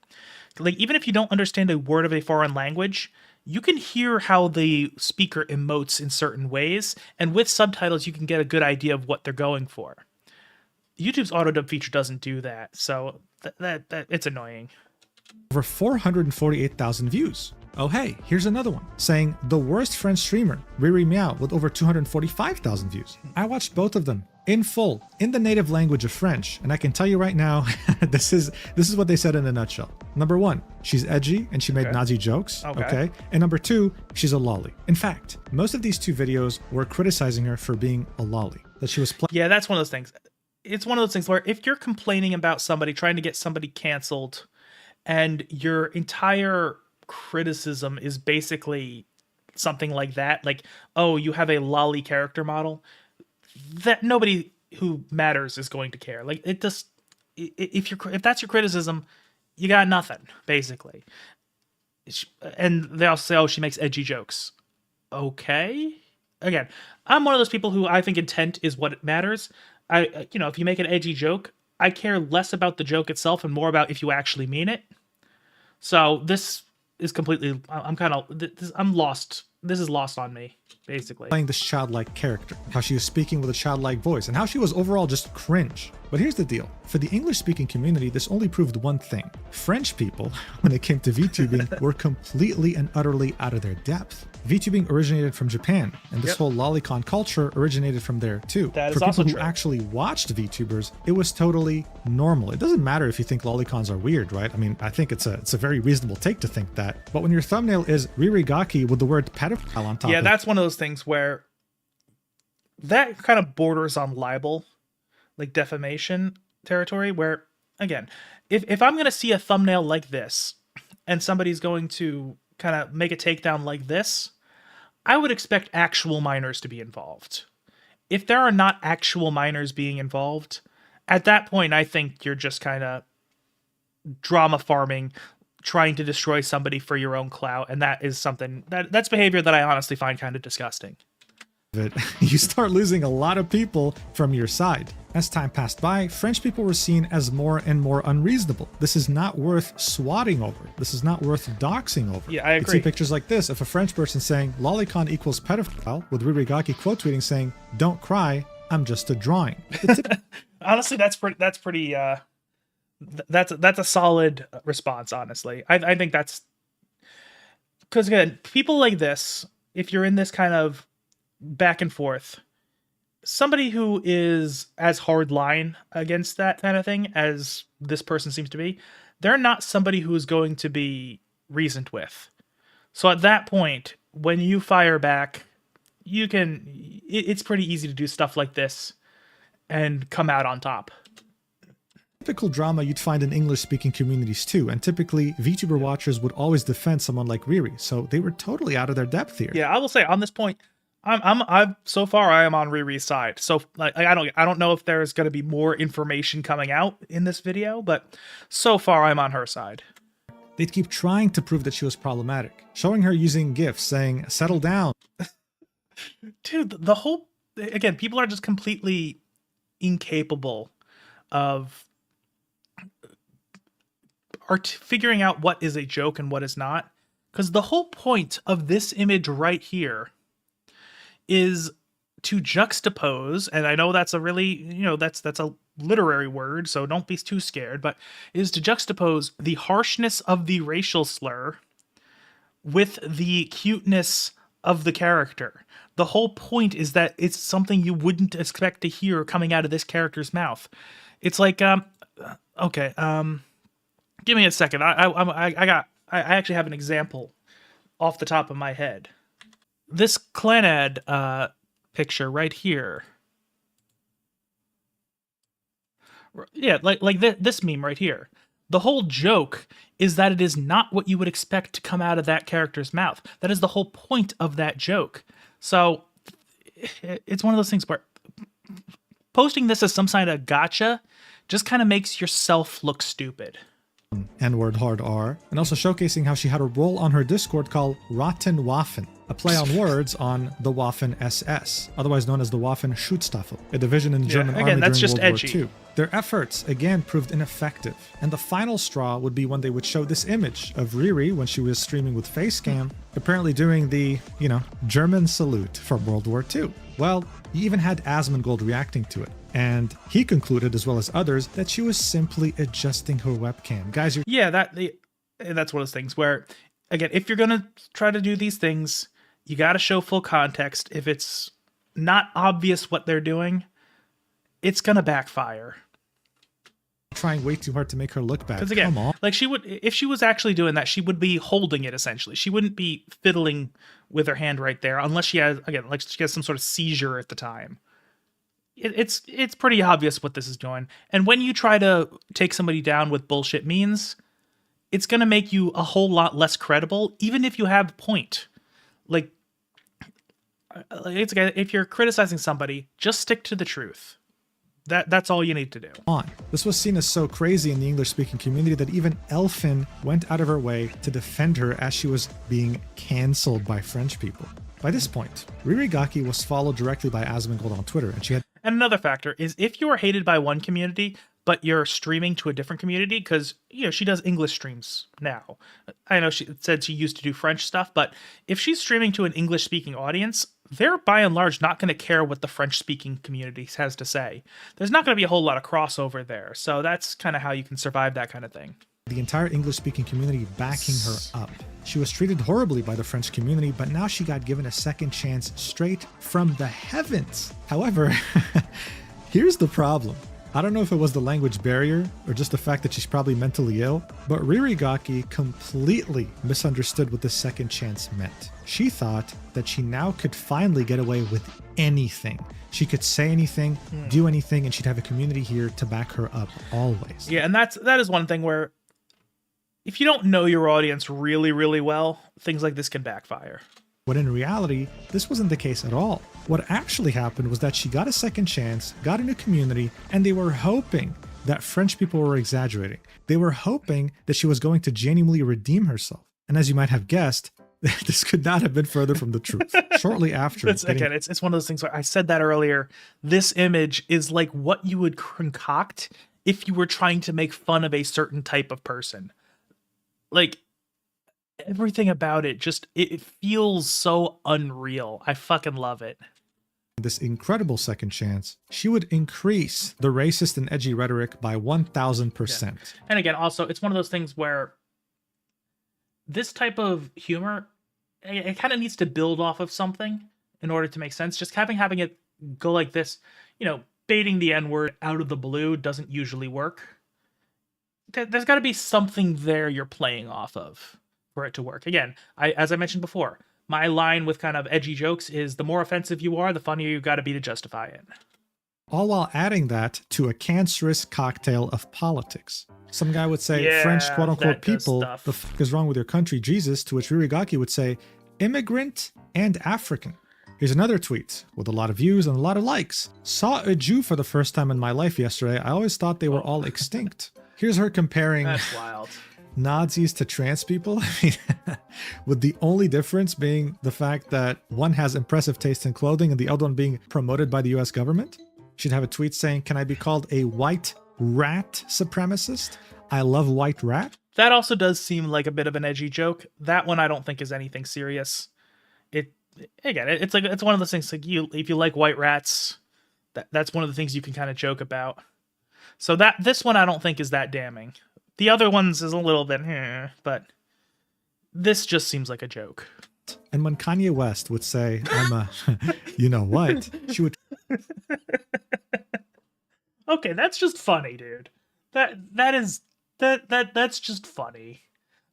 Like, even if you don't understand a word of a foreign language, you can hear how the speaker emotes in certain ways, and with subtitles, you can get a good idea of what they're going for. YouTube's auto-dub feature doesn't do that, so that it's annoying. over 448,000 views. Oh hey, here's another one, saying the worst French streamer, Riri Meow, with over 245,000 views. I watched both of them in full, in the native language of French, and I can tell you right now, this is what they said in a nutshell. Number 1, she's edgy and she made Nazi jokes, okay? And number 2, she's a lolly. In fact, most of these 2 videos were criticizing her for being a lolly, that she was Yeah, that's one of those things. It's one of those things where if you're complaining about somebody, trying to get somebody canceled, and your entire criticism is basically something like that, like, oh, you have a lolly character model, that nobody who matters is going to care. Like, it just, if that's your criticism, you got nothing, basically. And they also say, oh, she makes edgy jokes. Okay. Again, I'm one of those people who I think intent is what matters. If you make an edgy joke, I care less about the joke itself and more about if you actually mean it. So this is completely, I'm lost. This is lost on me, basically. Playing this childlike character, how she was speaking with a childlike voice, and how she was overall just cringe. But here's the deal. For the English-speaking community, this only proved one thing. French people, when it came to VTubing, were completely and utterly out of their depth. VTubing originated from Japan, and this whole lolicon culture originated from there too. That is For also people who true. actually watched VTubers, it was totally normal. It doesn't matter if you think lolicons are weird, right? I mean, I think it's a very reasonable take to think that. But when your thumbnail is Ririgaki with the word pedophile on top Yeah, of that's one of those things where that kind of borders on libel, like defamation territory, where, again, if I'm going to see a thumbnail like this and somebody's going to kind of make a takedown like this, I would expect actual minors to be involved. If there are not actual minors being involved, at that point, I think you're just kind of drama farming, trying to destroy somebody for your own clout, and that is something that's behavior that I honestly find kind of disgusting. it, you start losing a lot of people from your side. As time passed by, French people were seen as more and more unreasonable. This is not worth swatting over. This is not worth doxing over. Yeah, I You'd agree. see pictures like this of a French person saying lolicon equals pedophile, with Ririgaki quote tweeting saying, "Don't cry, I'm just a drawing." Honestly, that's pretty. That's a solid response. Honestly, I think that's because, again, people like this, if you're in this kind of back and forth, somebody who is as hard line against that kind of thing as this person seems to be, they're not somebody who's going to be reasoned with. So at that point, when you fire back, it's pretty easy to do stuff like this and come out on top. Typical drama you'd find in English-speaking communities too, and typically VTuber watchers would always defend someone like Riri, so they were totally out of their depth here. Yeah, I will say on this point, I'm so far I am on Riri's side. So like I don't know if there's going to be more information coming out in this video, but so far I'm on her side. They'd keep trying to prove that she was problematic, showing her using GIFs saying, "Settle down." Dude, the whole, again, people are just completely incapable of figuring out what is a joke and what is not, because the whole point of this image right here is to juxtapose, and I know that's a really, that's a literary word, so don't be too scared, but is to juxtapose the harshness of the racial slur with the cuteness of the character. The whole point is that it's something you wouldn't expect to hear coming out of this character's mouth. It's like, okay, give me a second. I actually have an example off the top of my head. This Clanad picture right here. Yeah, like this meme right here. The whole joke is that it is not what you would expect to come out of that character's mouth. That is the whole point of that joke. So it's one of those things where posting this as some kind of gotcha just kind of makes yourself look stupid. N-word hard R, and also showcasing how she had a role on her Discord called Rotten Waffen, a play on words on the Waffen SS, otherwise known as the Waffen Schutzstaffel, a division in the German again, army that's during just World edgy. War II. Their efforts, again, proved ineffective, and the final straw would be when they would show this image of Riri when she was streaming with Facecam, apparently doing the, German salute from World War II. Well, you even had Asmongold reacting to it, and he concluded, as well as others, that she was simply adjusting her webcam. Guys, you're Yeah, that's one of those things where, again, if you're gonna try to do these things, you got to show full context. If it's not obvious what they're doing, it's gonna backfire. trying way too hard to make her look bad. Because again, Come on. like if she was actually doing that, she would be holding it essentially. She wouldn't be fiddling with her hand right there, unless she has, again, like she has some sort of seizure at the time. It's pretty obvious what this is doing. And when you try to take somebody down with bullshit means, it's gonna make you a whole lot less credible, even if you have a point. Like it's, if you're criticizing somebody, just stick to the truth. That's all you need to do. On. This was seen as so crazy in the English-speaking community that even Elfin went out of her way to defend her as she was being cancelled by French people. By this point, Ririgaki was followed directly by Asmongold on Twitter, and she had... And another factor is if you are hated by one community, but you're streaming to a different community, because, you know, she does English streams now. I know she said she used to do French stuff, but if she's streaming to an English-speaking audience, they're by and large not going to care what the French-speaking community has to say. There's not going to be a whole lot of crossover there, so that's kind of how you can survive that kind of thing. The entire English-speaking community backing her up. She was treated horribly by the French community, but now she got given a second chance straight from the heavens. However, here's the problem. I don't know if it was the language barrier or just the fact that she's probably mentally ill, but Ririgaki completely misunderstood what the second chance meant. She thought that she now could finally get away with anything. She could say anything, do anything, and she'd have a community here to back her up always. Yeah, and that is one thing where if you don't know your audience really, really well, things like this can backfire. When in reality, this wasn't the case at all. What actually happened was that she got a second chance, got a new community, and they were hoping that French people were exaggerating. They were hoping that she was going to genuinely redeem herself. And as you might have guessed, this could not have been further from the truth. Shortly after... It's one of those things where I said that earlier. This image is like what you would concoct if you were trying to make fun of a certain type of person. Like, everything about it just, it feels so unreal. I fucking love it. This incredible second chance, she would increase the racist and edgy rhetoric by 1,000%. Yeah. And again, also, it's one of those things where this type of humor, it kind of needs to build off of something in order to make sense. Just having it go like this, you know, baiting the N-word out of the blue doesn't usually work. There's got to be something there you're playing off of for it to work. Again, as I mentioned before, my line with kind of edgy jokes is the more offensive you are, the funnier you got to be to justify it. All while adding that to a cancerous cocktail of politics. Some guy would say, yeah, French quote-unquote people, stuff. the fuck is wrong with your country, Jesus? To which Ririgaki would say, immigrant and African. Here's another tweet with a lot of views and a lot of likes. Saw a Jew for the first time in my life yesterday. I always thought they were all extinct. Here's her comparing... That's wild. Nazis to trans people. I mean, with the only difference being the fact that one has impressive taste in clothing and the other one being promoted by the US government. She'd have a tweet saying, can I be called a white rat supremacist? I love white rat. That also does seem like a bit of an edgy joke. That one I don't think is anything serious. It's one of those things like if you like white rats, that's one of the things you can kind of joke about. So this one I don't think is that damning. The other ones is a little bit, but this just seems like a joke. And when Kanye West would say, I'm a, you know what, she would... Okay, that's just funny, dude. That's just funny.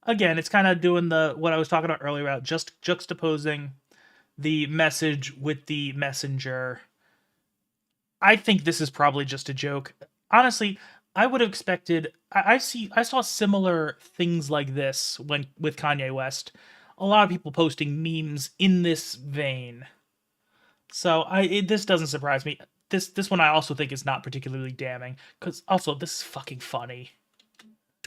Again, it's kind of doing what I was talking about earlier about just juxtaposing the message with the messenger. I think this is probably just a joke. Honestly, I would have expected... I saw similar things like this with Kanye West. A lot of people posting memes in this vein. So this doesn't surprise me. This one I also think is not particularly damning, because also this is fucking funny.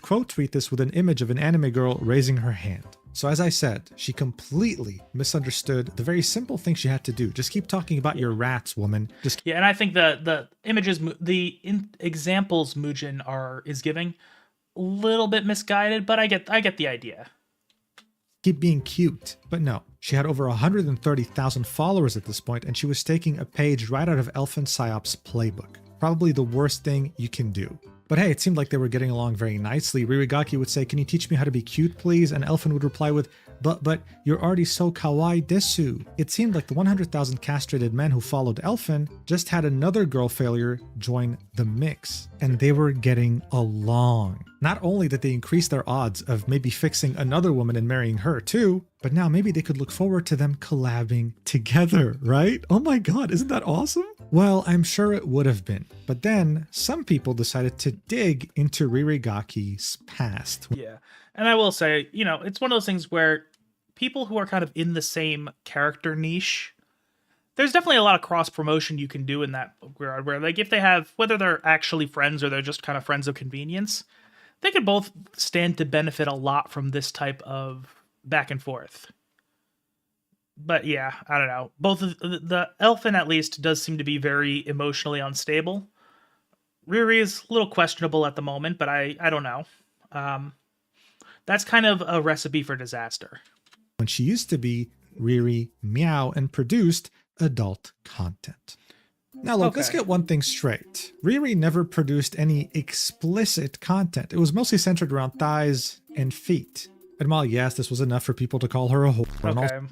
Quote tweet this with an image of an anime girl raising her hand. So as I said, she completely misunderstood the very simple thing she had to do. Just keep talking about your rats, woman. Yeah, and I think the images, examples Mujin is giving, a little bit misguided, but I get the idea. Keep being cute. But no, she had over 130,000 followers at this point, and she was taking a page right out of Elfinpsyop's playbook. Probably the worst thing you can do. But hey, it seemed like they were getting along very nicely. Ririgaki would say, can you teach me how to be cute, please? And Elfin would reply with, but you're already so kawaii desu. It seemed like the 100,000 castrated men who followed Elfin just had another girl failure join the mix. And they were getting along. Not only did they increase their odds of maybe fixing another woman and marrying her too, but now maybe they could look forward to them collabing together, right? Oh my god, isn't that awesome? Well, I'm sure it would have been. But then some people decided to dig into Ririgaki's past. Yeah. And I will say, it's one of those things where people who are kind of in the same character niche, there's definitely a lot of cross promotion you can do in that regard, where like if they have, whether they're actually friends or they're just kind of friends of convenience, they could both stand to benefit a lot from this type of back and forth. But yeah, I don't know. Both of the Elfin at least does seem to be very emotionally unstable. Riri is a little questionable at the moment, but I don't know. That's kind of a recipe for disaster. When she used to be Riri Meow and produced adult content. Now look, let's Okay. get one thing straight. Riri never produced any explicit content. It was mostly centered around thighs and feet. And while yes, this was enough for people to call her a whore, and all Okay.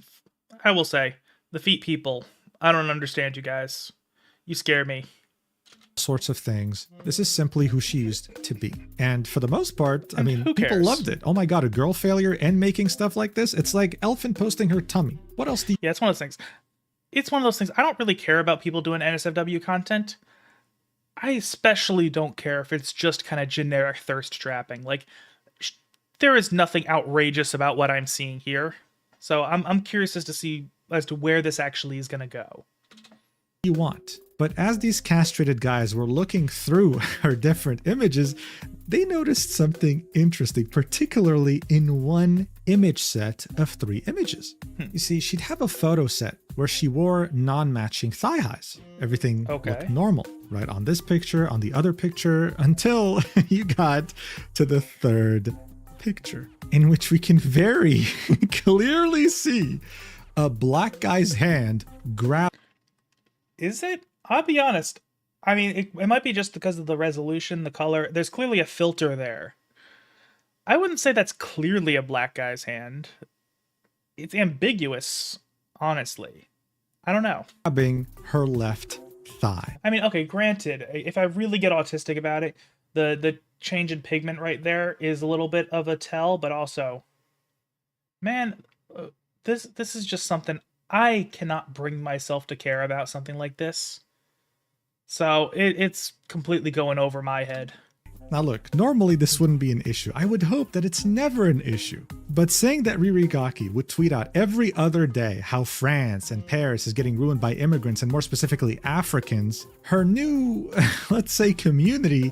I will say, the feet people, I don't understand you guys. You scare me. sorts of things, this is simply who she used to be. And for the most part, I mean, who people cares? loved it. Oh my god, a girl failure and making stuff like this? It's like Elfin posting her tummy. What else do you Yeah, it's one of those things. It's one of those things. I don't really care about people doing NSFW content. I especially don't care if it's just kind of generic thirst trapping. Like, there is nothing outrageous about what I'm seeing here. So I'm curious as to where this actually is going to go. want? But as these castrated guys were looking through her different images, they noticed something interesting, particularly in one image set of 3 images. You see, she'd have a photo set where she wore non-matching thigh highs. Everything Okay. looked normal, right? On this picture, on the other picture, until you got to the 3rd picture, in which we can very clearly see a black guy's hand grab. Is it? I'll be honest. I mean, it might be just because of the resolution, the color. There's clearly a filter there. I wouldn't say that's clearly a black guy's hand. It's ambiguous, honestly. I don't know. grabbing her left thigh. I mean, okay, granted, if I really get autistic about it, the change in pigment right there is a little bit of a tell, but also, man, this is just something I cannot bring myself to care about something like this. So it's completely going over my head. Now look, normally this wouldn't be an issue. I would hope that it's never an issue. But saying that Riri Gaki would tweet out every other day how France and Paris is getting ruined by immigrants, and more specifically Africans, her new, let's say, community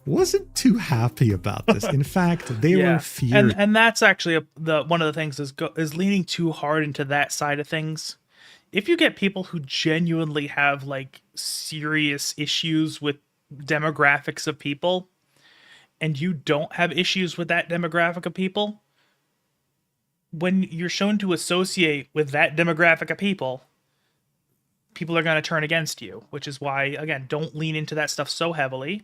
wasn't too happy about this. In fact, they were furious. and that's actually one of the things is leaning too hard into that side of things. If you get people who genuinely have like serious issues with demographics of people, and you don't have issues with that demographic of people, when you're shown to associate with that demographic of people, people are going to turn against you, which is why, again, don't lean into that stuff so heavily,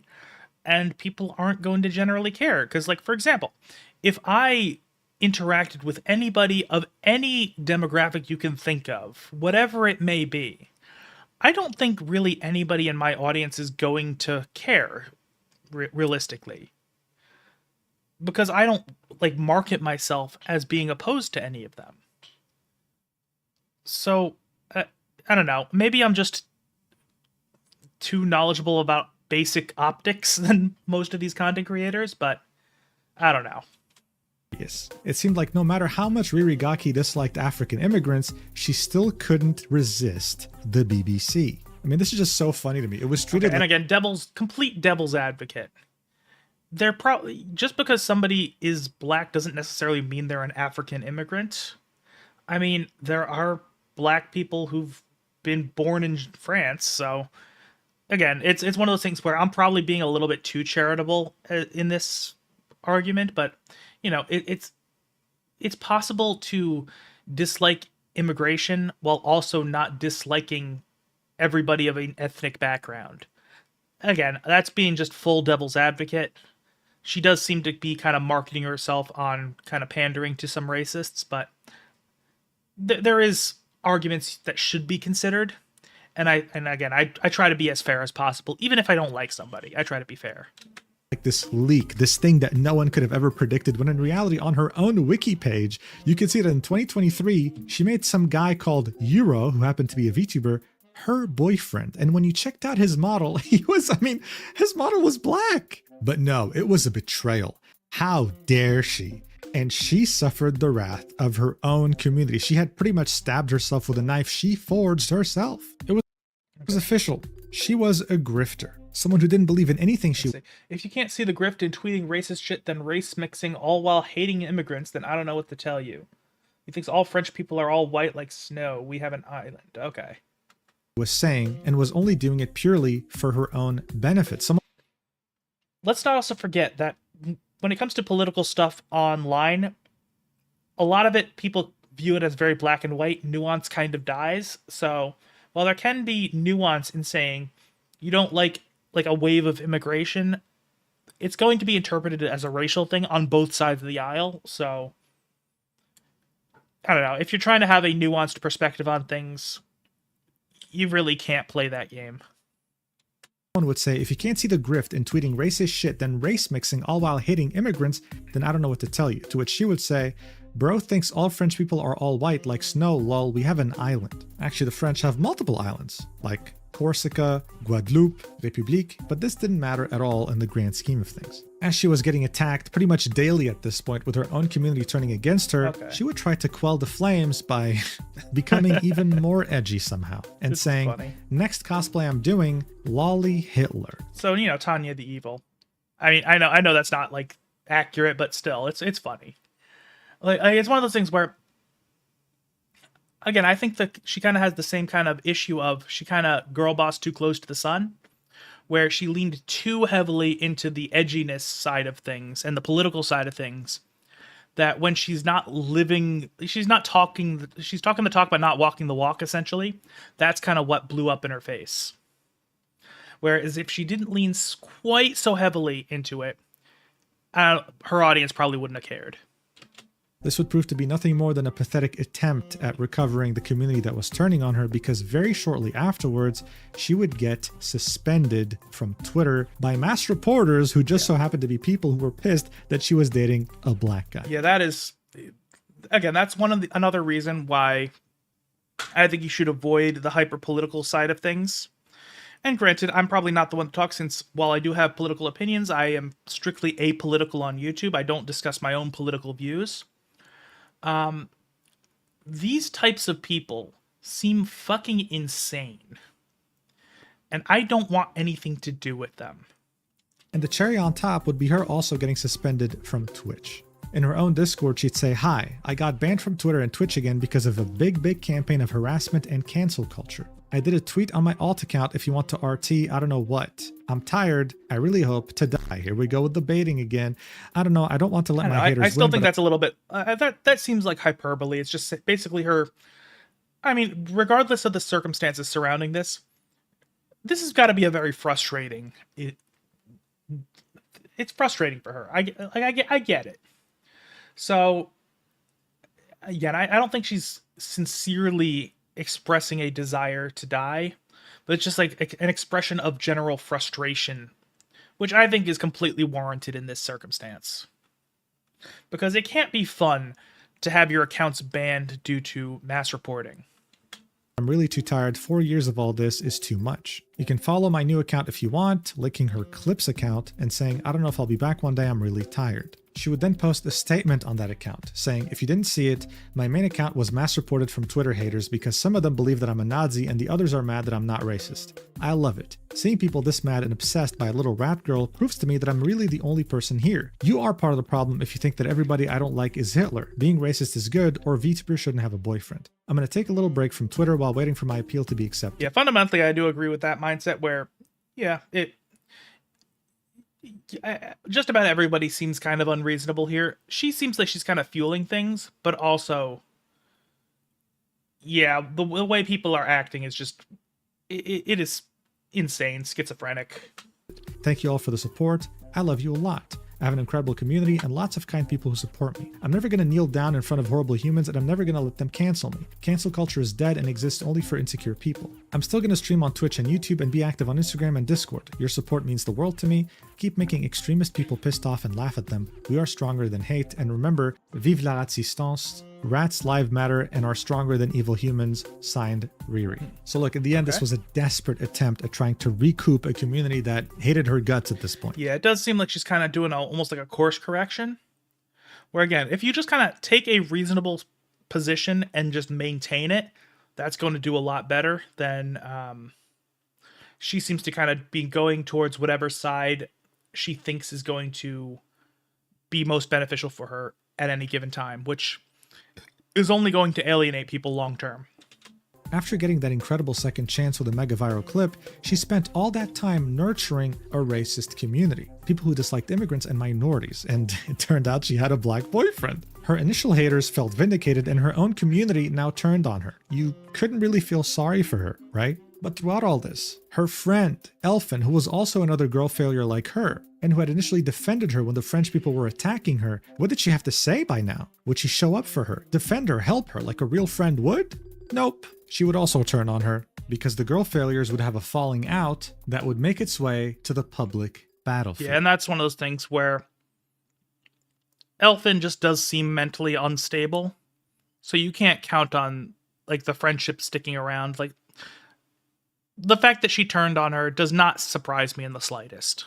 and people aren't going to generally care. Because, like, for example, if I interacted with anybody of any demographic you can think of, whatever it may be, I don't think really anybody in my audience is going to care, realistically. Because I don't, like, market myself as being opposed to any of them. So, I don't know. Maybe I'm just too knowledgeable about basic optics than most of these content creators, but I don't know. It seemed like no matter how much Riri Gaki disliked African immigrants, she still couldn't resist the BBC. I mean, this is just so funny to me. It was treated And again, complete devil's advocate. They're probably, just because somebody is black doesn't necessarily mean they're an African immigrant. I mean, there are black people who've been born in France, so again, it's one of those things where I'm probably being a little bit too charitable in this argument, but you know, it's possible to dislike immigration while also not disliking everybody of an ethnic background. Again, that's being just full devil's advocate. She does seem to be kind of marketing herself on kind of pandering to some racists, but there is arguments that should be considered. And again, I try to be as fair as possible. Even if I don't like somebody, I try to be fair. like this leak, this thing that no one could have ever predicted, when in reality on her own wiki page, you can see that in 2023, she made some guy called Euro, who happened to be a VTuber, her boyfriend. And when you checked out his model, his model was black. But no, it was a betrayal. How dare she? and she suffered the wrath of her own community. She had pretty much stabbed herself with a knife she forged herself. It was official. She was a grifter. Someone who didn't believe in anything she... If you can't see the grift in tweeting racist shit, then race mixing, all while hating immigrants, then I don't know what to tell you. He thinks all French people are all white like snow. We have an island. Okay. was saying, and was only doing it purely for her own benefit. Let's not also forget that when it comes to political stuff online, a lot of it, people view it as very black and white. Nuance kind of dies. So while there can be nuance in saying you don't like a wave of immigration, it's going to be interpreted as a racial thing on both sides of the aisle. So I don't know. If you're trying to have a nuanced perspective on things, you really can't play that game. Someone would say, if you can't see the grift in tweeting racist shit, then race mixing all while hating immigrants, then I don't know what to tell you. To which she would say, bro thinks all French people are all white like snow, lol, we have an island. Actually, the French have multiple islands, like Corsica, Guadeloupe, République, but this didn't matter at all in the grand scheme of things. As she was getting attacked pretty much daily at this point with her own community turning against her, she would try to quell the flames by becoming even more edgy somehow and This is saying, funny. next cosplay I'm doing, lolly Hitler. So, you know, Tanya the Evil. I mean, I know that's not like accurate, but still, it's funny. Like it's one of those things where, again, I think that she kind of has the same kind of issue of she kind of girl boss too close to the sun, where she leaned too heavily into the edginess side of things and the political side of things, that when she's not living, she's talking the talk but not walking the walk, essentially. That's kind of what blew up in her face. Whereas if she didn't lean quite so heavily into it, her audience probably wouldn't have cared. This would prove to be nothing more than a pathetic attempt at recovering the community that was turning on her, because very shortly afterwards, she would get suspended from Twitter by mass reporters who just so happened to be people who were pissed that she was dating a black guy. Yeah, that is, again, that's another reason why I think you should avoid the hyper-political side of things. And granted, I'm probably not the one to talk, since while I do have political opinions, I am strictly apolitical on YouTube. I don't discuss my own political views. These types of people seem fucking insane. And I don't want anything to do with them. And the cherry on top would be her also getting suspended from Twitch. In her own Discord, she'd say, hi, I got banned from Twitter and Twitch again because of a big campaign of harassment and cancel culture. I did a tweet on my alt account if you want to RT, I don't know what. I'm tired. I really hope to die. Here we go with the baiting again. I don't know. I don't want to let my haters win. I still think that's a little bit, that seems like hyperbole. It's just basically her, I mean, regardless of the circumstances surrounding this has got to be a very frustrating, it's frustrating for her. I get it. So, again, I don't think she's sincerely expressing a desire to die, but it's just like an expression of general frustration, which I think is completely warranted in this circumstance. Because it can't be fun to have your accounts banned due to mass reporting. I'm really too tired. 4 years of all this is too much. You can follow my new account if you want, linking her Clips account and saying, I don't know if I'll be back one day, I'm really tired. She would then post a statement on that account saying, if you didn't see it, my main account was mass reported from Twitter haters because some of them believe that I'm a Nazi and the others are mad that I'm not racist. I love it. Seeing people this mad and obsessed by a little rat girl proves to me that I'm really the only person here. You are part of the problem if you think that everybody I don't like is Hitler. Being racist is good, or VTuber shouldn't have a boyfriend. I'm going to take a little break from Twitter while waiting for my appeal to be accepted. Yeah, fundamentally, I do agree with that mindset where, yeah, just about everybody seems kind of unreasonable here. She seems like she's kind of fueling things, but also, yeah, the way people are acting is just, it is insane, schizophrenic. Thank you all for the support. I love you a lot. I have an incredible community and lots of kind people who support me. I'm never going to kneel down in front of horrible humans, and I'm never going to let them cancel me. Cancel culture is dead and exists only for insecure people. I'm still going to stream on Twitch and YouTube and be active on Instagram and Discord. Your support means the world to me. Keep making extremist people pissed off and laugh at them. We are stronger than hate. And remember, vive la résistance. Rats live matter and are stronger than evil humans. Signed, Riri. So look, in the end, this was a desperate attempt at trying to recoup a community that hated her guts at this point. Yeah, it does seem like she's kind of doing almost like a course correction, Where again, if you just kind of take a reasonable position and just maintain it, that's going to do a lot better than she seems to kind of be going towards whatever side she thinks is going to be most beneficial for her at any given time, which is only going to alienate people long term. After getting that incredible second chance with a mega viral clip, she spent all that time nurturing a racist community, people who disliked immigrants and minorities, and it turned out she had a black boyfriend. Her initial haters felt vindicated and her own community now turned on her. You couldn't really feel sorry for her, right? But throughout all this, her friend, Elfin, who was also another girl failure like her, and who had initially defended her when the French people were attacking her, what did she have to say by now? Would she show up for her, defend her, help her like a real friend would? Nope. She would also turn on her, because the girl failures would have a falling out that would make its way to the public battlefield. Yeah, and that's one of those things where Elfin just does seem mentally unstable, so you can't count on like the friendship sticking around. Like, the fact that she turned on her does not surprise me in the slightest.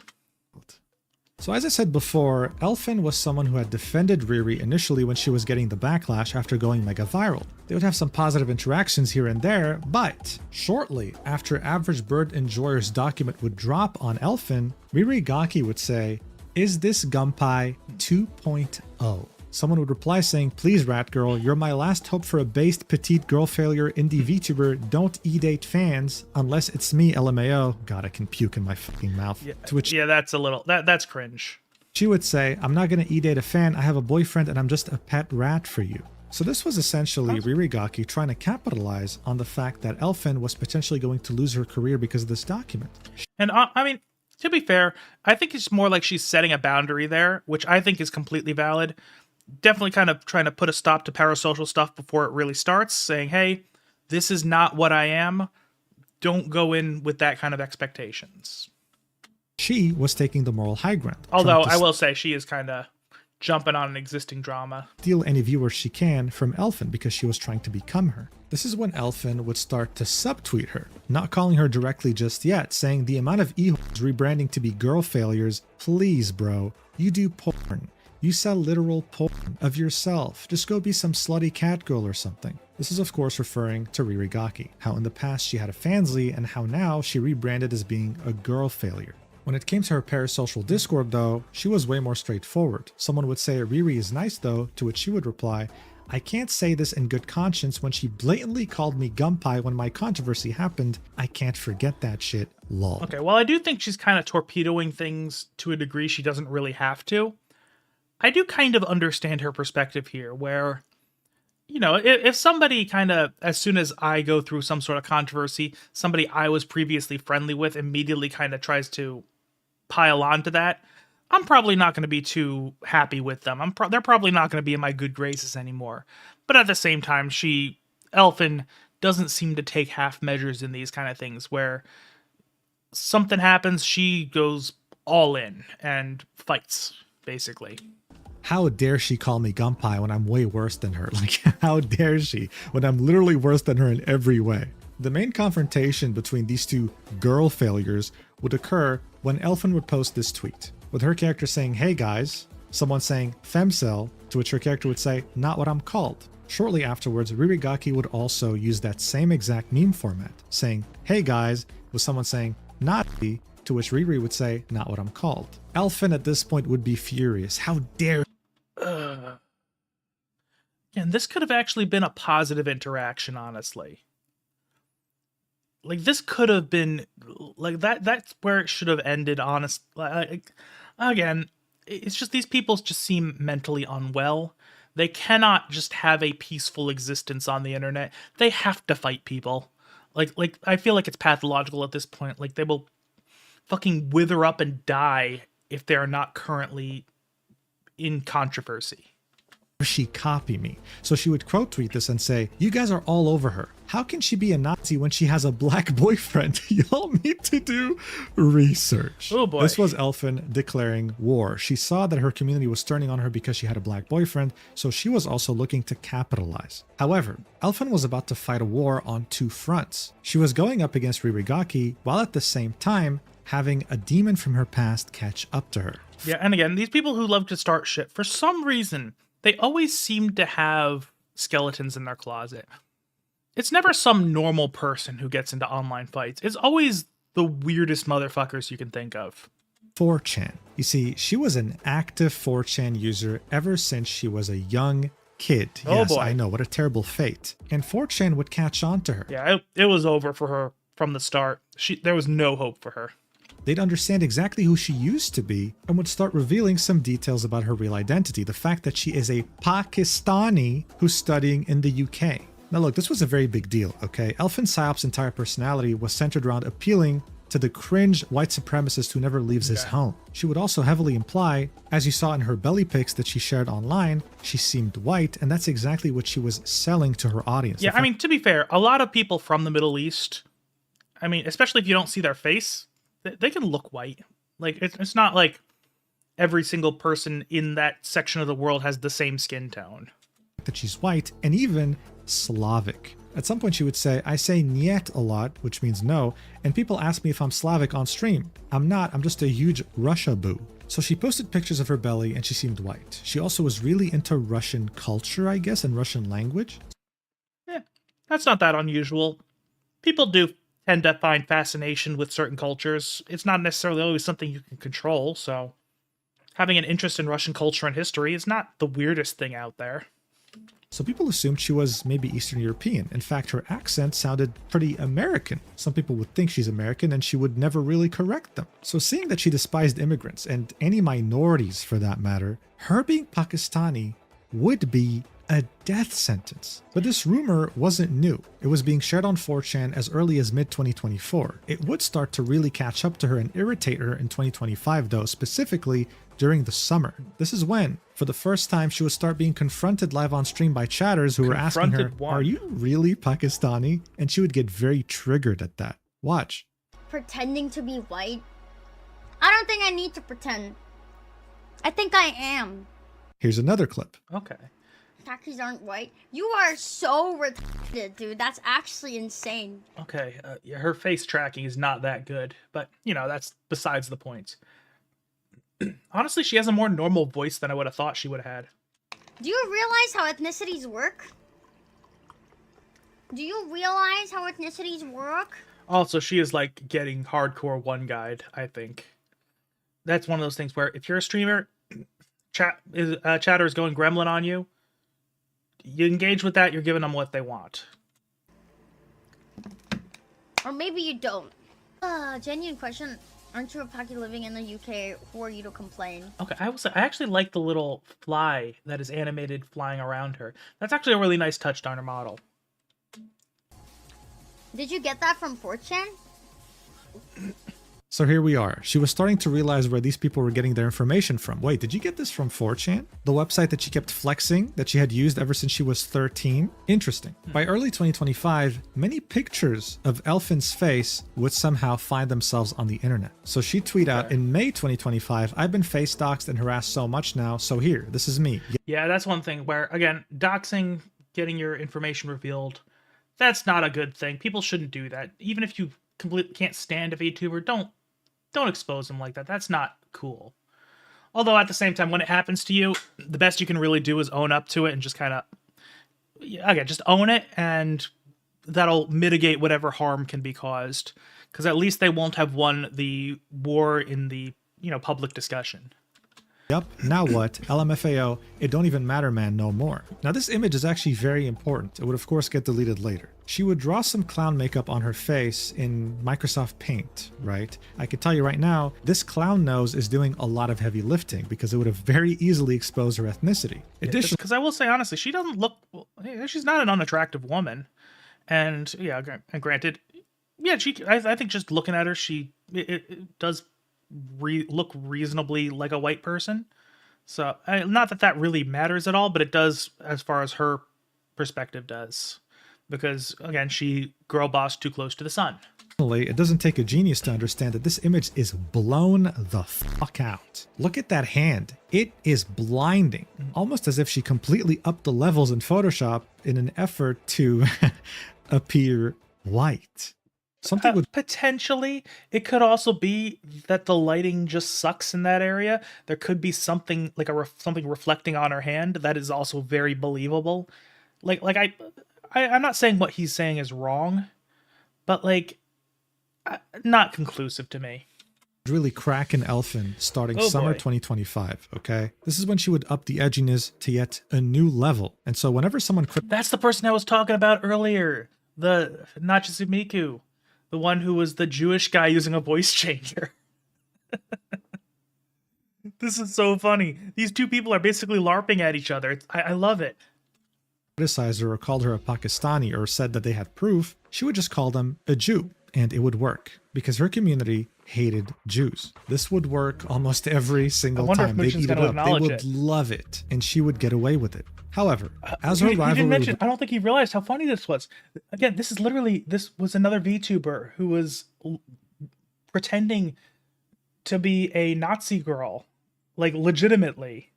So as I said before, Elfin was someone who had defended Riri initially when she was getting the backlash after going mega viral. They would have some positive interactions here and there, but shortly after Average Bird Enjoyer's document would drop on Elfin, Riri Gaki would say, "Is this Gunpei 2.0? Someone would reply saying, "Please, rat girl, you're my last hope for a based petite girl failure indie VTuber. Don't e-date fans unless it's me, LMAO." God, I can puke in my fucking mouth. Yeah, to which that's a little that's cringe. she would say, "I'm not gonna e-date a fan. I have a boyfriend and I'm just a pet rat for you." So this was essentially Riri Gaki trying to capitalize on the fact that Elfin was potentially going to lose her career because of this document. And I mean, to be fair, I think it's more like she's setting a boundary there, which I think is completely valid. Definitely kind of trying to put a stop to parasocial stuff before it really starts, saying, hey, this is not what I am. Don't go in with that kind of expectations. She was taking the moral high ground. Although I will say she is kind of jumping on an existing drama. Steal any viewers she can from Elfin because she was trying to become her. This is when Elfin would start to subtweet her, not calling her directly just yet, saying the amount of e-holes rebranding to be girl failures, please bro, you do porn. You sell literal porn of yourself. Just go be some slutty cat girl or something. This is of course referring to Riri Gaki, how in the past she had a fansly and how now she rebranded as being a girl failure. When it came to her parasocial Discord though, she was way more straightforward. Someone would say Riri is nice though, to which she would reply, "I can't say this in good conscience when she blatantly called me Gunpei when my controversy happened. I can't forget that shit, lol." Okay, well I do think she's kind of torpedoing things to a degree she doesn't really have to. I do kind of understand her perspective here, where, you know, if somebody kind of, as soon as I go through some sort of controversy, somebody I was previously friendly with immediately kind of tries to pile onto that, I'm probably not going to be too happy with them. They're probably not going to be in my good graces anymore. But at the same time, Elfin doesn't seem to take half measures in these kind of things, where something happens, she goes all in and fights, basically. How dare she call me Gunpei when I'm way worse than her? Like, how dare she when I'm literally worse than her in every way? The main confrontation between these two girl failures would occur when Elfin would post this tweet, with her character saying, "Hey guys," someone saying "femcel," to which her character would say, "Not what I'm called." Shortly afterwards, Riri Gaki would also use that same exact meme format, saying "Hey guys," with someone saying "Not," to which Riri would say, "Not what I'm called." Elfin at this point would be furious. How dare And this could have actually been a positive interaction, honestly. Like, this could have been like that's where it should have ended, honest. Again, it's just these people just seem mentally unwell. They cannot just have a peaceful existence on the internet. They have to fight people. Like I feel like it's pathological at this point. Like, they will fucking wither up and die if they are not currently in controversy. she copy me? So she would quote tweet this and say, "You guys are all over her. How can she be a Nazi when she has a black boyfriend? Y'all need to do research." Oh boy. This was Elfin declaring war. She saw that her community was turning on her because she had a black boyfriend, so she was also looking to capitalize. However, Elfin was about to fight a war on two fronts. She was going up against Riri Gaki, while at the same time having a demon from her past catch up to her. Yeah, and again, these people who love to start shit, for some reason, they always seem to have skeletons in their closet. It's never some normal person who gets into online fights. It's always the weirdest motherfuckers you can think of. 4chan. You see, she was an active 4chan user ever since she was a young kid. Oh Yes, boy. I know, what a terrible fate. And 4chan would catch on to her. Yeah, it was over for her from the start. There was no hope for her. They'd understand exactly who she used to be and would start revealing some details about her real identity. The fact that she is a Pakistani who's studying in the UK. Now look, this was a very big deal, okay? Elfinpsyop's entire personality was centered around appealing to the cringe white supremacist who never leaves his home. She would also heavily imply, as you saw in her belly pics that she shared online, she seemed white, and that's exactly what she was selling to her audience. Yeah, I mean, to be fair, a lot of people from the Middle East, I mean, especially if you don't see their face, they can look white. Like, it's not like every single person in that section of the world has the same skin tone. That she's white and even Slavic. At some point she would say, I say niet a lot, which means no, and people ask me if I'm Slavic on stream. I'm not, I'm just a huge Russia boo. So she posted pictures of her belly and she seemed white. She also was really into Russian culture, I guess, and Russian language. Yeah, that's not that unusual. People do tend to find fascination with certain cultures. It's not necessarily always something you can control, so having an interest in Russian culture and history is not the weirdest thing out there. So people assumed she was maybe Eastern European. In fact, her accent sounded pretty American. Some people would think she's American and she would never really correct them. So seeing that she despised immigrants and any minorities for that matter, her being Pakistani would be a death sentence. But this rumor wasn't new. It was being shared on 4chan as early as mid-2024. It would start to really catch up to her and irritate her in 2025 though, specifically during the summer. This is when, for the first time, she would start being confronted live on stream by chatters who were asking her, are you really Pakistani? And she would get very triggered at that. Watch. Pretending to be white? I don't think I need to pretend. I think I am. Here's another clip. Okay. Takis aren't white. You are so retarded, dude. That's actually insane. Okay, yeah, her face tracking is not that good, but, you know, that's besides the point. Honestly, she has a more normal voice than I would have thought she would have had. Do you realize how ethnicities work? Do you realize how ethnicities work? Also, she is, like, getting hardcore one guide, I think. That's one of those things where if you're a streamer, chatter is going gremlin on you, you engage with that, you're giving them what they want. Or maybe you don't. Genuine question. Aren't you a Paki living in the UK? Who are you to complain? Okay, I actually like the little fly that is animated flying around her. That's actually a really nice touch on her model. Did you get that from 4chan? So here we are. She was starting to realize where these people were getting their information from. Wait, did you get this from 4chan? The website that she kept flexing, that she had used ever since she was 13? Interesting. By early 2025, many pictures of Elfin's face would somehow find themselves on the internet. So she'd tweet out, in May 2025, I've been face doxed and harassed so much now, so here, this is me. Yeah, that's one thing where, again, doxing, getting your information revealed, that's not a good thing. People shouldn't do that. Even if you completely can't stand a VTuber, don't expose them like that. That's not cool. Although at the same time, when it happens to you, the best you can really do is own up to it and just kind of, again, just own it, and that'll mitigate whatever harm can be caused. Because at least they won't have won the war in the, public discussion. Yup, now what? LMFAO, it don't even matter, man, no more. Now this image is actually very important. It would of course get deleted later. She would draw some clown makeup on her face in Microsoft Paint, right? I can tell you right now, this clown nose is doing a lot of heavy lifting because it would have very easily exposed her ethnicity. Additionally, because I will say honestly, she doesn't look, she's not an unattractive woman. And yeah, and granted, yeah, I think just looking at her, it does look reasonably like a white person. So not that really matters at all, but it does as far as her perspective does, because again, she girl boss too close to the sun. it doesn't take a genius to understand that this image is blown the fuck out. Look at that hand. It is blinding, almost as if she completely upped the levels in Photoshop in an effort to appear white. Something would Potentially, it could also be that the lighting just sucks in that area. There could be something like something reflecting on her hand that is also very believable. I'm not saying what he's saying is wrong, but not conclusive to me. really crack in Elfin starting summer boy. 2025, okay? This is when she would up the edginess to yet a new level. And so whenever someone That's the person I was talking about earlier. The Nachizumiku. The one who was the Jewish guy using a voice changer. This is so funny. These two people are basically LARPing at each other. I love it. criticized her or called her a Pakistani or said that they had proof, she would just call them a Jew, and it would work because her community hated Jews. This would work almost every single time. They'd eat it up. They would love it, and she would get away with it. However, as her rivalry... I don't think he realized how funny this was. Again, this was another VTuber who was pretending to be a Nazi girl, like legitimately.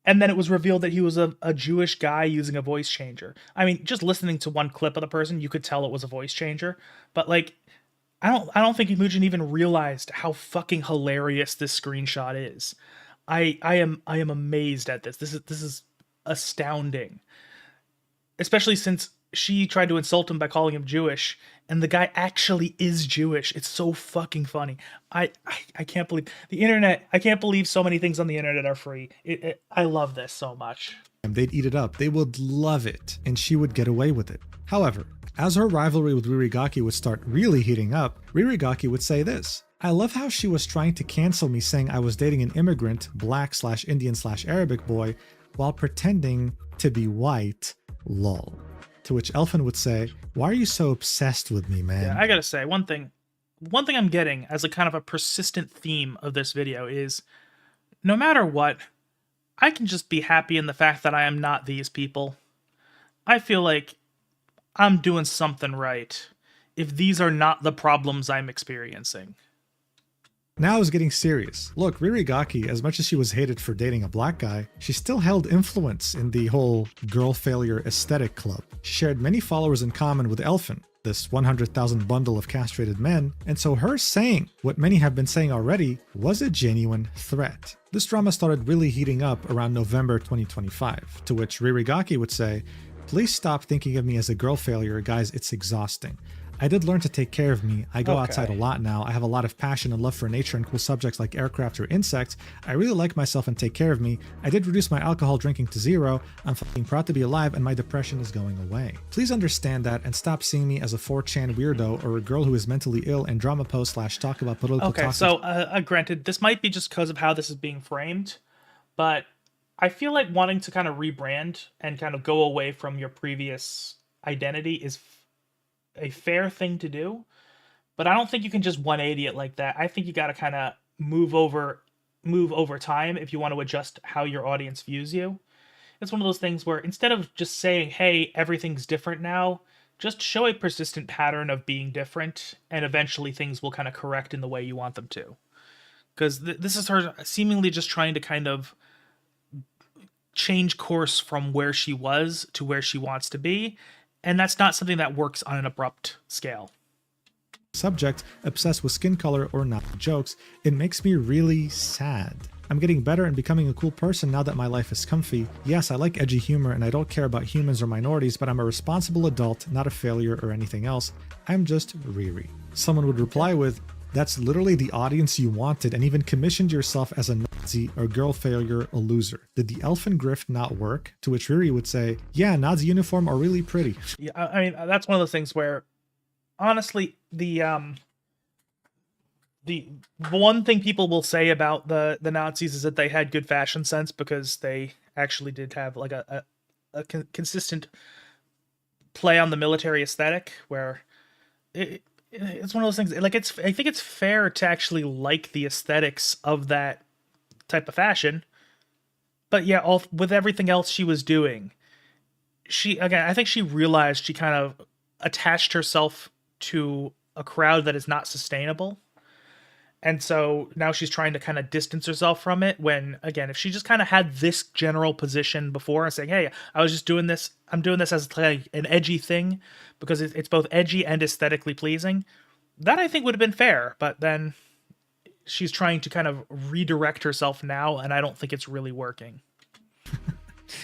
And then it was revealed that he was a Jewish guy using a voice changer. I mean, just listening to one clip of the person, you could tell it was a voice changer. But I don't think Mujin even realized how fucking hilarious this screenshot is. I am amazed at this. This is astounding. Especially since she tried to insult him by calling him Jewish, and the guy actually is Jewish. It's so fucking funny. I can't believe the internet. I can't believe so many things on the internet are free. I love this so much. They'd eat it up. They would love it, and she would get away with it. However, as her rivalry with Ririgaki would start really heating up, Ririgaki would say this: I love how she was trying to cancel me saying I was dating an immigrant, black/Indian/Arabic boy, while pretending to be white, lol. To which Elfin would say, why are you so obsessed with me, man? Yeah, I gotta say, one thing I'm getting as a kind of a persistent theme of this video is, no matter what, I can just be happy in the fact that I am not these people. I feel like I'm doing something right if these are not the problems I'm experiencing. Now it's getting serious. Look, Ririgaki, as much as she was hated for dating a black guy, she still held influence in the whole girl failure aesthetic club. She shared many followers in common with Elfin, this 100,000 bundle of castrated men, and so her saying what many have been saying already was a genuine threat. This drama started really heating up around November 2025, to which Ririgaki would say, please stop thinking of me as a girl failure, guys, it's exhausting. I did learn to take care of me. I go outside a lot now. I have a lot of passion and love for nature and cool subjects like aircraft or insects. I really like myself and take care of me. I did reduce my alcohol drinking to 0. I'm fucking proud to be alive and my depression is going away. Please understand that and stop seeing me as a 4chan weirdo or a girl who is mentally ill and drama post / talk about political toxic... So granted, this might be just because of how this is being framed, but I feel like wanting to kind of rebrand and kind of go away from your previous identity is a fair thing to do, but I don't think you can just 180 it like that. I think you got to kind of move over time if you want to adjust how your audience views you. It's one of those things where instead of just saying, hey, everything's different now, just show a persistent pattern of being different, and eventually things will kind of correct in the way you want them to. Because this is her seemingly just trying to kind of change course from where she was to where she wants to be, and that's not something that works on an abrupt scale. Subject, obsessed with skin color or not jokes, it makes me really sad. I'm getting better and becoming a cool person now that my life is comfy. Yes, I like edgy humor and I don't care about humans or minorities, but I'm a responsible adult, not a failure or anything else. I'm just Riri. Someone would reply with, that's literally the audience you wanted and even commissioned yourself as a Nazi or girl failure, a loser. Did the Elfin grift not work? To which Riri would say, yeah, Nazi uniform are really pretty. Yeah, I mean, that's one of those things where, honestly, the one thing people will say about the Nazis is that they had good fashion sense because they actually did have like a consistent play on the military aesthetic where it's one of those things, like, I think it's fair to actually like the aesthetics of that type of fashion, but yeah, with everything else she was doing, I think she realized she kind of attached herself to a crowd that is not sustainable, And so now she's trying to kind of distance herself from it when, again, if she just kind of had this general position before and saying, hey, I was just doing this, I'm doing this as like an edgy thing because it's both edgy and aesthetically pleasing, that I think would have been fair. But then she's trying to kind of redirect herself now, and I don't think it's really working.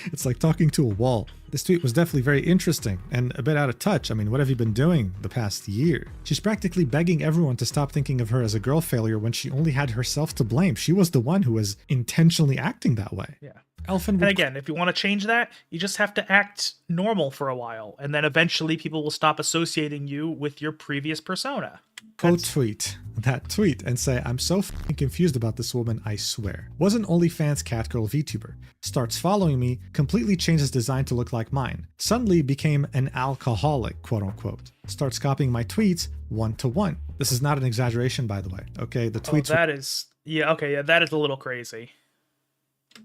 It's like talking to a wall. This tweet was definitely very interesting and a bit out of touch. I mean, what have you been doing the past year? She's practically begging everyone to stop thinking of her as a girl failure when she only had herself to blame. She was the one who was intentionally acting that way. Yeah. Elfin And again, if you want to change that, you just have to act normal for a while, and then eventually people will stop associating you with your previous persona. quote tweet that tweet and say, I'm so fucking confused about this woman, I swear. Wasn't OnlyFans catgirl VTuber. Starts following me, completely changes design to look like mine. Suddenly became an alcoholic, quote unquote. Starts copying my tweets 1-to-1. This is not an exaggeration, by the way. Okay, the tweets that is, that is a little crazy.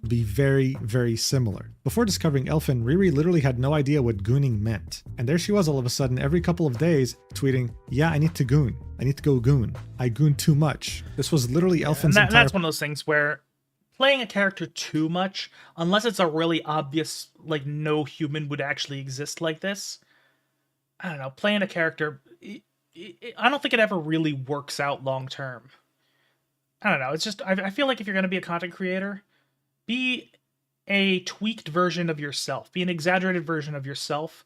Be very, very similar. Before discovering Elfin, Riri literally had no idea what gooning meant. And there she was all of a sudden every couple of days tweeting, yeah, I need to goon. I need to go goon. I goon too much. This was literally Elfin's entire... That's one of those things where playing a character too much, unless it's a really obvious, like no human would actually exist like this, I don't know, playing a character, I don't think it ever really works out long term. I don't know, it's just, I feel like if you're going to be a content creator, be a tweaked version of yourself. Be an exaggerated version of yourself.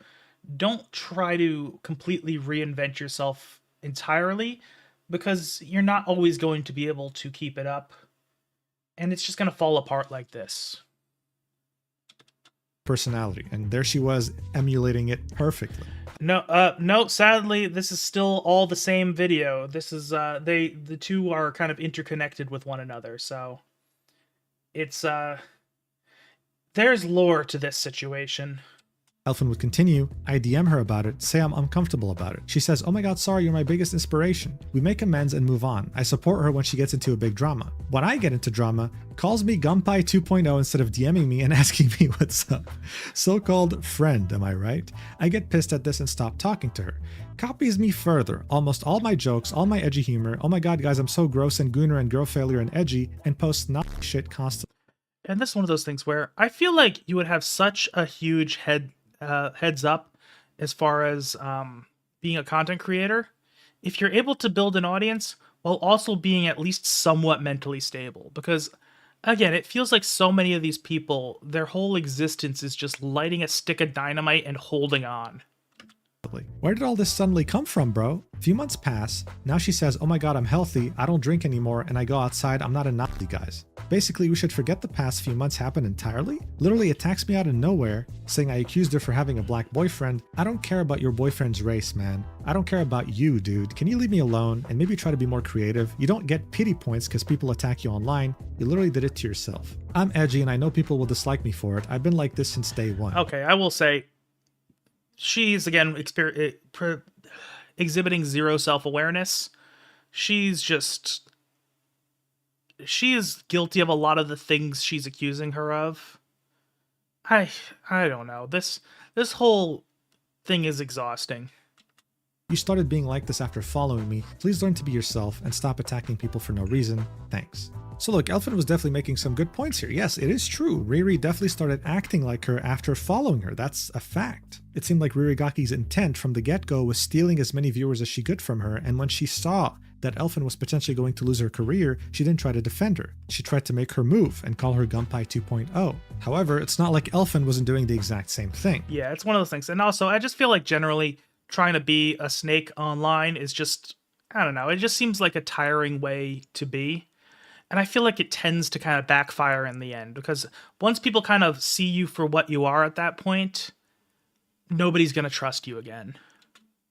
Don't try to completely reinvent yourself entirely, because you're not always going to be able to keep it up. And it's just going to fall apart like this. Personality. And there she was, emulating it perfectly. No, sadly, this is still all the same video. This is, the two are kind of interconnected with one another, so... It's, there's lore to this situation. Elfin would continue, I DM her about it, say I'm uncomfortable about it. She says, oh my god, sorry, you're my biggest inspiration. We make amends and move on. I support her when she gets into a big drama. When I get into drama, calls me Gunpei 2.0 instead of DMing me and asking me what's up. So-called friend, am I right? I get pissed at this and stop talking to her. Copies me further, almost all my jokes, all my edgy humor, oh my god guys, I'm so gross and gooner and girl failure and edgy, and posts not shit constantly. And this is one of those things where I feel like you would have such a huge heads up as far as being a content creator if you're able to build an audience while also being at least somewhat mentally stable. Because, again, it feels like so many of these people, their whole existence is just lighting a stick of dynamite and holding on. Where did all this suddenly come from, bro? A few months pass. Now she says, oh my god, I'm healthy, I don't drink anymore, and I go outside, I'm not a Nazi, guys. Basically, we should forget the past few months happened entirely? Literally attacks me out of nowhere, saying I accused her for having a black boyfriend. I don't care about your boyfriend's race, man. I don't care about you, dude. Can you leave me alone and maybe try to be more creative? You don't get pity points because people attack you online. You literally did it to yourself. I'm edgy and I know people will dislike me for it. I've been like this since day one. Okay, I will say, she's, again, exhibiting zero self-awareness. She is guilty of a lot of the things she's accusing her of. I don't know. This whole thing is exhausting. You started being like this after following me. Please learn to be yourself and stop attacking people for no reason. Thanks. So look, Elfin was definitely making some good points here. Yes, it is true. Riri definitely started acting like her after following her. That's a fact. It seemed like Ririgaki's intent from the get-go was stealing as many viewers as she could from her, and when she saw that Elfin was potentially going to lose her career, she didn't try to defend her. She tried to make her move and call her Gunpei 2.0. However, it's not like Elfin wasn't doing the exact same thing. Yeah, it's one of those things. And also, I just feel like generally trying to be a snake online is just, I don't know, it just seems like a tiring way to be. And I feel like it tends to kind of backfire in the end, because once people kind of see you for what you are at that point, nobody's going to trust you again.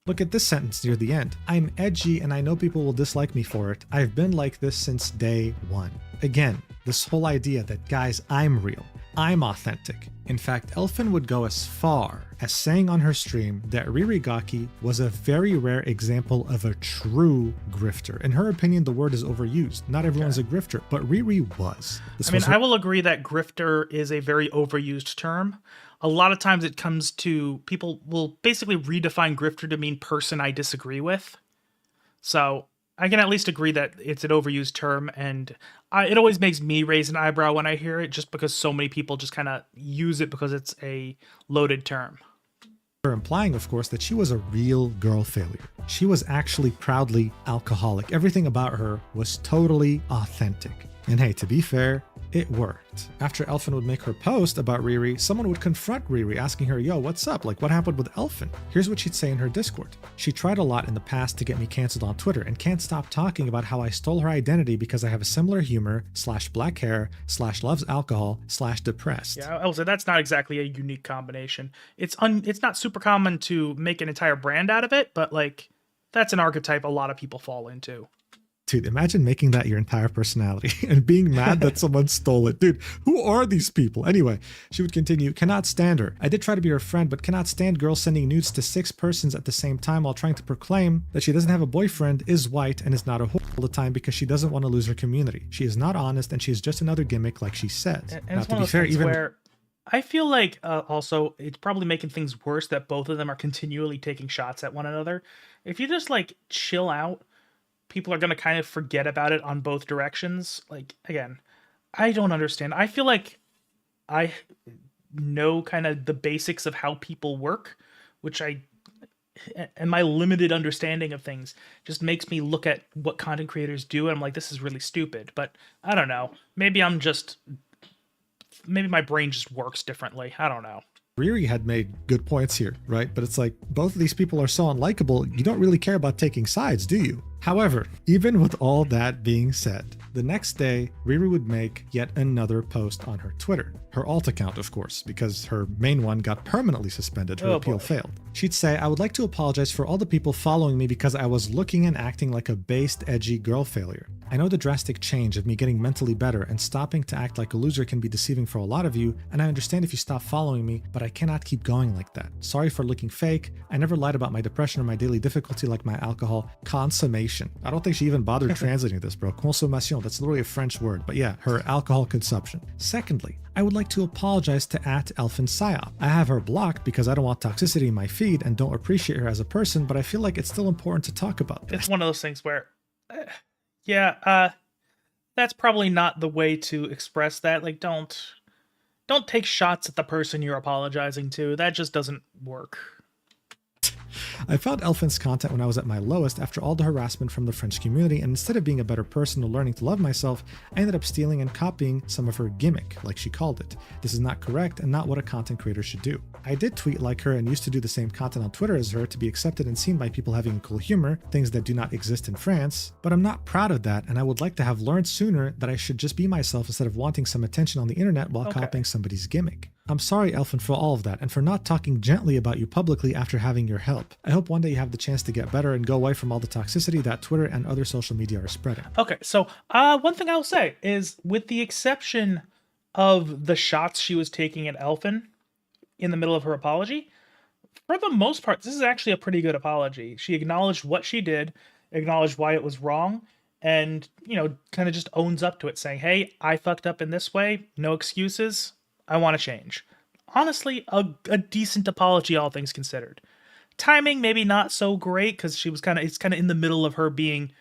Look at this sentence near the end. I'm edgy and I know people will dislike me for it. I've been like this since day one. Again, this whole idea that, guys, I'm real. I'm authentic. In fact, Elfin would go as far as saying on her stream that Ririgaki was a very rare example of a true grifter. In her opinion, the word is overused. Not everyone's a grifter, but Riri was. I will agree that grifter is a very overused term. A lot of times it comes to, people will basically redefine grifter to mean person I disagree with. So I can at least agree that it's an overused term, and it always makes me raise an eyebrow when I hear it, just because so many people just kind of use it because it's a loaded term. Her implying, of course, that she was a real girl failure. She was actually proudly alcoholic. Everything about her was totally authentic. And hey, to be fair, it worked. After Elfin would make her post about Riri, someone would confront Riri asking her, yo, what's up? Like, what happened with Elfin? Here's what she'd say in her Discord. She tried a lot in the past to get me canceled on Twitter and can't stop talking about how I stole her identity because I have a similar humor / black hair / loves alcohol / depressed. Yeah, I will say that's not exactly a unique combination. It's not super common to make an entire brand out of it, but like that's an archetype a lot of people fall into. Dude, imagine making that your entire personality and being mad that someone stole it. Dude, who are these people? Anyway, she would continue, cannot stand her. I did try to be her friend, but cannot stand girls sending nudes to 6 persons at the same time while trying to proclaim that she doesn't have a boyfriend, is white, and is not a whore all the time because she doesn't want to lose her community. She is not honest, and she is just another gimmick like she said. And it's one of those things where I feel like also it's probably making things worse that both of them are continually taking shots at one another. If you just like chill out, people are going to kind of forget about it on both directions. Like, again, I don't understand. I feel like I know kind of the basics of how people work, and my limited understanding of things just makes me look at what content creators do. And I'm like, this is really stupid, but I don't know. Maybe my brain just works differently. I don't know. Riri had made good points here, right? But it's like, both of these people are so unlikable, you don't really care about taking sides, do you? However, even with all that being said, the next day, Riri would make yet another post on her Twitter. Her alt account, of course, because her main one got permanently suspended. Her appeal failed. She'd say, I would like to apologize for all the people following me because I was looking and acting like a based, edgy girl failure. I know the drastic change of me getting mentally better and stopping to act like a loser can be deceiving for a lot of you, and I understand if you stop following me, but I cannot keep going like that. Sorry for looking fake. I never lied about my depression or my daily difficulty like my alcohol consummation. I don't think she even bothered translating this, bro. Consommation, that's literally a French word, but yeah, her alcohol consumption. Secondly, I would like to apologize to @Elfinpsyop. I have her blocked because I don't want toxicity in my feed and don't appreciate her as a person, but I feel like it's still important to talk about this. It's one of those things where, that's probably not the way to express that. Like, don't take shots at the person you're apologizing to. That just doesn't work. I found Elfin's content when I was at my lowest after all the harassment from the French community, and instead of being a better person or learning to love myself, I ended up stealing and copying some of her gimmick, like she called it. This is not correct and not what a content creator should do. I did tweet like her and used to do the same content on Twitter as her to be accepted and seen by people having cool humor, things that do not exist in France, but I'm not proud of that, and I would like to have learned sooner that I should just be myself instead of wanting some attention on the internet while copying somebody's gimmick. I'm sorry, Elfin, for all of that, and for not talking gently about you publicly after having your help. I hope one day you have the chance to get better and go away from all the toxicity that Twitter and other social media are spreading. Okay, so one thing I'll say is, with the exception of the shots she was taking at Elfin in the middle of her apology, for the most part, this is actually a pretty good apology. She acknowledged what she did, acknowledged why it was wrong, and, kind of just owns up to it, saying, hey, I fucked up in this way, no excuses, I want to change. Honestly, a decent apology, all things considered. Timing maybe not so great because it's kind of in the middle of her being,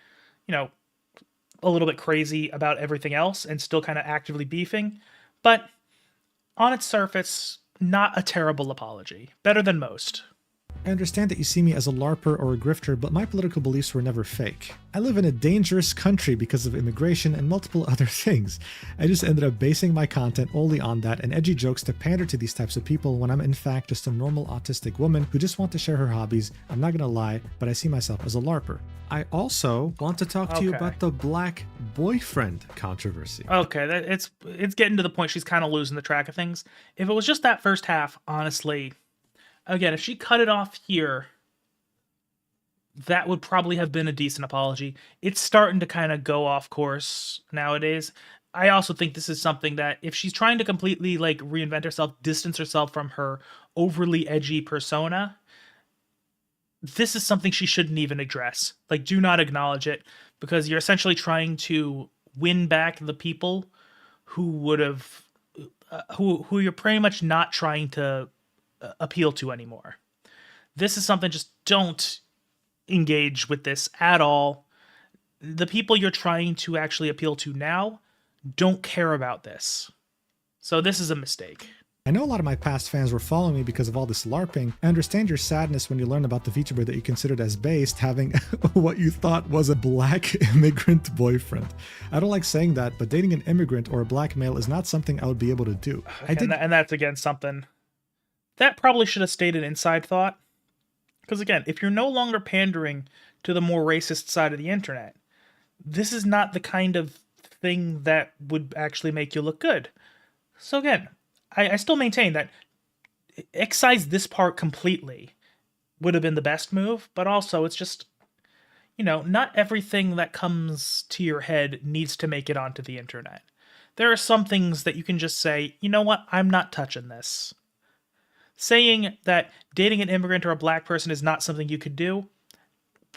a little bit crazy about everything else and still kind of actively beefing. But on its surface, not a terrible apology. Better than most. I understand that you see me as a LARPer or a grifter, but my political beliefs were never fake. I live in a dangerous country because of immigration and multiple other things. I just ended up basing my content only on that and edgy jokes to pander to these types of people when I'm in fact just a normal autistic woman who just want to share her hobbies. I'm not gonna lie, but I see myself as a LARPer. I also want to talk to you about the black boyfriend controversy. Okay, it's getting to the point she's kind of losing the track of things. If it was just that first half, honestly, again, if she cut it off here, that would probably have been a decent apology. It's starting to kind of go off course nowadays. I also think this is something that if she's trying to completely reinvent herself, distance herself from her overly edgy persona, this is something she shouldn't even address. Do not acknowledge it, because you're essentially trying to win back the people who would have, who you're pretty much not trying to appeal to anymore. This is something, just don't engage with this at all. the people you're trying to actually appeal to now don't care about this. So this is a mistake. I know a lot of my past fans were following me because of all this LARPing. I understand your sadness when you learn about the VTuber that you considered as based having what you thought was a black immigrant boyfriend. I don't like saying that, but dating an immigrant or a black male is not something I would be able to do. And that's again something that probably should have stayed an inside thought. Because again, if you're no longer pandering to the more racist side of the internet, this is not the kind of thing that would actually make you look good. So again, I still maintain that excise this part completely would have been the best move, but also it's just, not everything that comes to your head needs to make it onto the internet. There are some things that you can just say, you know what, I'm not touching this. Saying that dating an immigrant or a black person is not something you could do,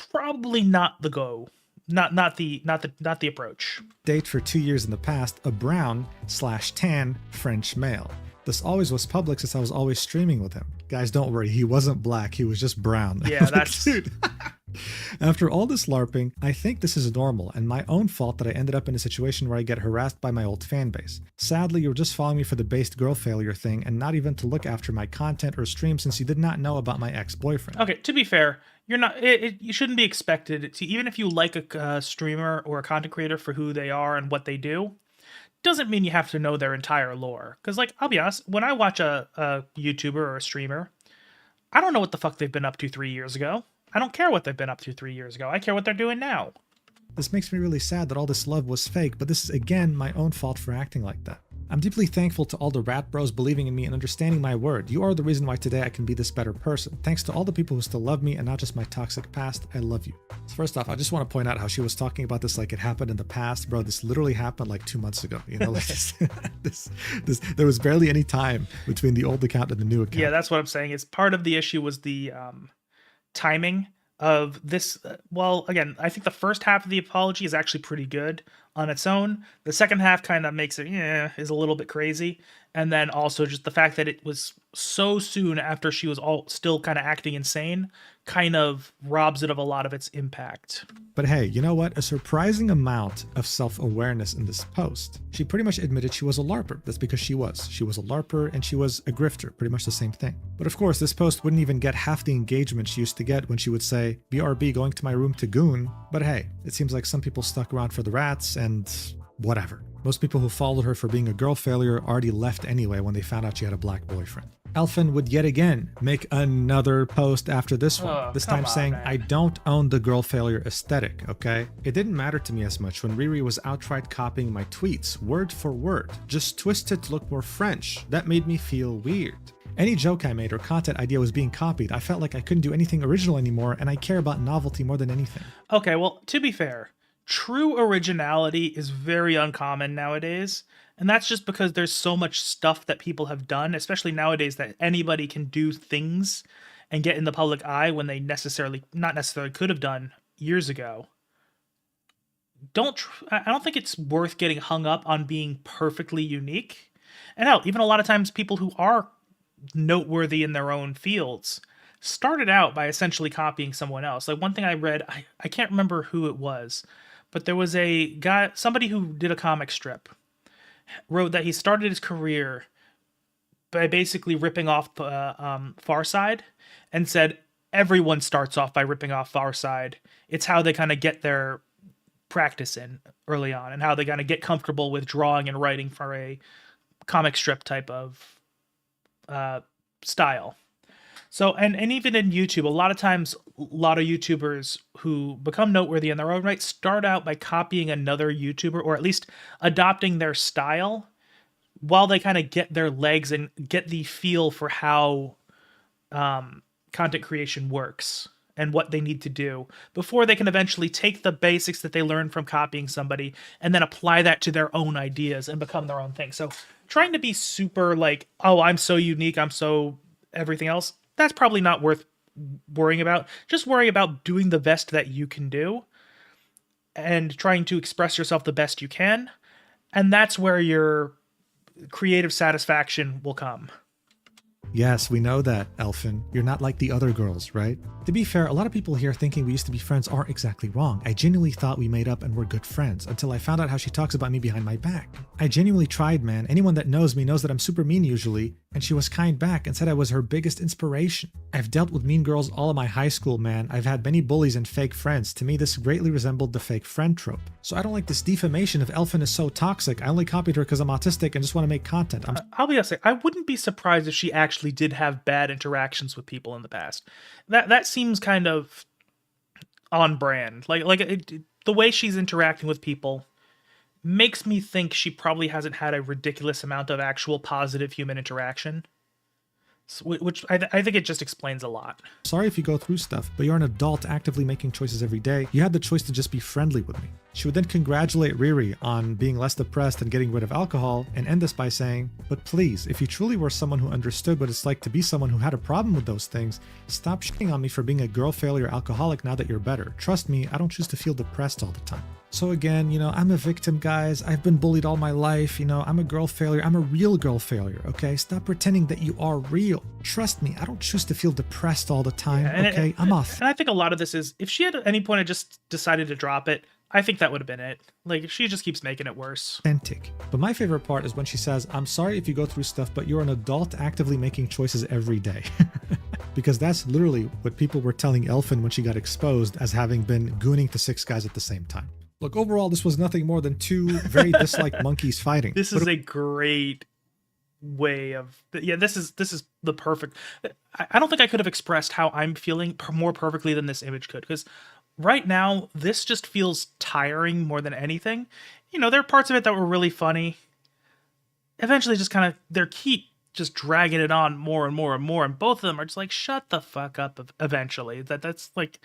probably not the go. Not the approach. Date for 2 years in the past, a brown/tan French male. This always was public since I was always streaming with him. Guys, don't worry, he wasn't black, he was just brown. Yeah, that's... Dude. After all this LARPing, I think this is normal and my own fault that I ended up in a situation where I get harassed by my old fan base. Sadly, you were just following me for the based girl failure thing and not even to look after my content or stream since you did not know about my ex-boyfriend. Okay, to be fair, you're not. You shouldn't be expected to, even if you like a streamer or a content creator for who they are and what they do, doesn't mean you have to know their entire lore. Because, I'll be honest, when I watch a YouTuber or a streamer, I don't know what the fuck they've been up to 3 years ago. I don't care what they've been up to 3 years ago. I care what they're doing now. This makes me really sad that all this love was fake, but this is again my own fault for acting like that. I'm deeply thankful to all the rat bros believing in me and understanding my word. You are the reason why today I can be this better person. Thanks to all the people who still love me and not just my toxic past, I love you. So first off, I just want to point out how she was talking about this like it happened in the past. Bro, this literally happened like 2 months ago. There was barely any time between the old account and the new account. Yeah, that's what I'm saying. It's part of the issue was the timing of this. Well, again, I think the first half of the apology is actually pretty good on its own. The second half kind of makes it, is a little bit crazy. And then also just the fact that it was so soon after she was all still kind of acting insane kind of robs it of a lot of its impact. But hey, you know what? A surprising amount of self-awareness in this post. She pretty much admitted she was a LARPer. That's because she was. She was a LARPer and she was a grifter. Pretty much the same thing. But of course, this post wouldn't even get half the engagement she used to get when she would say, BRB going to my room to goon. But hey, it seems like some people stuck around for the rats and whatever. Most people who followed her for being a girl failure already left anyway when they found out she had a black boyfriend. Elfin would yet again make another post after this one, this time saying, I don't own the girl failure aesthetic, okay? It didn't matter to me as much when Riri was outright copying my tweets, word for word, just twisted to look more French. That made me feel weird. Any joke I made or content idea was being copied. I felt like I couldn't do anything original anymore, and I care about novelty more than anything. Okay, well, to be fair, true originality is very uncommon nowadays. And that's just because there's so much stuff that people have done, especially nowadays, that anybody can do things and get in the public eye when they not necessarily could have done years ago. I don't think it's worth getting hung up on being perfectly unique. And hell, even a lot of times people who are noteworthy in their own fields started out by essentially copying someone else. Like one thing I read, I can't remember who it was, but there was a guy, somebody who did a comic strip, wrote that he started his career by basically ripping off Farside and said everyone starts off by ripping off Farside. It's how they kind of get their practice in early on and how they kind of get comfortable with drawing and writing for a comic strip type of style. So, and even in YouTube, a lot of times, a lot of YouTubers who become noteworthy in their own right start out by copying another YouTuber, or at least adopting their style while they kind of get their legs and get the feel for how content creation works and what they need to do before they can eventually take the basics that they learned from copying somebody and then apply that to their own ideas and become their own thing. So trying to be super like, oh, I'm so unique, I'm so everything else, that's probably not worth worrying about. Just worry about doing the best that you can do and trying to express yourself the best you can. And that's where your creative satisfaction will come. Yes, we know that, Elfin. You're not like the other girls, right? To be fair, a lot of people here thinking we used to be friends aren't exactly wrong. I genuinely thought we made up and were good friends until I found out how she talks about me behind my back. I genuinely tried, man. Anyone that knows me knows that I'm super mean usually, and she was kind back and said I was her biggest inspiration. I've dealt with mean girls all of my high school, man. I've had many bullies and fake friends. To me, this greatly resembled the fake friend trope. So I don't like this defamation of Elfin is so toxic. I only copied her because I'm autistic and just want to make content. I'll be honest, I wouldn't be surprised if she actually did have bad interactions with people in the past. That seems kind of on brand. The way she's interacting with people makes me think she probably hasn't had a ridiculous amount of actual positive human interaction. Which I think it just explains a lot. Sorry if you go through stuff, but you're an adult actively making choices every day. You had the choice to just be friendly with me. She would then congratulate Riri on being less depressed and getting rid of alcohol, and end this by saying, but please, if you truly were someone who understood what it's like to be someone who had a problem with those things, stop shitting on me for being a girl failure alcoholic now that you're better. Trust me, I don't choose to feel depressed all the time. So again, I'm a victim, guys. I've been bullied all my life. I'm a girl failure. I'm a real girl failure, okay? Stop pretending that you are real. Trust me, I don't choose to feel depressed all the time, okay? I'm off. And I think a lot of this is, if she had at any point had just decided to drop it, I think that would have been it. Like, she just keeps making it worse. Authentic. But my favorite part is when she says, I'm sorry if you go through stuff, but you're an adult actively making choices every day. Because that's literally what people were telling Elfin when she got exposed as having been gooning to 6 guys at the same time. Look, overall, this was nothing more than 2 very disliked monkeys fighting. This is a great way of... Yeah, this is the perfect... I don't think I could have expressed how I'm feeling more perfectly than this image could, because right now, this just feels tiring more than anything. There are parts of it that were really funny. Eventually, just kind of... They keep just dragging it on more and more and more, and both of them are just like, shut the fuck up eventually. That's like...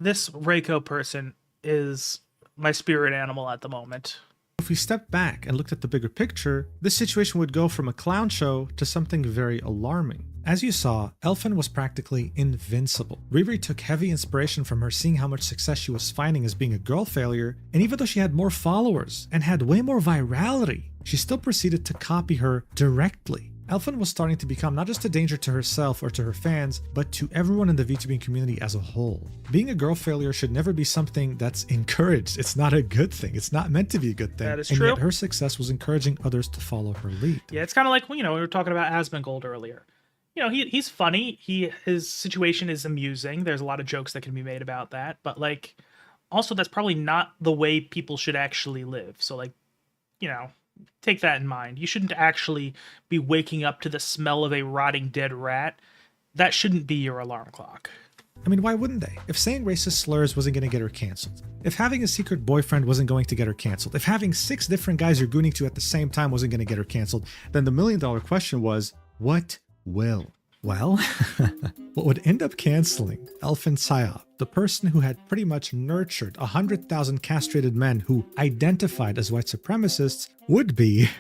This Reiko person is my spirit animal at the moment. If we stepped back and looked at the bigger picture, this situation would go from a clown show to something very alarming. As you saw, Elfin was practically invincible. Riri took heavy inspiration from her, seeing how much success she was finding as being a girl failure, and even though she had more followers and had way more virality, she still proceeded to copy her directly. Elfin was starting to become not just a danger to herself or to her fans, but to everyone in the VTubing community as a whole. Being a girl failure should never be something that's encouraged. It's not a good thing. It's not meant to be a good thing. That is and true. Yet her success was encouraging others to follow her lead. Yeah, it's kind of like, we were talking about Asmongold earlier. He's funny. His situation is amusing. There's a lot of jokes that can be made about that. But, also that's probably not the way people should actually live. So, take that in mind. You shouldn't actually be waking up to the smell of a rotting dead rat. That shouldn't be your alarm clock. I mean, why wouldn't they? If saying racist slurs wasn't going to get her canceled, if having a secret boyfriend wasn't going to get her canceled, if having 6 different guys you're gooning to at the same time wasn't going to get her canceled, then the million-dollar question was, what will? Well, what would end up canceling Elfinpsyop, the person who had pretty much nurtured 100,000 castrated men who identified as white supremacists, would be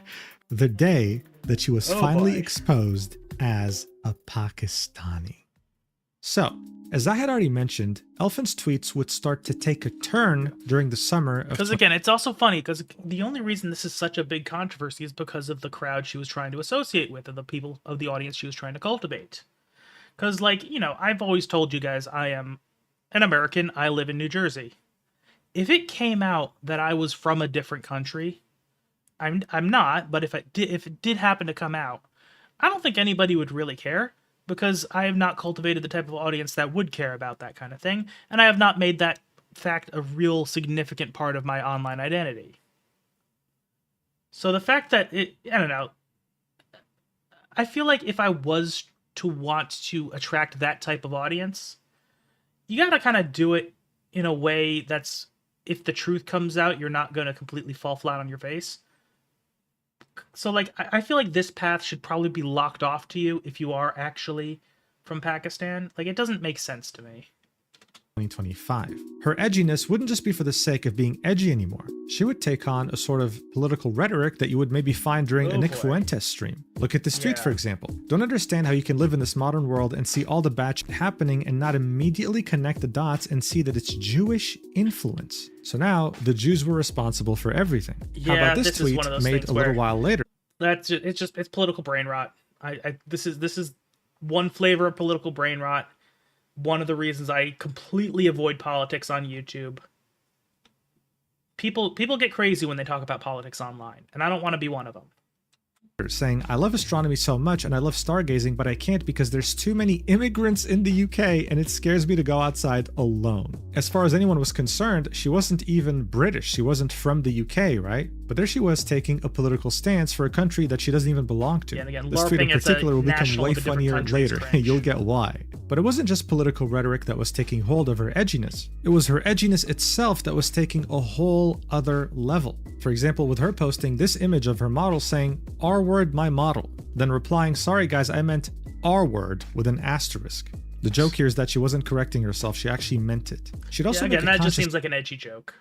the day that she was finally exposed as a Pakistani. So, as I had already mentioned, Elfin's tweets would start to take a turn during the summer of... Because again, it's also funny, because the only reason this is such a big controversy is because of the crowd she was trying to associate with, and the people of the audience she was trying to cultivate. Because, I've always told you guys, I am an American, I live in New Jersey. If it came out that I was from a different country, I'm not, but if it did happen to come out, I don't think anybody would really care, because I have not cultivated the type of audience that would care about that kind of thing, and I have not made that fact a real significant part of my online identity. So the fact that I don't know, I feel like if I was to want to attract that type of audience, you gotta kind of do it in a way that's, if the truth comes out, you're not gonna completely fall flat on your face. So, I feel like this path should probably be locked off to you if you are actually from Pakistan. It doesn't make sense to me. 2025. Her edginess wouldn't just be for the sake of being edgy anymore. She would take on a sort of political rhetoric that you would maybe find during a Nick Fuentes stream. Look at this tweet, for example. Don't understand how you can live in this modern world and see all the bad shit happening and not immediately connect the dots and see that it's Jewish influence. So now, the Jews were responsible for everything. How about this tweet made a little while later? It's political brain rot. This is one flavor of political brain rot. One of the reasons I completely avoid politics on YouTube. People get crazy when they talk about politics online, and I don't want to be one of them. Saying, I love astronomy so much and I love stargazing, but I can't because there's too many immigrants in the UK and it scares me to go outside alone. As far as anyone was concerned, she wasn't even British. She wasn't from the UK, right? But there she was taking a political stance for a country that she doesn't even belong to. Yeah, and again, this tweet in particular will become way funnier later. Cringe. You'll get why. But it wasn't just political rhetoric that was taking hold of her edginess. It was her edginess itself that was taking a whole other level. For example, with her posting this image of her model saying, R word my model, then replying, sorry guys, I meant R word with an asterisk. The joke here is that she wasn't correcting herself, she actually meant it. She'd also again, make that just seems like an edgy joke.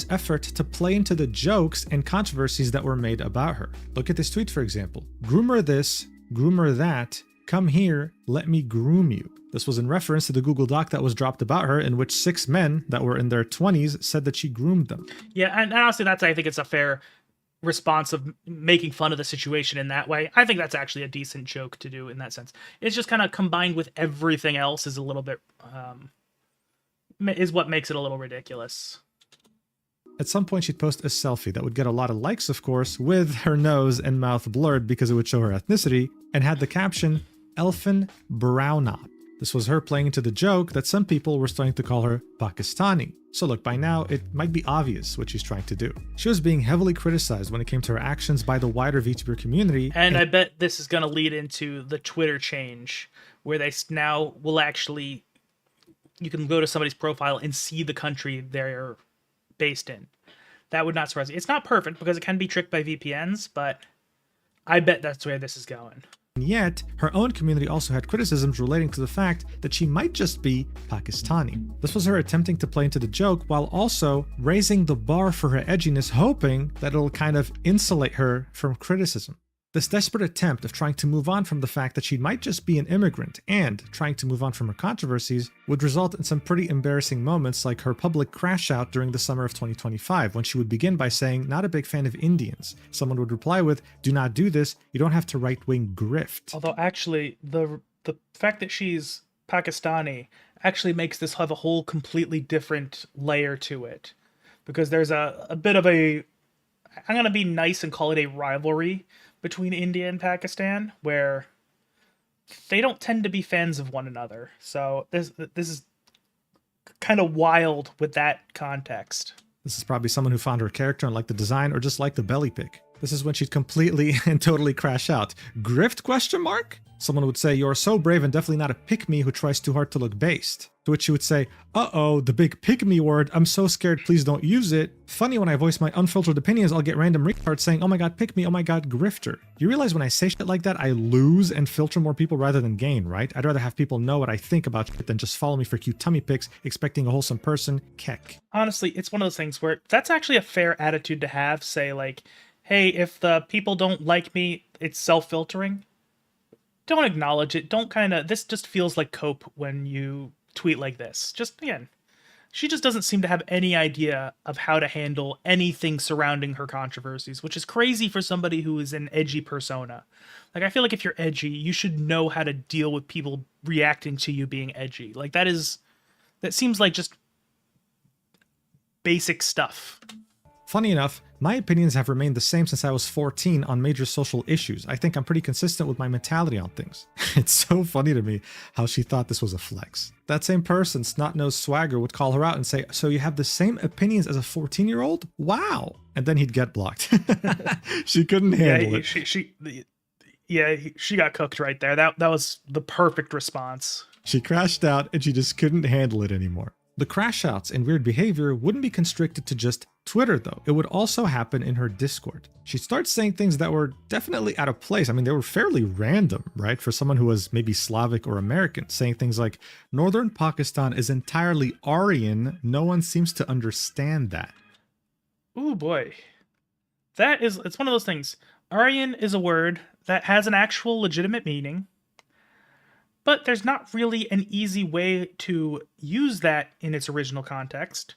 Effort to play into the jokes and controversies that were made about her. Look at this tweet, for example. Groomer this, groomer that, come here, let me groom you. This was in reference to the Google Doc that was dropped about her, in which 6 men that were in their 20s said that she groomed them. Yeah, and honestly, I think it's a fair response of making fun of the situation in that way. I think that's actually a decent joke to do in that sense. It's just kind of combined with everything else is a little bit, is what makes it a little ridiculous. At some point, she'd post a selfie that would get a lot of likes, of course, with her nose and mouth blurred because it would show her ethnicity, and had the caption, Elfinpsyop. This was her playing into the joke that some people were starting to call her Pakistani. So look, by now, it might be obvious what she's trying to do. She was being heavily criticized when it came to her actions by the wider VTuber community. And I bet this is going to lead into the Twitter change, where they now will actually, you can go to somebody's profile and see the country they're based in. That would not surprise me. It's not perfect because it can be tricked by VPNs, but I bet that's where this is going. And yet, her own community also had criticisms relating to the fact that she might just be Pakistani. This was her attempting to play into the joke while also raising the bar for her edginess, hoping that it'll kind of insulate her from criticism. This desperate attempt of trying to move on from the fact that she might just be an immigrant and trying to move on from her controversies would result in some pretty embarrassing moments, like her public crash out during the summer of 2025, when she would begin by saying, not a big fan of Indians. Someone would reply with, do not do this, you don't have to right-wing grift. Although actually, the fact that she's Pakistani actually makes this have a whole completely different layer to it. Because there's a bit of a, I'm going to be nice and call it a rivalry between India and Pakistan, where they don't tend to be fans of one another. So this is kind of wild with that context. This is probably someone who found her character and liked the design, or just liked the belly pic. This is when she'd completely and totally crash out. Grift question mark? Someone would say, you're so brave and definitely not a pick-me who tries too hard to look based. To which she would say, uh-oh, the big pick-me word, I'm so scared, please don't use it. Funny, when I voice my unfiltered opinions, I'll get random retards saying, oh my god, pick me, oh my god, grifter. You realize when I say shit like that, I lose and filter more people rather than gain, right? I'd rather have people know what I think about shit than just follow me for cute tummy pics, expecting a wholesome person, keck. Honestly, it's one of those things where that's actually a fair attitude to have. Say like, hey, if the people don't like me, it's self-filtering. Don't acknowledge it. Don't this just feels like cope when you tweet like this. Just, again, she just doesn't seem to have any idea of how to handle anything surrounding her controversies, which is crazy for somebody who is an edgy persona. Like, I feel like if you're edgy, you should know how to deal with people reacting to you being edgy. Like, that seems like just basic stuff. Funny enough, my opinions have remained the same since I was 14 on major social issues. I think I'm pretty consistent with my mentality on things. It's so funny to me how she thought this was a flex. That same person, snot-nosed swagger, would call her out and say, so you have the same opinions as a 14-year-old? Wow! And then he'd get blocked. She couldn't handle it. She got cooked right there. That was the perfect response. She crashed out and she just couldn't handle it anymore. The crash outs and weird behavior wouldn't be constricted to just Twitter, though. It would also happen in her Discord. She started saying things that were definitely out of place. I mean, they were fairly random, right? For someone who was maybe Slavic or American, saying things like, Northern Pakistan is entirely Aryan. No one seems to understand that. Ooh, boy. It's one of those things. Aryan is a word that has an actual legitimate meaning, but there's not really an easy way to use that in its original context.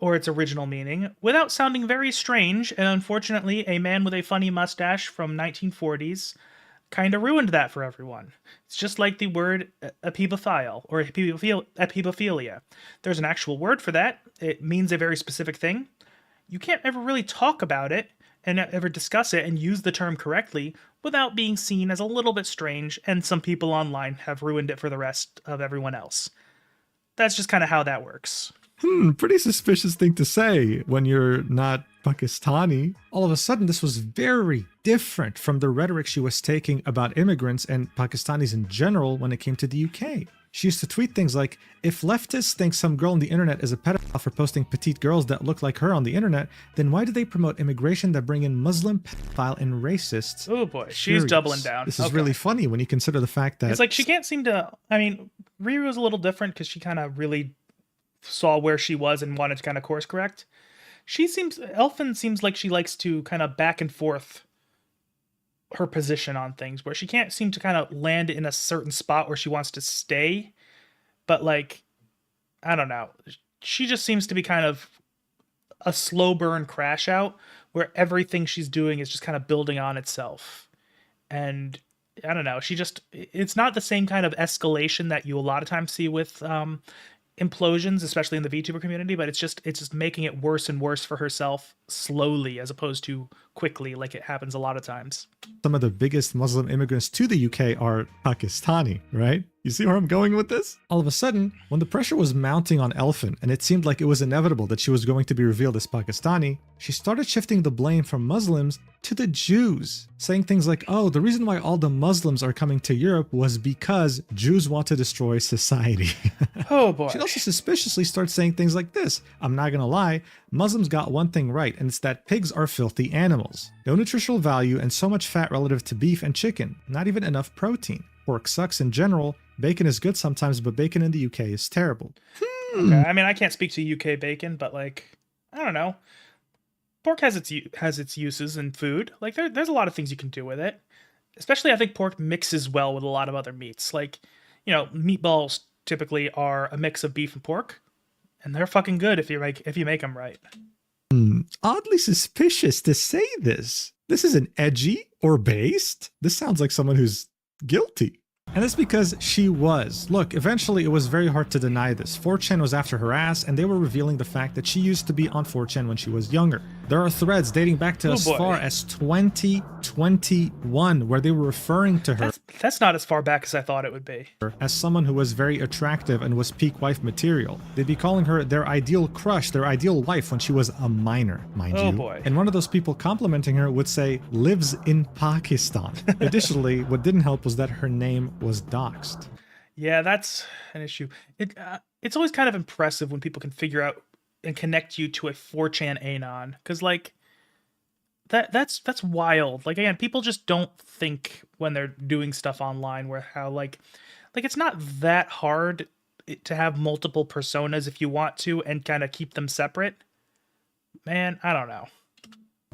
or its original meaning, without sounding very strange, and unfortunately, a man with a funny mustache from 1940s kind of ruined that for everyone. It's just like the word epibophile or epibophilia. There's an actual word for that. It means a very specific thing. You can't ever really talk about it and ever discuss it and use the term correctly without being seen as a little bit strange, and some people online have ruined it for the rest of everyone else. That's just kind of how that works. Pretty suspicious thing to say when you're not Pakistani. All of a sudden, this was very different from the rhetoric she was taking about immigrants and Pakistanis in general when it came to the UK. She used to tweet things like, if leftists think some girl on the internet is a pedophile for posting petite girls that look like her on the internet, then why do they promote immigration that bring in Muslim, pedophile, and racists? Oh boy, she's doubling down. This is really funny when you consider the fact that... It's like she can't seem to... I mean, Riri was a little different because she kind of really saw where she was and wanted to kind of course correct. Elfin seems like she likes to kind of back and forth her position on things, where she can't seem to kind of land in a certain spot where she wants to stay. But like, I don't know. She just seems to be kind of a slow burn crash out where everything she's doing is just kind of building on itself. And I don't know. It's not the same kind of escalation that you a lot of times see with implosions, especially in the VTuber community, but it's just making it worse and worse for herself slowly as opposed to quickly, like it happens a lot of times. Some of the biggest Muslim immigrants to the UK are Pakistani, right? You see where I'm going with this? All of a sudden, when the pressure was mounting on Elfin and it seemed like it was inevitable that she was going to be revealed as Pakistani, she started shifting the blame from Muslims to the Jews, saying things like, oh, the reason why all the Muslims are coming to Europe was because Jews want to destroy society. Oh boy. She'd also suspiciously start saying things like this. I'm not gonna lie, Muslims got one thing right, and it's that pigs are filthy animals. No nutritional value and so much fat relative to beef and chicken, not even enough protein. Pork sucks in general. Bacon is good sometimes, but bacon in the UK is terrible. Okay. I mean, I can't speak to UK bacon, but like, I don't know. Pork has its uses in food. Like there's a lot of things you can do with it. Especially I think pork mixes well with a lot of other meats. Like, meatballs typically are a mix of beef and pork, and they're fucking good if you make them right. Oddly suspicious to say this. This isn't edgy or based. This sounds like someone who's guilty. And that's because she was. Look, eventually it was very hard to deny this. 4chan was after her ass, and they were revealing the fact that she used to be on 4chan when she was younger. There are threads dating back to far as 2021 where they were referring to her that's not as far back as I thought it would be. As someone who was very attractive and was peak wife material. They'd be calling her their ideal crush, their ideal wife when she was a minor, mind you. Oh boy. And one of those people complimenting her would say, lives in Pakistan. Additionally, what didn't help was that her name was doxed. Yeah, that's an issue. It's always kind of impressive when people can figure out and connect you to a 4chan anon, because like that's wild. Like again, people just don't think when they're doing stuff online where how like it's not that hard to have multiple personas if you want to and kind of keep them separate. Man, I don't know.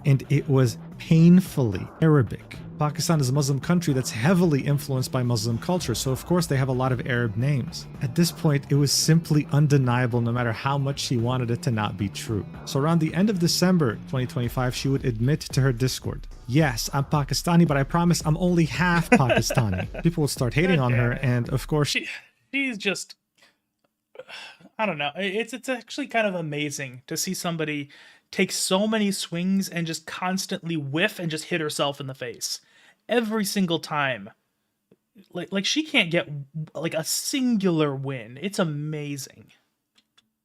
And it was painfully Arabic. Pakistan is a Muslim country that's heavily influenced by Muslim culture, so of course they have a lot of Arab names. At this point, it was simply undeniable no matter how much she wanted it to not be true. So around the end of December 2025, she would admit to her Discord, yes, I'm Pakistani, but I promise I'm only half Pakistani. People would start hating on her, and of course... She's just... I don't know. It's actually kind of amazing to see somebody take so many swings and just constantly whiff and just hit herself in the face every single time. Like she can't get like a singular win. It's amazing.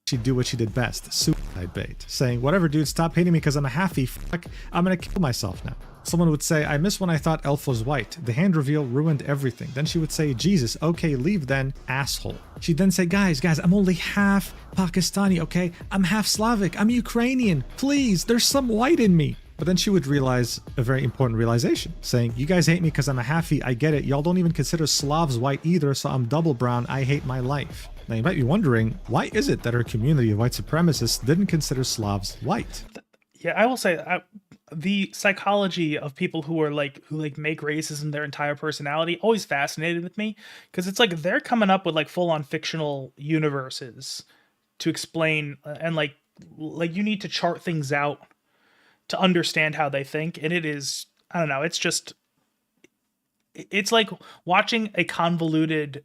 She'd do what she did best, suicide bait, saying, whatever dude, stop hating me because I'm a halfie, fuck, I'm gonna kill myself now. Someone would say, I miss when I thought Elf was white. The hand reveal ruined everything. Then she would say, Jesus, okay, leave then, asshole. She'd then say, guys, I'm only half Pakistani, okay? I'm half Slavic, I'm Ukrainian, please, there's some white in me. But then she would realize a very important realization, saying, you guys hate me because I'm a halfie, I get it, y'all don't even consider Slavs white either, so I'm double brown, I hate my life. Now you might be wondering, why is it that her community of white supremacists didn't consider Slavs white? Yeah, I will say, the psychology of people who make racism their entire personality always fascinated with me, because it's like they're coming up with like full-on fictional universes to explain and like like you need to chart things out to understand how they think, and it is, I don't know, it's like watching a convoluted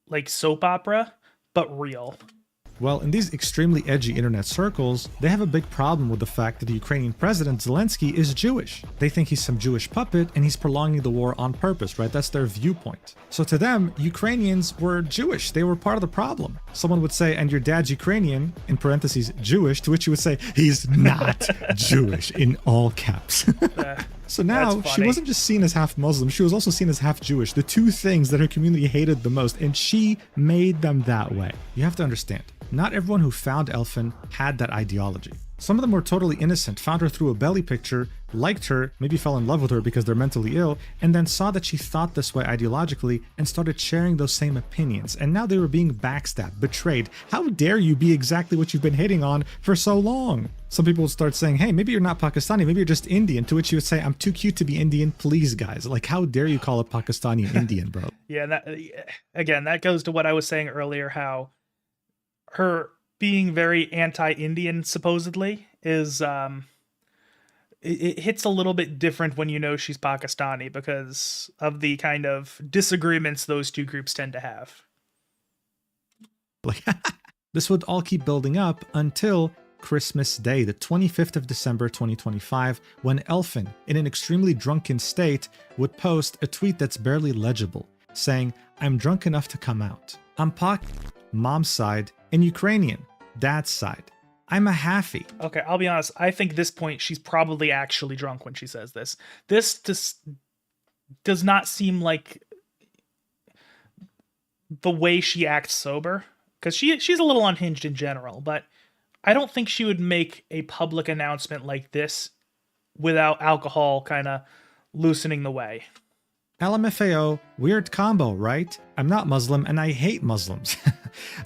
like soap opera but real. Well, in these extremely edgy internet circles, they have a big problem with the fact that the Ukrainian president Zelensky is Jewish. They think he's some Jewish puppet and he's prolonging the war on purpose, right? That's their viewpoint. So to them, Ukrainians were Jewish. They were part of the problem. Someone would say, and your dad's Ukrainian, in parentheses, Jewish, to which you would say, he's not Jewish, in all caps. So now, she wasn't just seen as half Muslim, she was also seen as half Jewish, the two things that her community hated the most, and she made them that way. You have to understand, not everyone who found Elfin had that ideology. Some of them were totally innocent, found her through a belly picture, liked her, maybe fell in love with her because they're mentally ill, and then saw that she thought this way ideologically and started sharing those same opinions. And now they were being backstabbed, betrayed. How dare you be exactly what you've been hitting on for so long? Some people would start saying, hey, maybe you're not Pakistani, maybe you're just Indian, to which you would say, I'm too cute to be Indian, please guys. Like, how dare you call a Pakistani Indian, bro? Yeah, that goes to what I was saying earlier, how her being very anti-Indian supposedly is it hits a little bit different when you know she's Pakistani because of the kind of disagreements those two groups tend to have. Like, this would all keep building up until Christmas Day, the 25th of December 2025, when Elfin, in an extremely drunken state, would post a tweet that's barely legible, saying, I'm drunk enough to come out. I'm Pak, mom's side, and Ukrainian, dad's side. I'm a halfie. Okay, I'll be honest. I think this point she's probably actually drunk when she says this. This just does not seem like the way she acts sober, because she's a little unhinged in general, but I don't think she would make a public announcement like this without alcohol kind of loosening the way. LMFAO, weird combo, right? I'm not Muslim and I hate Muslims.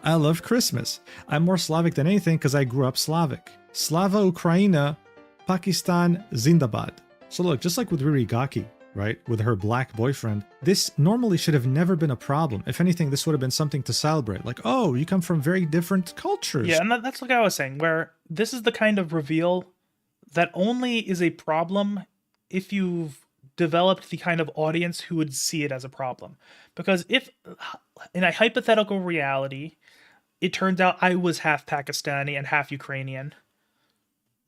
I love Christmas. I'm more Slavic than anything because I grew up Slavic. Slava Ukraina, Pakistan Zindabad. So look, just like with Riri Gaki, right, with her black boyfriend, this normally should have never been a problem. If anything, this would have been something to celebrate. Like, oh, you come from very different cultures. Yeah, and that's like I was saying, where this is the kind of reveal that only is a problem if you've developed the kind of audience who would see it as a problem. Because if, in a hypothetical reality, it turns out I was half Pakistani and half Ukrainian,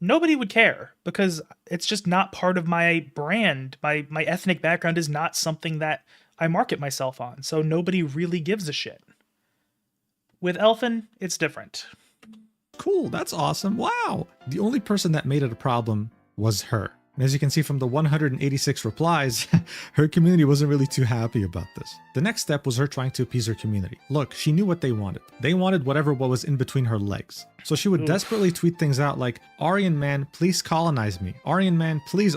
nobody would care because it's just not part of my brand. My ethnic background is not something that I market myself on, so nobody really gives a shit. With Elfin, it's different. Cool, that's awesome. Wow. The only person that made it a problem was her. And as you can see from the 186 replies, her community wasn't really too happy about this. The next step was her trying to appease her community. Look, she knew what they wanted. They wanted whatever what was in between her legs. So she would desperately tweet things out like, Aryan man, please colonize me. Aryan man, please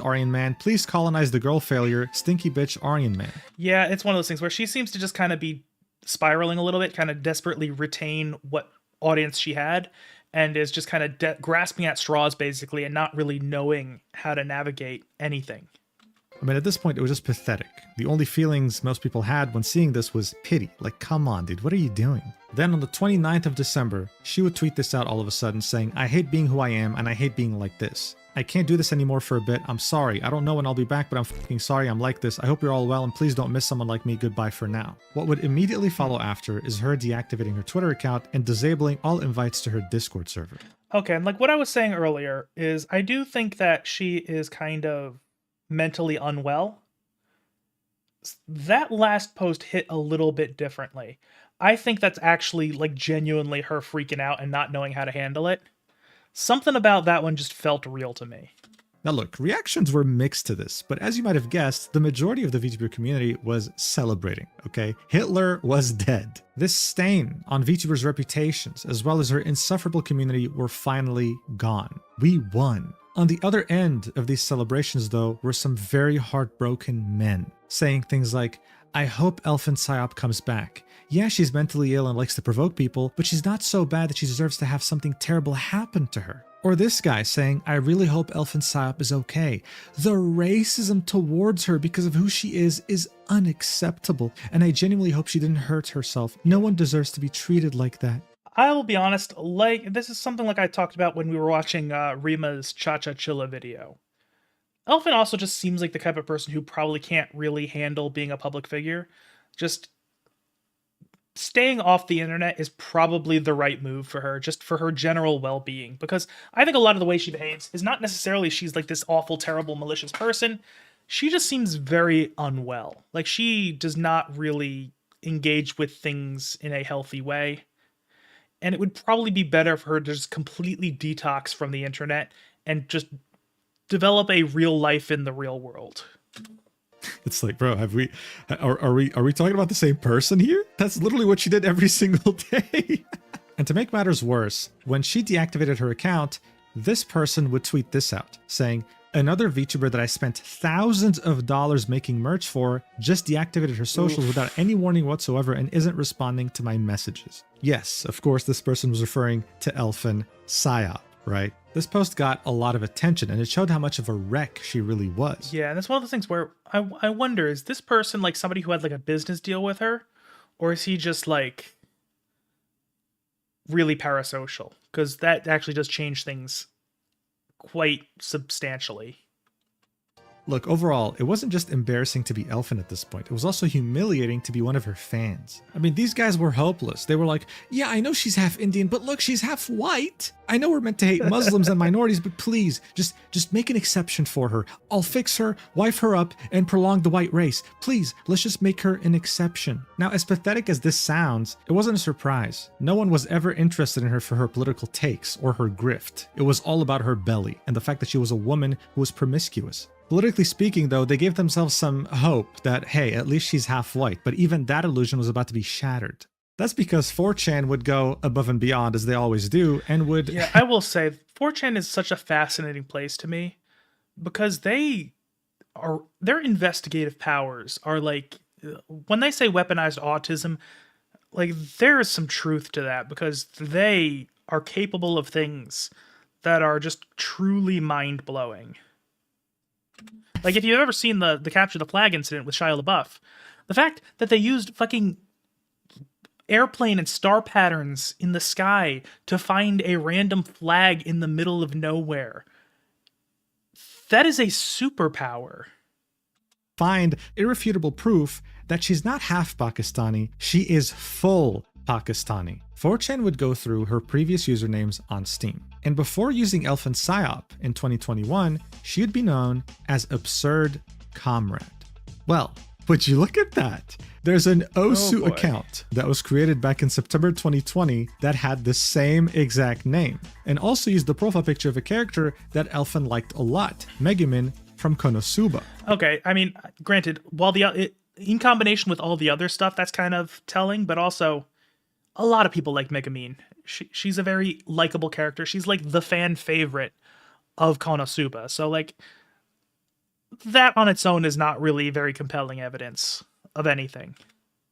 colonize the girl failure. Stinky bitch, Aryan man. Yeah, it's one of those things where she seems to just kind of be spiraling a little bit, kind of desperately retain what audience she had, and is just kind of grasping at straws, basically, and not really knowing how to navigate anything. I mean, at this point, it was just pathetic. The only feelings most people had when seeing this was pity. Like, come on, dude, what are you doing? Then on the 29th of December, she would tweet this out all of a sudden saying, I hate being who I am, and I hate being like this. I can't do this anymore for a bit. I'm sorry. I don't know when I'll be back, but I'm fucking sorry I'm like this. I hope you're all well, and please don't miss someone like me. Goodbye for now. What would immediately follow after is her deactivating her Twitter account and disabling all invites to her Discord server. Okay, and like what I was saying earlier is I do think that she is kind of mentally unwell. That last post hit a little bit differently. I think that's actually like genuinely her freaking out and not knowing how to handle it. Something about that one just felt real to me. Now look, reactions were mixed to this, but as you might have guessed, the majority of the VTuber community was celebrating, okay? Hitler was dead. This stain on VTubers' reputations, as well as her insufferable community, were finally gone. We won. On the other end of these celebrations, though, were some very heartbroken men, saying things like, I hope Elfinpsyop comes back. Yeah, she's mentally ill and likes to provoke people, but she's not so bad that she deserves to have something terrible happen to her. Or this guy saying, I really hope Elfinpsyop is okay. The racism towards her because of who she is unacceptable, and I genuinely hope she didn't hurt herself. No one deserves to be treated like that. I will be honest, like, this is something like I talked about when we were watching Rima's Cha-Cha Chilla video. Elfin also just seems like the type of person who probably can't really handle being a public figure. Just staying off the internet is probably the right move for her, just for her general well-being. Because I think a lot of the way she behaves is not necessarily she's like this awful, terrible, malicious person. She just seems very unwell. Like, she does not really engage with things in a healthy way. And it would probably be better for her to just completely detox from the internet and just develop a real life in the real world. It's like, bro, are we talking about the same person here? That's literally what she did every single day. And to make matters worse, when she deactivated her account, this person would tweet this out, saying, another VTuber that I spent thousands of dollars making merch for just deactivated her socials without any warning whatsoever and isn't responding to my messages. Yes, of course, this person was referring to Elfinpsyop, right? This post got a lot of attention and it showed how much of a wreck she really was. Yeah, and that's one of the things where I wonder, is this person like somebody who had like a business deal with her? Or is he just like really parasocial? Because that actually does change things quite substantially. Look, overall, it wasn't just embarrassing to be Elfin at this point. It was also humiliating to be one of her fans. I mean, these guys were hopeless. They were like, yeah, I know she's half Indian, but look, she's half white. I know we're meant to hate Muslims and minorities, but please, just make an exception for her. I'll fix her, wife her up, and prolong the white race. Please, let's just make her an exception. Now, as pathetic as this sounds, it wasn't a surprise. No one was ever interested in her for her political takes or her grift. It was all about her belly and the fact that she was a woman who was promiscuous. Politically speaking, though, they gave themselves some hope that, hey, at least she's half white, but even that illusion was about to be shattered. That's because 4chan would go above and beyond, as they always do, and would... Yeah, I will say, 4chan is such a fascinating place to me, because their investigative powers are like, when they say weaponized autism, like, there is some truth to that, because they are capable of things that are just truly mind-blowing. Like, if you've ever seen the Capture the Flag incident with Shia LaBeouf, the fact that they used fucking airplane and star patterns in the sky to find a random flag in the middle of nowhere, that is a superpower. Find irrefutable proof that she's not half Pakistani, she is full Pakistani. 4chan would go through her previous usernames on Steam. And before using Elfinpsyop in 2021, she would be known as Absurd Comrade. Well, would you look at that? There's an Osu account that was created back in September 2020 that had the same exact name, and also used the profile picture of a character that Elfin liked a lot, Megumin from Konosuba. Okay, I mean, granted, while in combination with all the other stuff, that's kind of telling, but also a lot of people like Megumin. She's a very likable character. She's like the fan favorite of Konosuba. So like, that on its own is not really very compelling evidence of anything.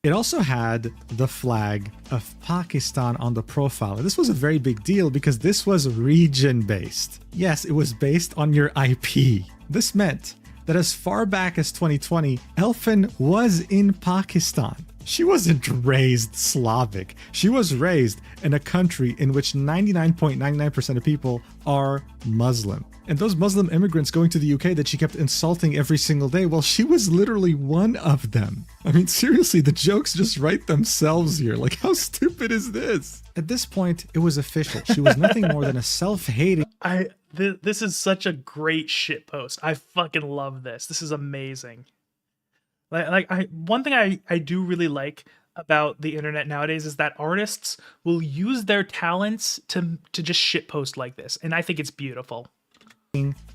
It also had the flag of Pakistan on the profile. And this was a very big deal because this was region-based. Yes, it was based on your IP. This meant that as far back as 2020, Elfin was in Pakistan. She wasn't raised Slavic. She was raised in a country in which 99.99% of people are Muslim. And those Muslim immigrants going to the UK that she kept insulting every single day, well, she was literally one of them. I mean, seriously, the jokes just write themselves here. Like, how stupid is this? At this point, it was official. She was nothing more than a self-hating... This is such a great shitpost. I fucking love this. This is amazing. One thing I do really like about the internet nowadays is that artists will use their talents to just shitpost like this, and I think it's beautiful.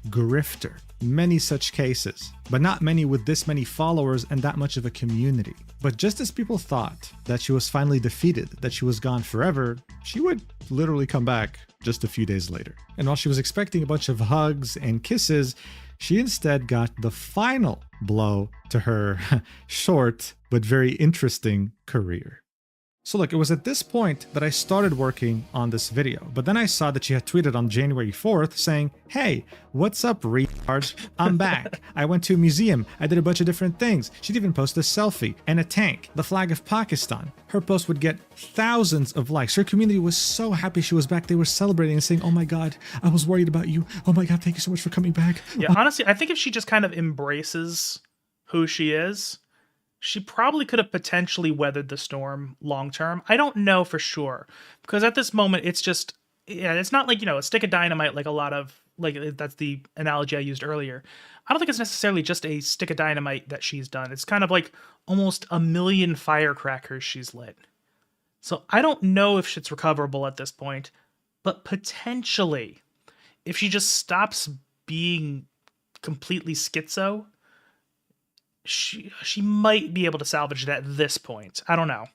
Grifter. Many such cases, but not many with this many followers and that much of a community. But just as people thought that she was finally defeated, that she was gone forever, she would literally come back just a few days later. And while she was expecting a bunch of hugs and kisses, she instead got the final blow to her short but very interesting career. So look, it was at this point that I started working on this video, but then I saw that she had tweeted on January 4th saying, "Hey, what's up, retard? I'm back. I went to a museum. I did a bunch of different things." She'd even post a selfie and a tank, the flag of Pakistan. Her post would get thousands of likes. Her community was so happy she was back. They were celebrating and saying, "Oh my God, I was worried about you. Oh my God, thank you so much for coming back." Yeah, honestly, I think if she just kind of embraces who she is, she probably could have potentially weathered the storm long term. I don't know for sure, because at this moment it's just, yeah, it's not like, a stick of dynamite like a lot of, like, that's the analogy I used earlier. I don't think it's necessarily just a stick of dynamite that she's done. It's kind of like almost a million firecrackers she's lit. So I don't know if shit's recoverable at this point, but potentially, if she just stops being completely schizo, she might be able to salvage it at this point. I don't know.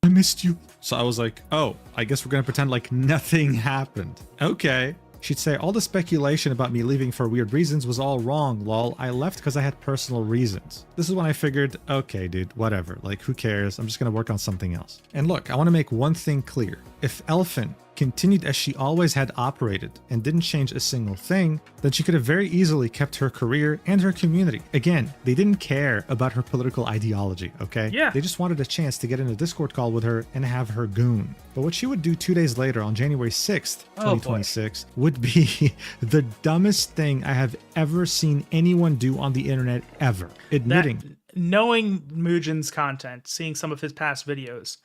"I missed you." So I was like, oh, I guess we're gonna pretend like nothing happened. Okay. She'd say, "All the speculation about me leaving for weird reasons was all wrong, lol. I left because I had personal reasons." This is when I figured, okay, dude, whatever. Like, who cares? I'm just gonna work on something else. And look, I want to make one thing clear. If Elfin continued as she always had operated and didn't change a single thing, then she could have very easily kept her career and her community. Again, they didn't care about her political ideology, okay? Yeah. They just wanted a chance to get in a Discord call with her and have her goon. But what she would do 2 days later on January 6th, 2026, would be the dumbest thing I have ever seen anyone do on the internet ever. Admitting. Knowing Mujin's content, seeing some of his past videos,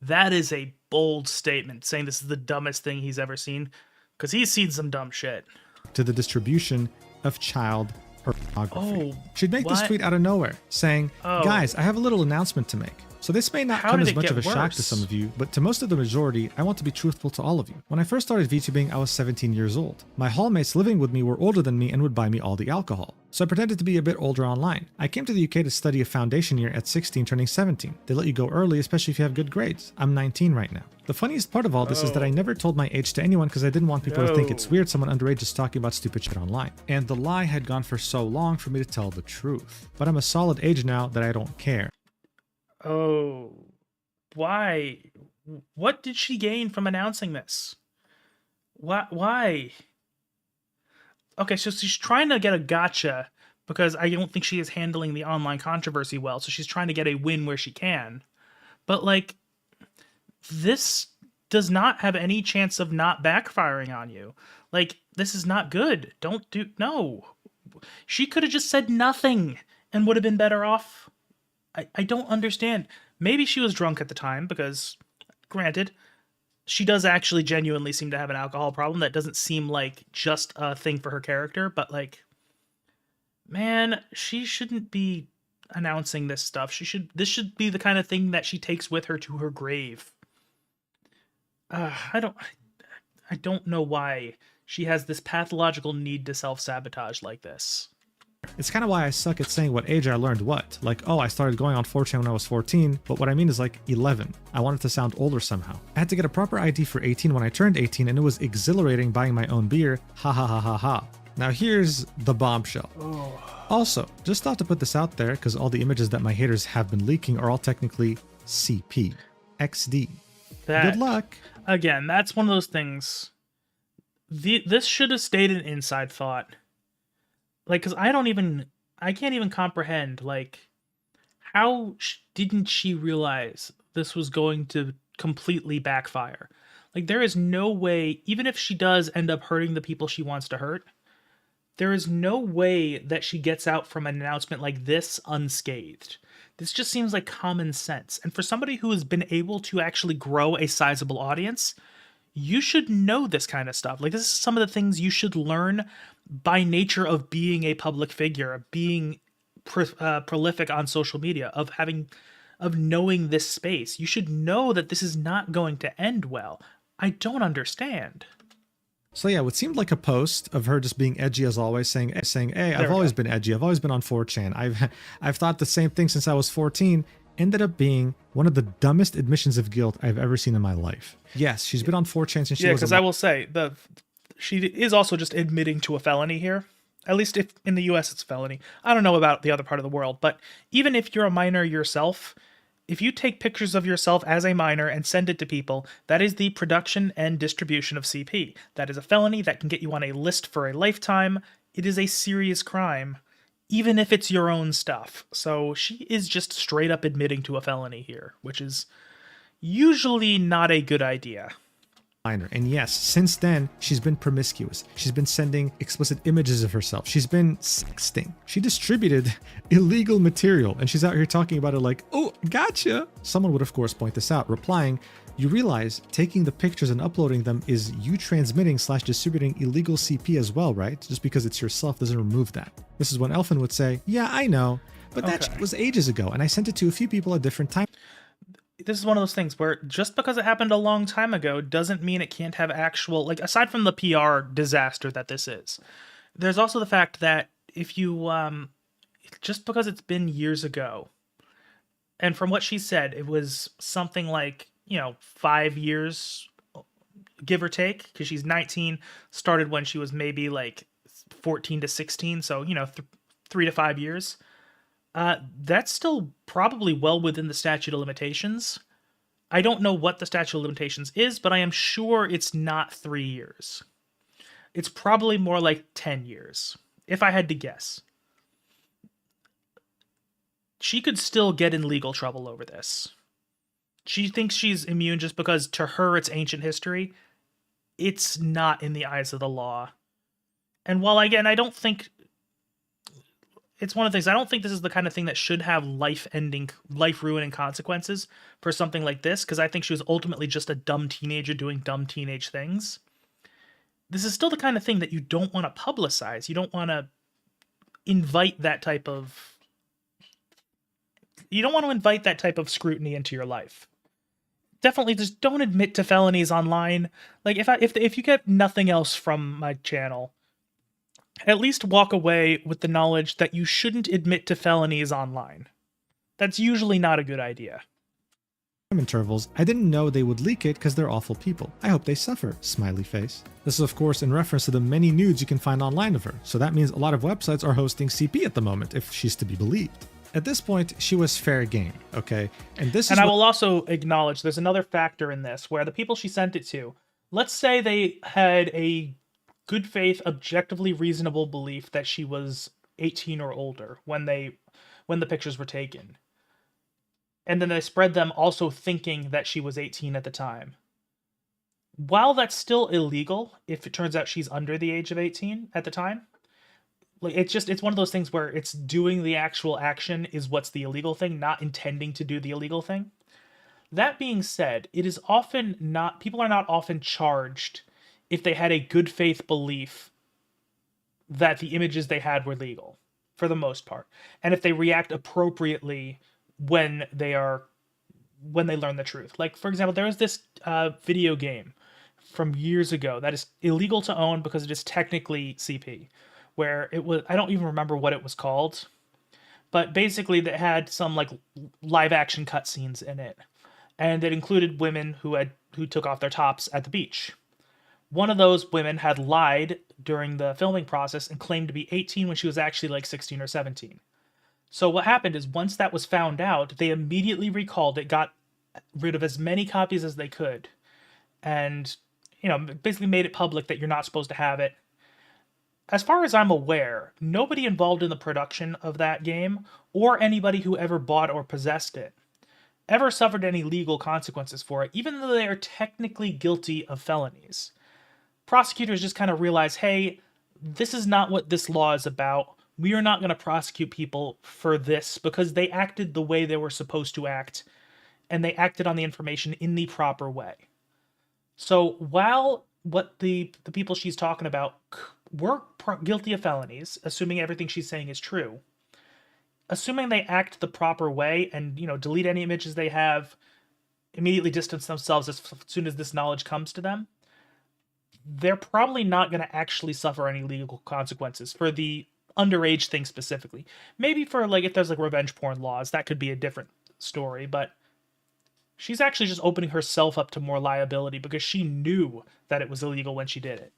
that is a bold statement, saying this is the dumbest thing he's ever seen, because he's seen some dumb shit. To the distribution of child pornography. Oh, She'd make this what? tweet out of nowhere, saying, Oh. "Guys, I have a little announcement to make. So this may not How come did as it much get of a shock to worse? some of you, but to most of the majority, I want to be truthful to all of you. When I first started VTubing, I was 17 years old. My hallmates living with me were older than me and would buy me all the alcohol. So I pretended to be a bit older online. I came to the UK to study a foundation year at 16, turning 17. They let you go early, especially if you have good grades. I'm 19 right now. The funniest part of all this is that I never told my age to anyone because I didn't want people to think it's weird someone underage is talking about stupid shit online. And the lie had gone for so long for me to tell the truth. But I'm a solid age now that I don't care." Oh, why? What did she gain from announcing this? Why? Okay, so she's trying to get a gotcha because I don't think she is handling the online controversy well. So she's trying to get a win where she can. But like, this does not have any chance of not backfiring on you. Like, this is not good. No. She could have just said nothing and would have been better off. I don't understand. Maybe she was drunk at the time because, granted, she does actually genuinely seem to have an alcohol problem. That doesn't seem like just a thing for her character, but like, man, she shouldn't be announcing this stuff. This should be the kind of thing that she takes with her to her grave. I don't know why she has this pathological need to self-sabotage like this. It's kind of why I suck at saying what age I learned what. Like, oh, I started going on 4chan when I was 14, but what I mean is like 11. I wanted to sound older somehow. I had to get a proper ID for 18 when I turned 18, and it was exhilarating buying my own beer. Ha ha ha ha ha. Now here's the bombshell. Also, just thought to put this out there because all the images that my haters have been leaking are all technically CP. XD. Good luck. Again, that's one of those things. This should have stayed an inside thought. Like, because I can't even comprehend, like, how didn't she realize this was going to completely backfire? Like, there is no way, even if she does end up hurting the people she wants to hurt, there is no way that she gets out from an announcement like this unscathed. This just seems like common sense. And for somebody who has been able to actually grow a sizable audience, you should know this kind of stuff. Like, this is some of the things you should learn by nature of being a public figure, of being prolific on social media, of knowing this space. You should know that this is not going to end well. I don't understand. So yeah, what seemed like a post of her just being edgy as always, saying, "Hey, I've always been edgy. I've always been on 4chan. I've thought the same thing since I was 14." Ended up being one of the dumbest admissions of guilt I've ever seen in my life. Yes, she's been on 4chan since she was. Yeah, because I will say she is also just admitting to a felony here. At least if in the US it's a felony. I don't know about the other part of the world, but even if you're a minor yourself, if you take pictures of yourself as a minor and send it to people, that is the production and distribution of CP. That is a felony that can get you on a list for a lifetime. It is a serious crime, even if it's your own stuff. So she is just straight up admitting to a felony here, which is usually not a good idea. Minor. And yes, since then, she's been promiscuous. She's been sending explicit images of herself. She's been sexting. She distributed illegal material, and she's out here talking about it like, oh, gotcha. Someone would, of course, point this out, replying, you realize taking the pictures and uploading them is you transmitting / distributing illegal CP as well, right? Just because it's yourself doesn't remove that. This is when Elfin would say, yeah, I know, but that was ages ago, and I sent it to a few people at different times. This is one of those things where just because it happened a long time ago doesn't mean it can't have actual, like, aside from the PR disaster that this is, there's also the fact that if you, just because it's been years ago, and from what she said, it was something like, 5 years, give or take, because she's 19, started when she was maybe like 14 to 16, so, 3 to 5 years. That's still probably well within the statute of limitations. I don't know what the statute of limitations is, but I am sure it's not 3 years. It's probably more like 10 years, if I had to guess. She could still get in legal trouble over this. She thinks she's immune just because to her it's ancient history. It's not in the eyes of the law. And while, again, I don't think... It's one of the things, I don't think this is the kind of thing that should have life-ruining consequences for something like this, because I think she was ultimately just a dumb teenager doing dumb teenage things. This is still the kind of thing that you don't want to publicize. You don't want to invite that type of... You don't want to invite that type of scrutiny into your life. Definitely just don't admit to felonies online. Like, if you get nothing else from my channel, at least walk away with the knowledge that you shouldn't admit to felonies online. That's usually not a good idea. Intervals, I didn't know they would leak it because they're awful people. I hope they suffer, smiley face. This is of course in reference to the many nudes you can find online of her, so that means a lot of websites are hosting CP at the moment, if she's to be believed. At this point, she was fair game, okay? And I will also acknowledge there's another factor in this, where the people she sent it to, let's say they had a good faith, objectively reasonable belief that she was 18 or older when the pictures were taken. And then they spread them also thinking that she was 18 at the time. While that's still illegal, if it turns out she's under the age of 18 at the time, like it's one of those things where it's doing the actual action is what's the illegal thing, not intending to do the illegal thing. That being said, it is often not, people are not often charged if they had a good faith belief that the images they had were legal, for the most part. And if they react appropriately when they learn the truth. Like, for example, there was this video game from years ago that is illegal to own because it is technically CP, where it was, I don't even remember what it was called, but basically it had some like live action cutscenes in it. And it included women who took off their tops at the beach. One of those women had lied during the filming process and claimed to be 18 when she was actually like 16 or 17. So what happened is once that was found out, they immediately recalled it, got rid of as many copies as they could, and, basically made it public that you're not supposed to have it. As far as I'm aware, nobody involved in the production of that game, or anybody who ever bought or possessed it, ever suffered any legal consequences for it, even though they are technically guilty of felonies. Prosecutors just kind of realize, hey, this is not what this law is about. We are not going to prosecute people for this because they acted the way they were supposed to act, and they acted on the information in the proper way. So while what the people she's talking about were guilty of felonies, assuming everything she's saying is true, assuming they act the proper way and, delete any images they have, immediately distance themselves as soon as this knowledge comes to them, they're probably not going to actually suffer any legal consequences for the underage thing specifically. Maybe for, like, if there's, like, revenge porn laws, that could be a different story, but she's actually just opening herself up to more liability because she knew that it was illegal when she did it.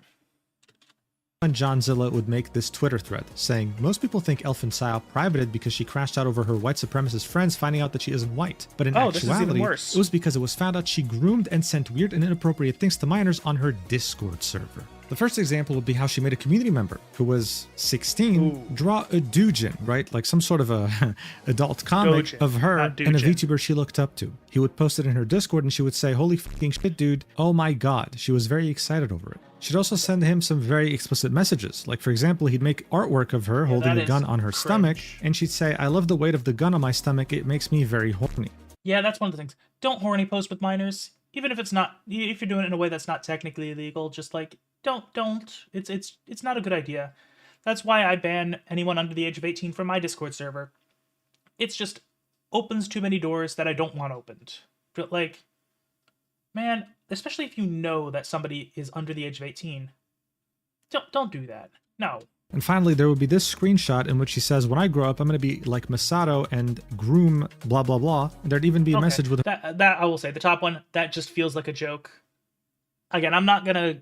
when Johnzilla would make this Twitter thread saying, most people think Elfinpsyop privated because she crashed out over her white supremacist friends finding out that she isn't white. But in this is even actuality, worse. it was because it was found out she groomed and sent weird and inappropriate things to minors on her Discord server. The first example would be how she made a community member who was 16 draw a doujin, right? Like some sort of a adult comic Doujin, of her not and a doujin. VTuber she looked up to. He would post it in her Discord and she would say, holy fucking shit, dude. Oh my god. She was very excited over it. She'd also send him some very explicit messages. Like, for example, he'd make artwork of her holding that a gun is on her cringe. stomach, and she'd say, I love the weight of the gun on my stomach. It makes me very horny. Yeah, that's one of the things. Don't horny post with minors, even if it's not. If you're doing it in a way that's not technically illegal, just like don't. It's not a good idea. That's why I ban anyone under the age of 18 from my Discord server. It's just opens too many doors that I don't want opened. But like, man, especially if you know that somebody is under the age of 18, don't do that. No. And finally, there would be this screenshot in which she says, when I grow up, I'm going to be like Masato and groom blah, blah, blah. And there'd even be a message with that I will say, the top one, that just feels like a joke. Again, I'm not going to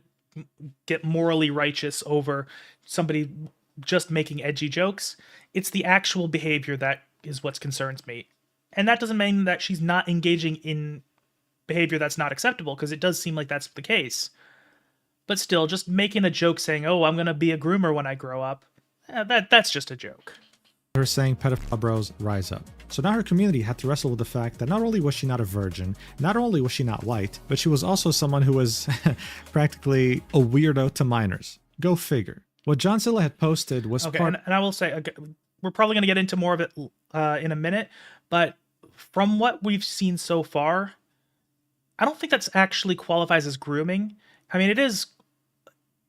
get morally righteous over somebody just making edgy jokes. It's the actual behavior that is what concerns me. And that doesn't mean that she's not engaging in behavior that's not acceptable, because it does seem like that's the case. But still, just making a joke saying, oh, I'm going to be a groomer when I grow up, that's just a joke. her saying pedophile bros rise up. So now her community had to wrestle with the fact that not only was she not a virgin, not only was she not white, but she was also someone who was practically a weirdo to minors. Go figure. What Johnzilla had posted was and I will say, we're probably going to get into more of it in a minute, but from what we've seen so far, I don't think that's actually qualifies as grooming. I mean, it is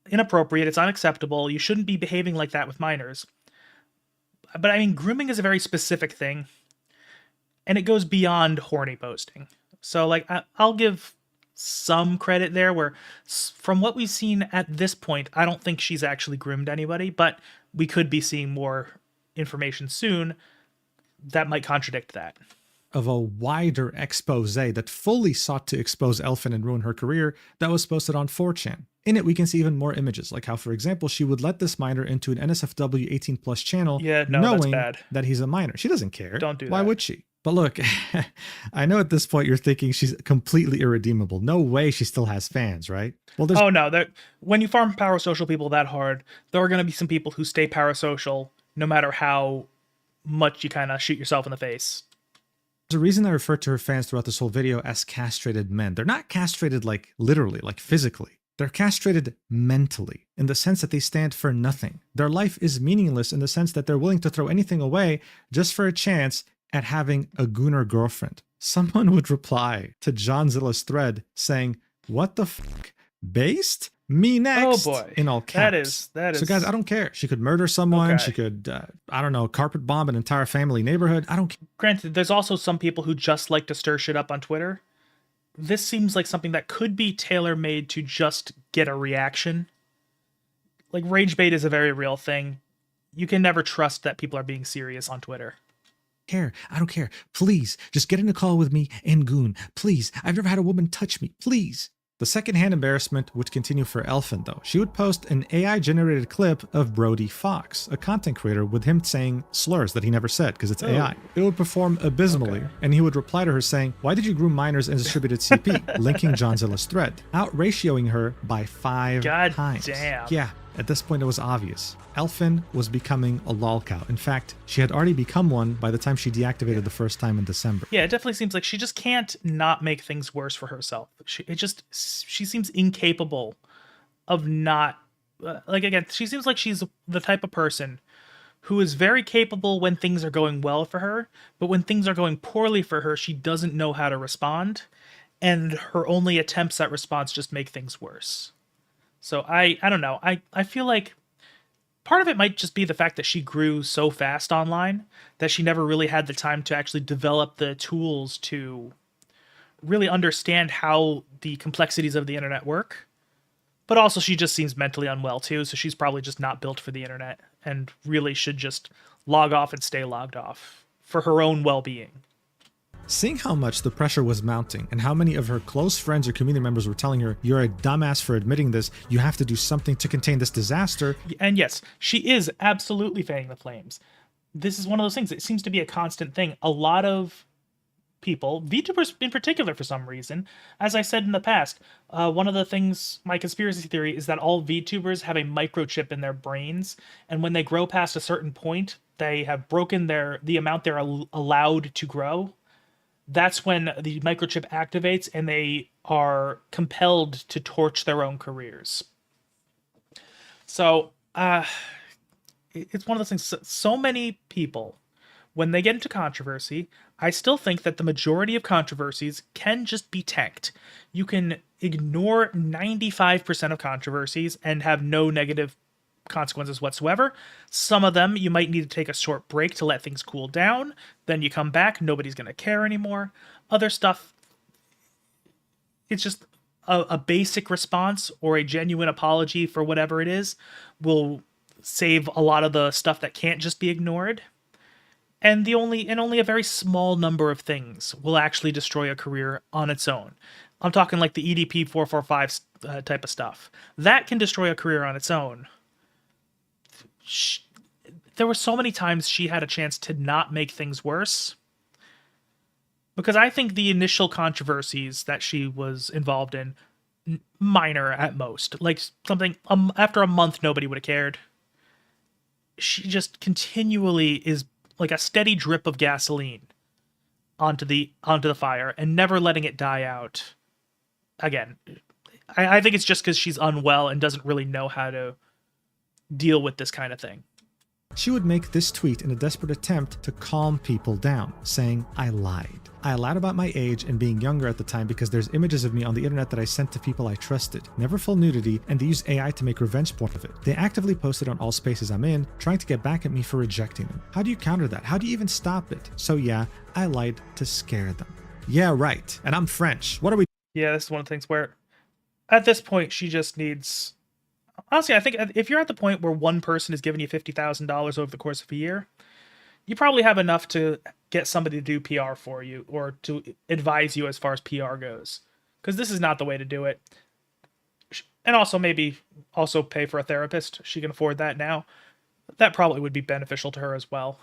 inappropriate. It's unacceptable. You shouldn't be behaving like that with minors. But I mean, grooming is a very specific thing, and it goes beyond horny posting. So, like, I'll give some credit there, where from what we've seen at this point, I don't think she's actually groomed anybody, but we could be seeing more information soon that might contradict that. Of a wider expose that fully sought to expose Elfin and ruin her career that was posted on 4chan. In it, we can see even more images, like how, for example, she would let this minor into an NSFW 18+ channel, knowing that he's a minor. She doesn't care. Don't do that. Why would she? But look, I know at this point you're thinking she's completely irredeemable. No way she still has fans, right? Well, there's... Oh, no. When you farm parasocial people that hard, there are going to be some people who stay parasocial no matter how much you kind of shoot yourself in the face. There's a reason I refer to her fans throughout this whole video as castrated men. They're not castrated like literally, like physically. They're castrated mentally, in the sense that they stand for nothing. Their life is meaningless in the sense that they're willing to throw anything away just for a chance at having a gooner girlfriend. Someone would reply to Johnzilla's thread saying, "What the fuck? Based? Me next." Oh boy. In all caps. That is. So guys, I don't care. She could murder someone. Okay. She could, I don't know, carpet bomb an entire family neighborhood. I don't care. Granted, there's also some people who just like to stir shit up on Twitter. This seems like something that could be tailor-made to just get a reaction. Like, rage bait is a very real thing. You can never trust that people are being serious on Twitter. I don't care. Please, just get in a call with me and Goon. Please, I've never had a woman touch me. Please. The secondhand embarrassment would continue for Elfin, though. She would post an AI-generated clip of Brody Fox, a content creator, with him saying slurs that he never said because it's AI. It would perform abysmally, and he would reply to her saying, "Why did you groom minors and distributed CP?" linking Johnzilla's thread, out-ratioing her by 5 God times. damn. Yeah. At this point, it was obvious. Elfin was becoming a lolcow. In fact, she had already become one by the time she deactivated the first time in December. Yeah, it definitely seems like she just can't not make things worse for herself. She seems incapable of not... she seems like she's the type of person who is very capable when things are going well for her, but when things are going poorly for her, she doesn't know how to respond, and her only attempts at response just make things worse. So I don't know. I feel like part of it might just be the fact that she grew so fast online that she never really had the time to actually develop the tools to really understand how the complexities of the internet work. But also she just seems mentally unwell too, so she's probably just not built for the internet and really should just log off and stay logged off for her own well-being. Seeing how much the pressure was mounting and how many of her close friends or community members were telling her, "You're a dumbass for admitting this, you have to do something to contain this disaster." And yes, she is absolutely fanning the flames. This is one of those things. It seems to be a constant thing. A lot of people, VTubers in particular for some reason, as I said in the past, one of the things, my conspiracy theory is that all VTubers have a microchip in their brains, and when they grow past a certain point, they have broken the amount they're allowed to grow. That's when the microchip activates and they are compelled to torch their own careers. So, it's one of those things. So many people, when they get into controversy, I still think that the majority of controversies can just be tanked. You can ignore 95% of controversies and have no negative consequences whatsoever. Some of them you might need to take a short break to let things cool down. Then you come back, nobody's going to care anymore. Other stuff, it's just a basic response or a genuine apology for whatever it is will save a lot of the stuff that can't just be ignored. And only a very small number of things will actually destroy a career on its own. I'm talking like the EDP 445 type of stuff. That can destroy a career on its own. There were so many times she had a chance to not make things worse. Because I think the initial controversies that she was involved in, minor at most. Like something, after a month, nobody would have cared. She just continually is like a steady drip of gasoline onto the fire and never letting it die out. Again, I think it's just because she's unwell and doesn't really know how to deal with this kind of thing. She would make this tweet in a desperate attempt to calm people down, saying, "I lied. I lied about my age and being younger at the time because there's images of me on the internet that I sent to people I trusted. Never full nudity, and they used AI to make revenge porn of it. They actively posted on all spaces I'm in, trying to get back at me for rejecting them. How do you counter that? How do you even stop it? So yeah, I lied to scare them." Yeah, right. And I'm French. What are we? Yeah, this is one of the things where, at this point, she just needs... Honestly, I think if you're at the point where one person is giving you $50,000 over the course of a year, you probably have enough to get somebody to do PR for you or to advise you as far as PR goes. Because this is not the way to do it. And also maybe also pay for a therapist. She can afford that now. That probably would be beneficial to her as well.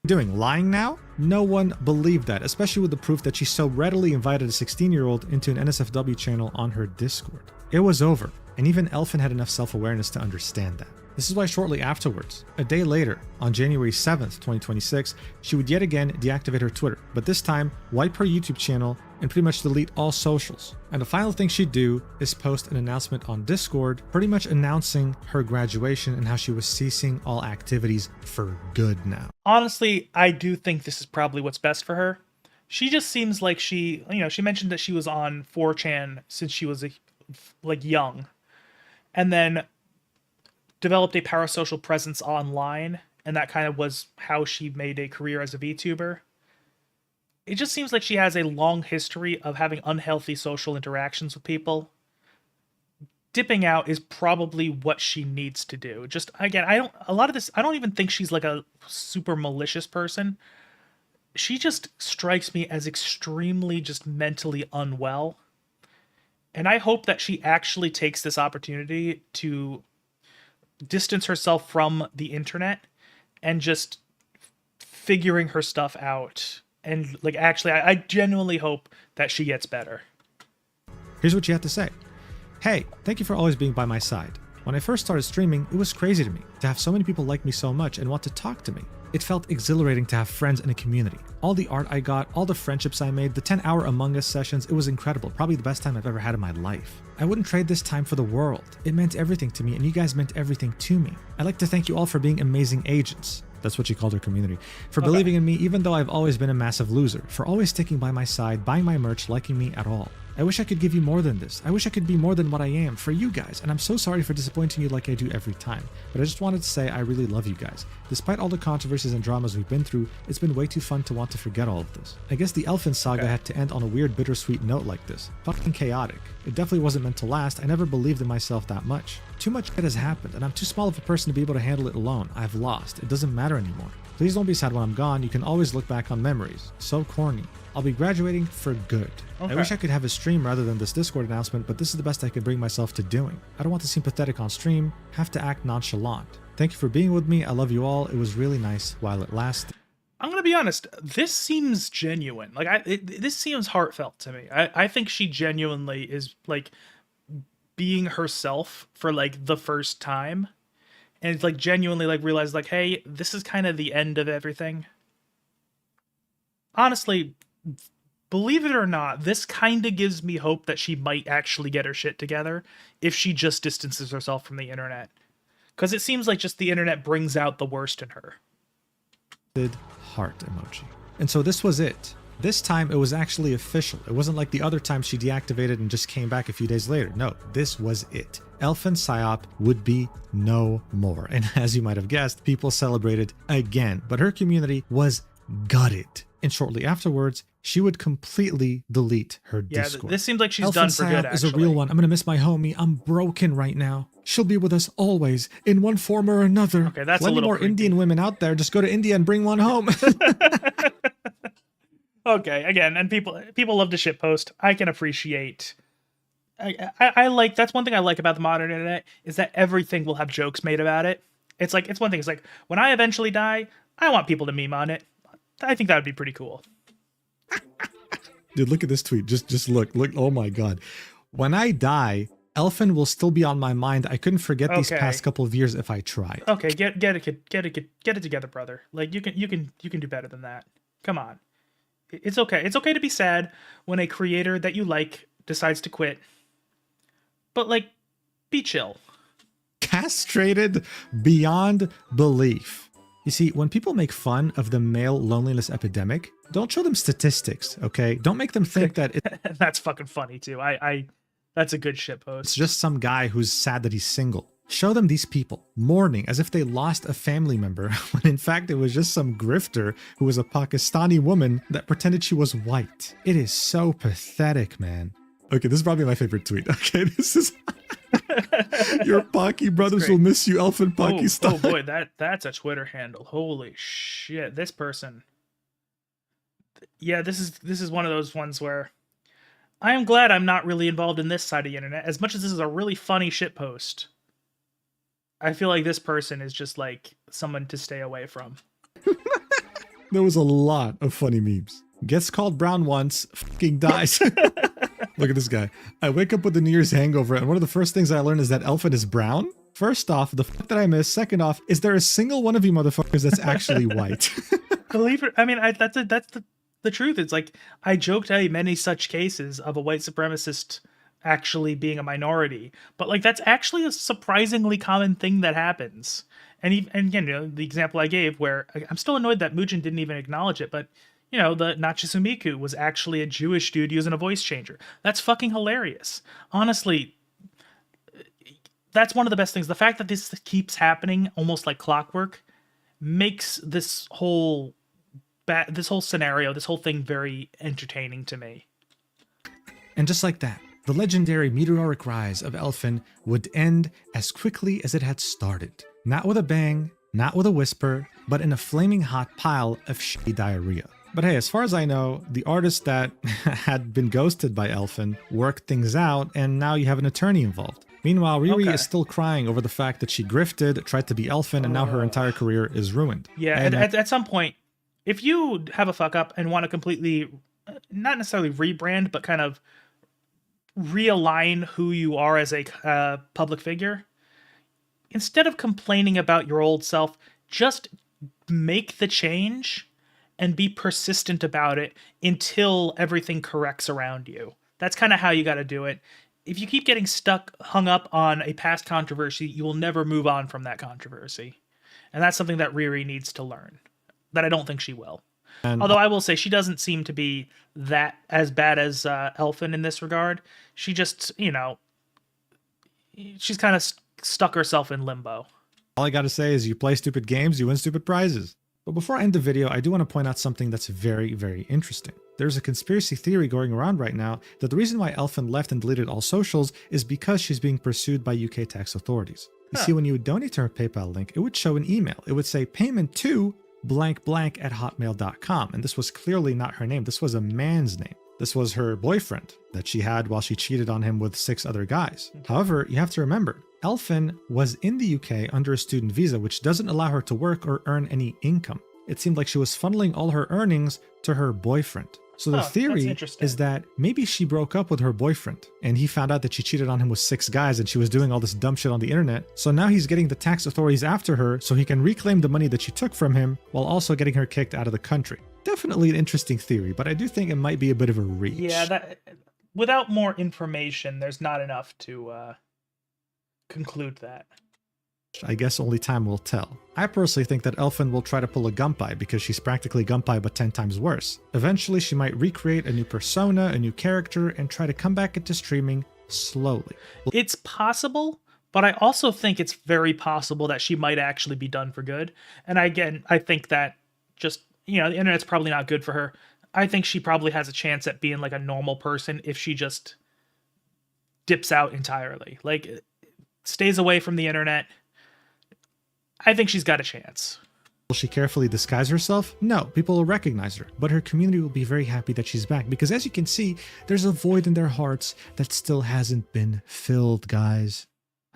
Doing? Lying now? No one believed that, especially with the proof that she so readily invited a 16-year-old into an NSFW channel on her Discord. It was over, and even Elfin had enough self-awareness to understand that. This is why shortly afterwards, a day later, on January 7th, 2026, she would yet again deactivate her Twitter, but this time wipe her YouTube channel and pretty much delete all socials. And the final thing she'd do is post an announcement on Discord, pretty much announcing her graduation and how she was ceasing all activities for good now. Honestly, I do think this is probably what's best for her. She just seems like she mentioned that she was on 4chan since she was young, and then developed a parasocial presence online, and that kind of was how she made a career as a VTuber. It just seems like she has a long history of having unhealthy social interactions with people. Dipping out is probably what she needs to do. Just, again, I don't even think she's like a super malicious person. She just strikes me as extremely just mentally unwell. And I hope that she actually takes this opportunity to distance herself from the internet and just figuring her stuff out. And actually, I genuinely hope that she gets better. Here's what she had to say. "Hey, thank you for always being by my side. When I first started streaming, it was crazy to me to have so many people like me so much and want to talk to me. It felt exhilarating to have friends and a community. All the art I got, all the friendships I made, the 10-hour Among Us sessions, it was incredible. Probably the best time I've ever had in my life. I wouldn't trade this time for the world. It meant everything to me, and you guys meant everything to me. I'd like to thank you all for being amazing agents." That's what she called her community. "For believing in me even though I've always been a massive loser. For always sticking by my side, buying my merch, liking me at all. I wish I could give you more than this. I wish I could be more than what I am for you guys, and I'm so sorry for disappointing you like I do every time. But I just wanted to say I really love you guys. Despite all the controversies and dramas we've been through, it's been way too fun to want to forget all of this. I guess the Elfin saga had to end on a weird bittersweet note like this. Fucking chaotic. It definitely wasn't meant to last. I never believed in myself that much. Too much shit has happened, and I'm too small of a person to be able to handle it alone. I've lost. It doesn't matter anymore. Please don't be sad when I'm gone. You can always look back on memories. So corny. I'll be graduating for good. I wish I could have a stream rather than this Discord announcement, but this is the best I could bring myself to doing. I don't want to seem pathetic on stream, have to act nonchalant. Thank you for being with me. I love you all. It was really nice while it lasted. I'm gonna be honest. This seems genuine. Like this seems heartfelt to me. I think she genuinely is like being herself for like the first time, and it's like genuinely like realized like, hey, this is kind of the end of everything. Honestly, believe it or not, this kind of gives me hope that she might actually get her shit together if she just distances herself from the internet. Because it seems like just the internet brings out the worst in her. Heart emoji. And so this was it. This time it was actually official. It wasn't like the other time she deactivated and just came back a few days later. No, this was it. Elfinpsyop would be no more. And as you might have guessed, people celebrated again. But her community was gutted. And shortly afterwards, she would completely delete her Discord. Yeah, this seems like she's done for good, actually. Is a real one. I'm gonna miss my homie. I'm broken right now. She'll be with us always, in one form or another. Okay, that's Plenty a little more creepy. Indian women out there. Just go to India and bring one home. Okay, again, and people love to shitpost. I can appreciate. I like, that's one thing I like about the modern internet, is that everything will have jokes made about it. It's like, it's one thing. It's like, when I eventually die, I want people to meme on it. I think that would be pretty cool. Dude, look at this tweet. Just look. Oh my god. When I die, Elfin will still be on my mind. I couldn't forget these past couple of years if I tried. Okay, get it together, brother. Like you can do better than that. Come on. It's okay. It's okay to be sad when a creator that you like decides to quit. But like, be chill. Castrated beyond belief. You see, when people make fun of the male loneliness epidemic, don't show them statistics, okay? Don't make them think that That's fucking funny too. That's a good shitpost. it's just some guy who's sad that he's single. Show them these people mourning as if they lost a family member, when in fact it was just some grifter who was a Pakistani woman that pretended she was white. It is so pathetic, man. Okay, this is probably my favorite tweet. Okay, this is... Your Paki brothers will miss you, Elfin Pakistan. Oh boy, that's a Twitter handle. Holy shit, this person. Yeah, this is one of those ones where I am glad I'm not really involved in this side of the internet. As much as this is a really funny shitpost, I feel like this person is just like someone to stay away from. There was a lot of funny memes. Gets called brown once, fucking dies. Look at this guy. I wake up with the New Year's hangover, and one of the first things I learn is that Elfin is brown. First off, the fuck that I miss. Second off, is there a single one of you motherfuckers that's actually white? Believe it. I mean, that's the truth. It's like, I joked at many such cases of a white supremacist actually being a minority, but like, that's actually a surprisingly common thing that happens. And again, you know, the example I gave, where I'm still annoyed that Mujin didn't even acknowledge it, but you know, the Nachisumiku was actually a Jewish dude using a voice changer. That's fucking hilarious. Honestly, that's one of the best things. The fact that this keeps happening almost like clockwork makes this whole scenario, this whole thing very entertaining to me. And just like that, the legendary meteoric rise of Elfin would end as quickly as it had started. Not with a bang, not with a whisper, but in a flaming hot pile of shitty diarrhea. But hey, as far as I know, the artist that had been ghosted by Elfin worked things out, and now you have an attorney involved. Meanwhile, Riri is still crying over the fact that she grifted, tried to be Elfin, and now her entire career is ruined. Yeah, and at some point, if you have a fuck up and want to completely, not necessarily rebrand, but kind of realign who you are as a public figure, instead of complaining about your old self, just make the change and be persistent about it until everything corrects around you. That's kind of how you got to do it. If you keep getting hung up on a past controversy, you will never move on from that controversy. And that's something that Riri needs to learn, that I don't think she will. Although I will say she doesn't seem to be that as bad as Elfin in this regard. She just, you know, she's kind of stuck herself in limbo. All I gotta say is you play stupid games, you win stupid prizes. But before I end the video, I do want to point out something that's very, very interesting. There's a conspiracy theory going around right now that the reason why Elfin left and deleted all socials is because she's being pursued by UK tax authorities. You see, when you would donate to her PayPal link, it would show an email. It would say payment to blank blank at hotmail.com. And this was clearly not her name. This was a man's name. This was her boyfriend that she had while she cheated on him with 6 other guys. However, you have to remember, Elfin was in the UK under a student visa, which doesn't allow her to work or earn any income. It seemed like she was funneling all her earnings to her boyfriend. So the theory is that maybe she broke up with her boyfriend and he found out that she cheated on him with 6 guys and she was doing all this dumb shit on the internet. So now he's getting the tax authorities after her so he can reclaim the money that she took from him while also getting her kicked out of the country. Definitely an interesting theory, but I do think it might be a bit of a reach. Yeah, that without more information, there's not enough to conclude that. I guess only time will tell. I personally think that Elfin will try to pull a Gunpei because she's practically Gunpei but 10 times worse. Eventually, she might recreate a new persona, a new character, and try to come back into streaming slowly. It's possible, but I also think it's very possible that she might actually be done for good. And again, I think that just, the internet's probably not good for her. I think she probably has a chance at being like a normal person if she just dips out entirely. Like, stays away from the internet. I think she's got a chance. Will she carefully disguise herself? No, people will recognize her, but her community will be very happy that she's back because as you can see, there's a void in their hearts that still hasn't been filled, guys.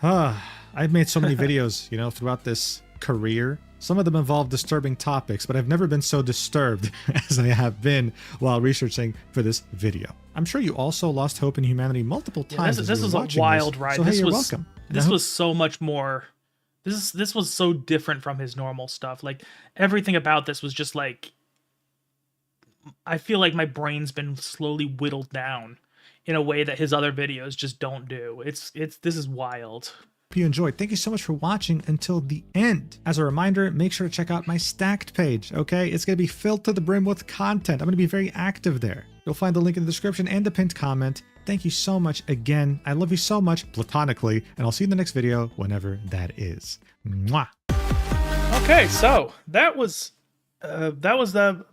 I've made so many videos, throughout this career. Some of them involve disturbing topics, but I've never been so disturbed as I have been while researching for this video. I'm sure you also lost hope in humanity multiple times. This was a wild ride. So hey, you're welcome. This was so much more. This was so different from his normal stuff. Like, everything about this was just like, I feel like my brain's been slowly whittled down in a way that his other videos just don't do. This is wild. Hope you enjoyed. Thank you so much for watching until the end. As a reminder, make sure to check out my Stacked page, okay? It's going to be filled to the brim with content. I'm going to be very active there. You'll find the link in the description and the pinned comment. Thank you so much again. I love you so much, platonically, and I'll see you in the next video, whenever that is. Mwah! Okay, so that was the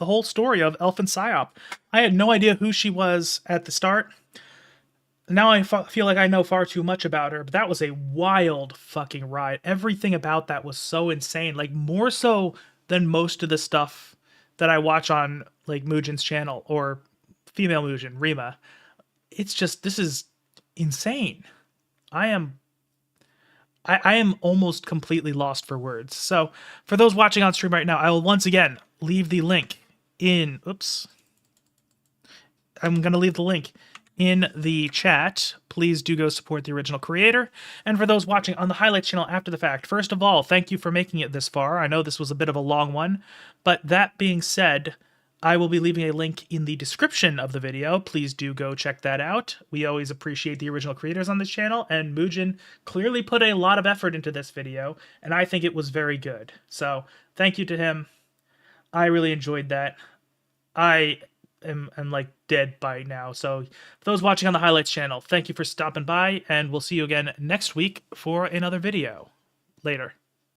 whole story of Elfinpsyop. I had no idea who she was at the start. Now I feel like I know far too much about her, but that was a wild fucking ride. Everything about that was so insane, like more so than most of the stuff that I watch on like Mujin's channel or female Mujin, Rima. It's just, this is insane. I am almost completely lost for words. So for those watching on stream right now, I will once again leave the link in, I'm going to leave the link in the chat. Please do go support the original creator. And for those watching on the highlights channel after the fact, first of all, thank you for making it this far. I know this was a bit of a long one, but that being said, I will be leaving a link in the description of the video. Please do go check that out. We always appreciate the original creators on this channel, and Mujin clearly put a lot of effort into this video, and I think it was very good. So thank you to him. I really enjoyed that. I am like dead by now. So for those watching on the highlights channel, thank you for stopping by, and we'll see you again next week for another video. Later.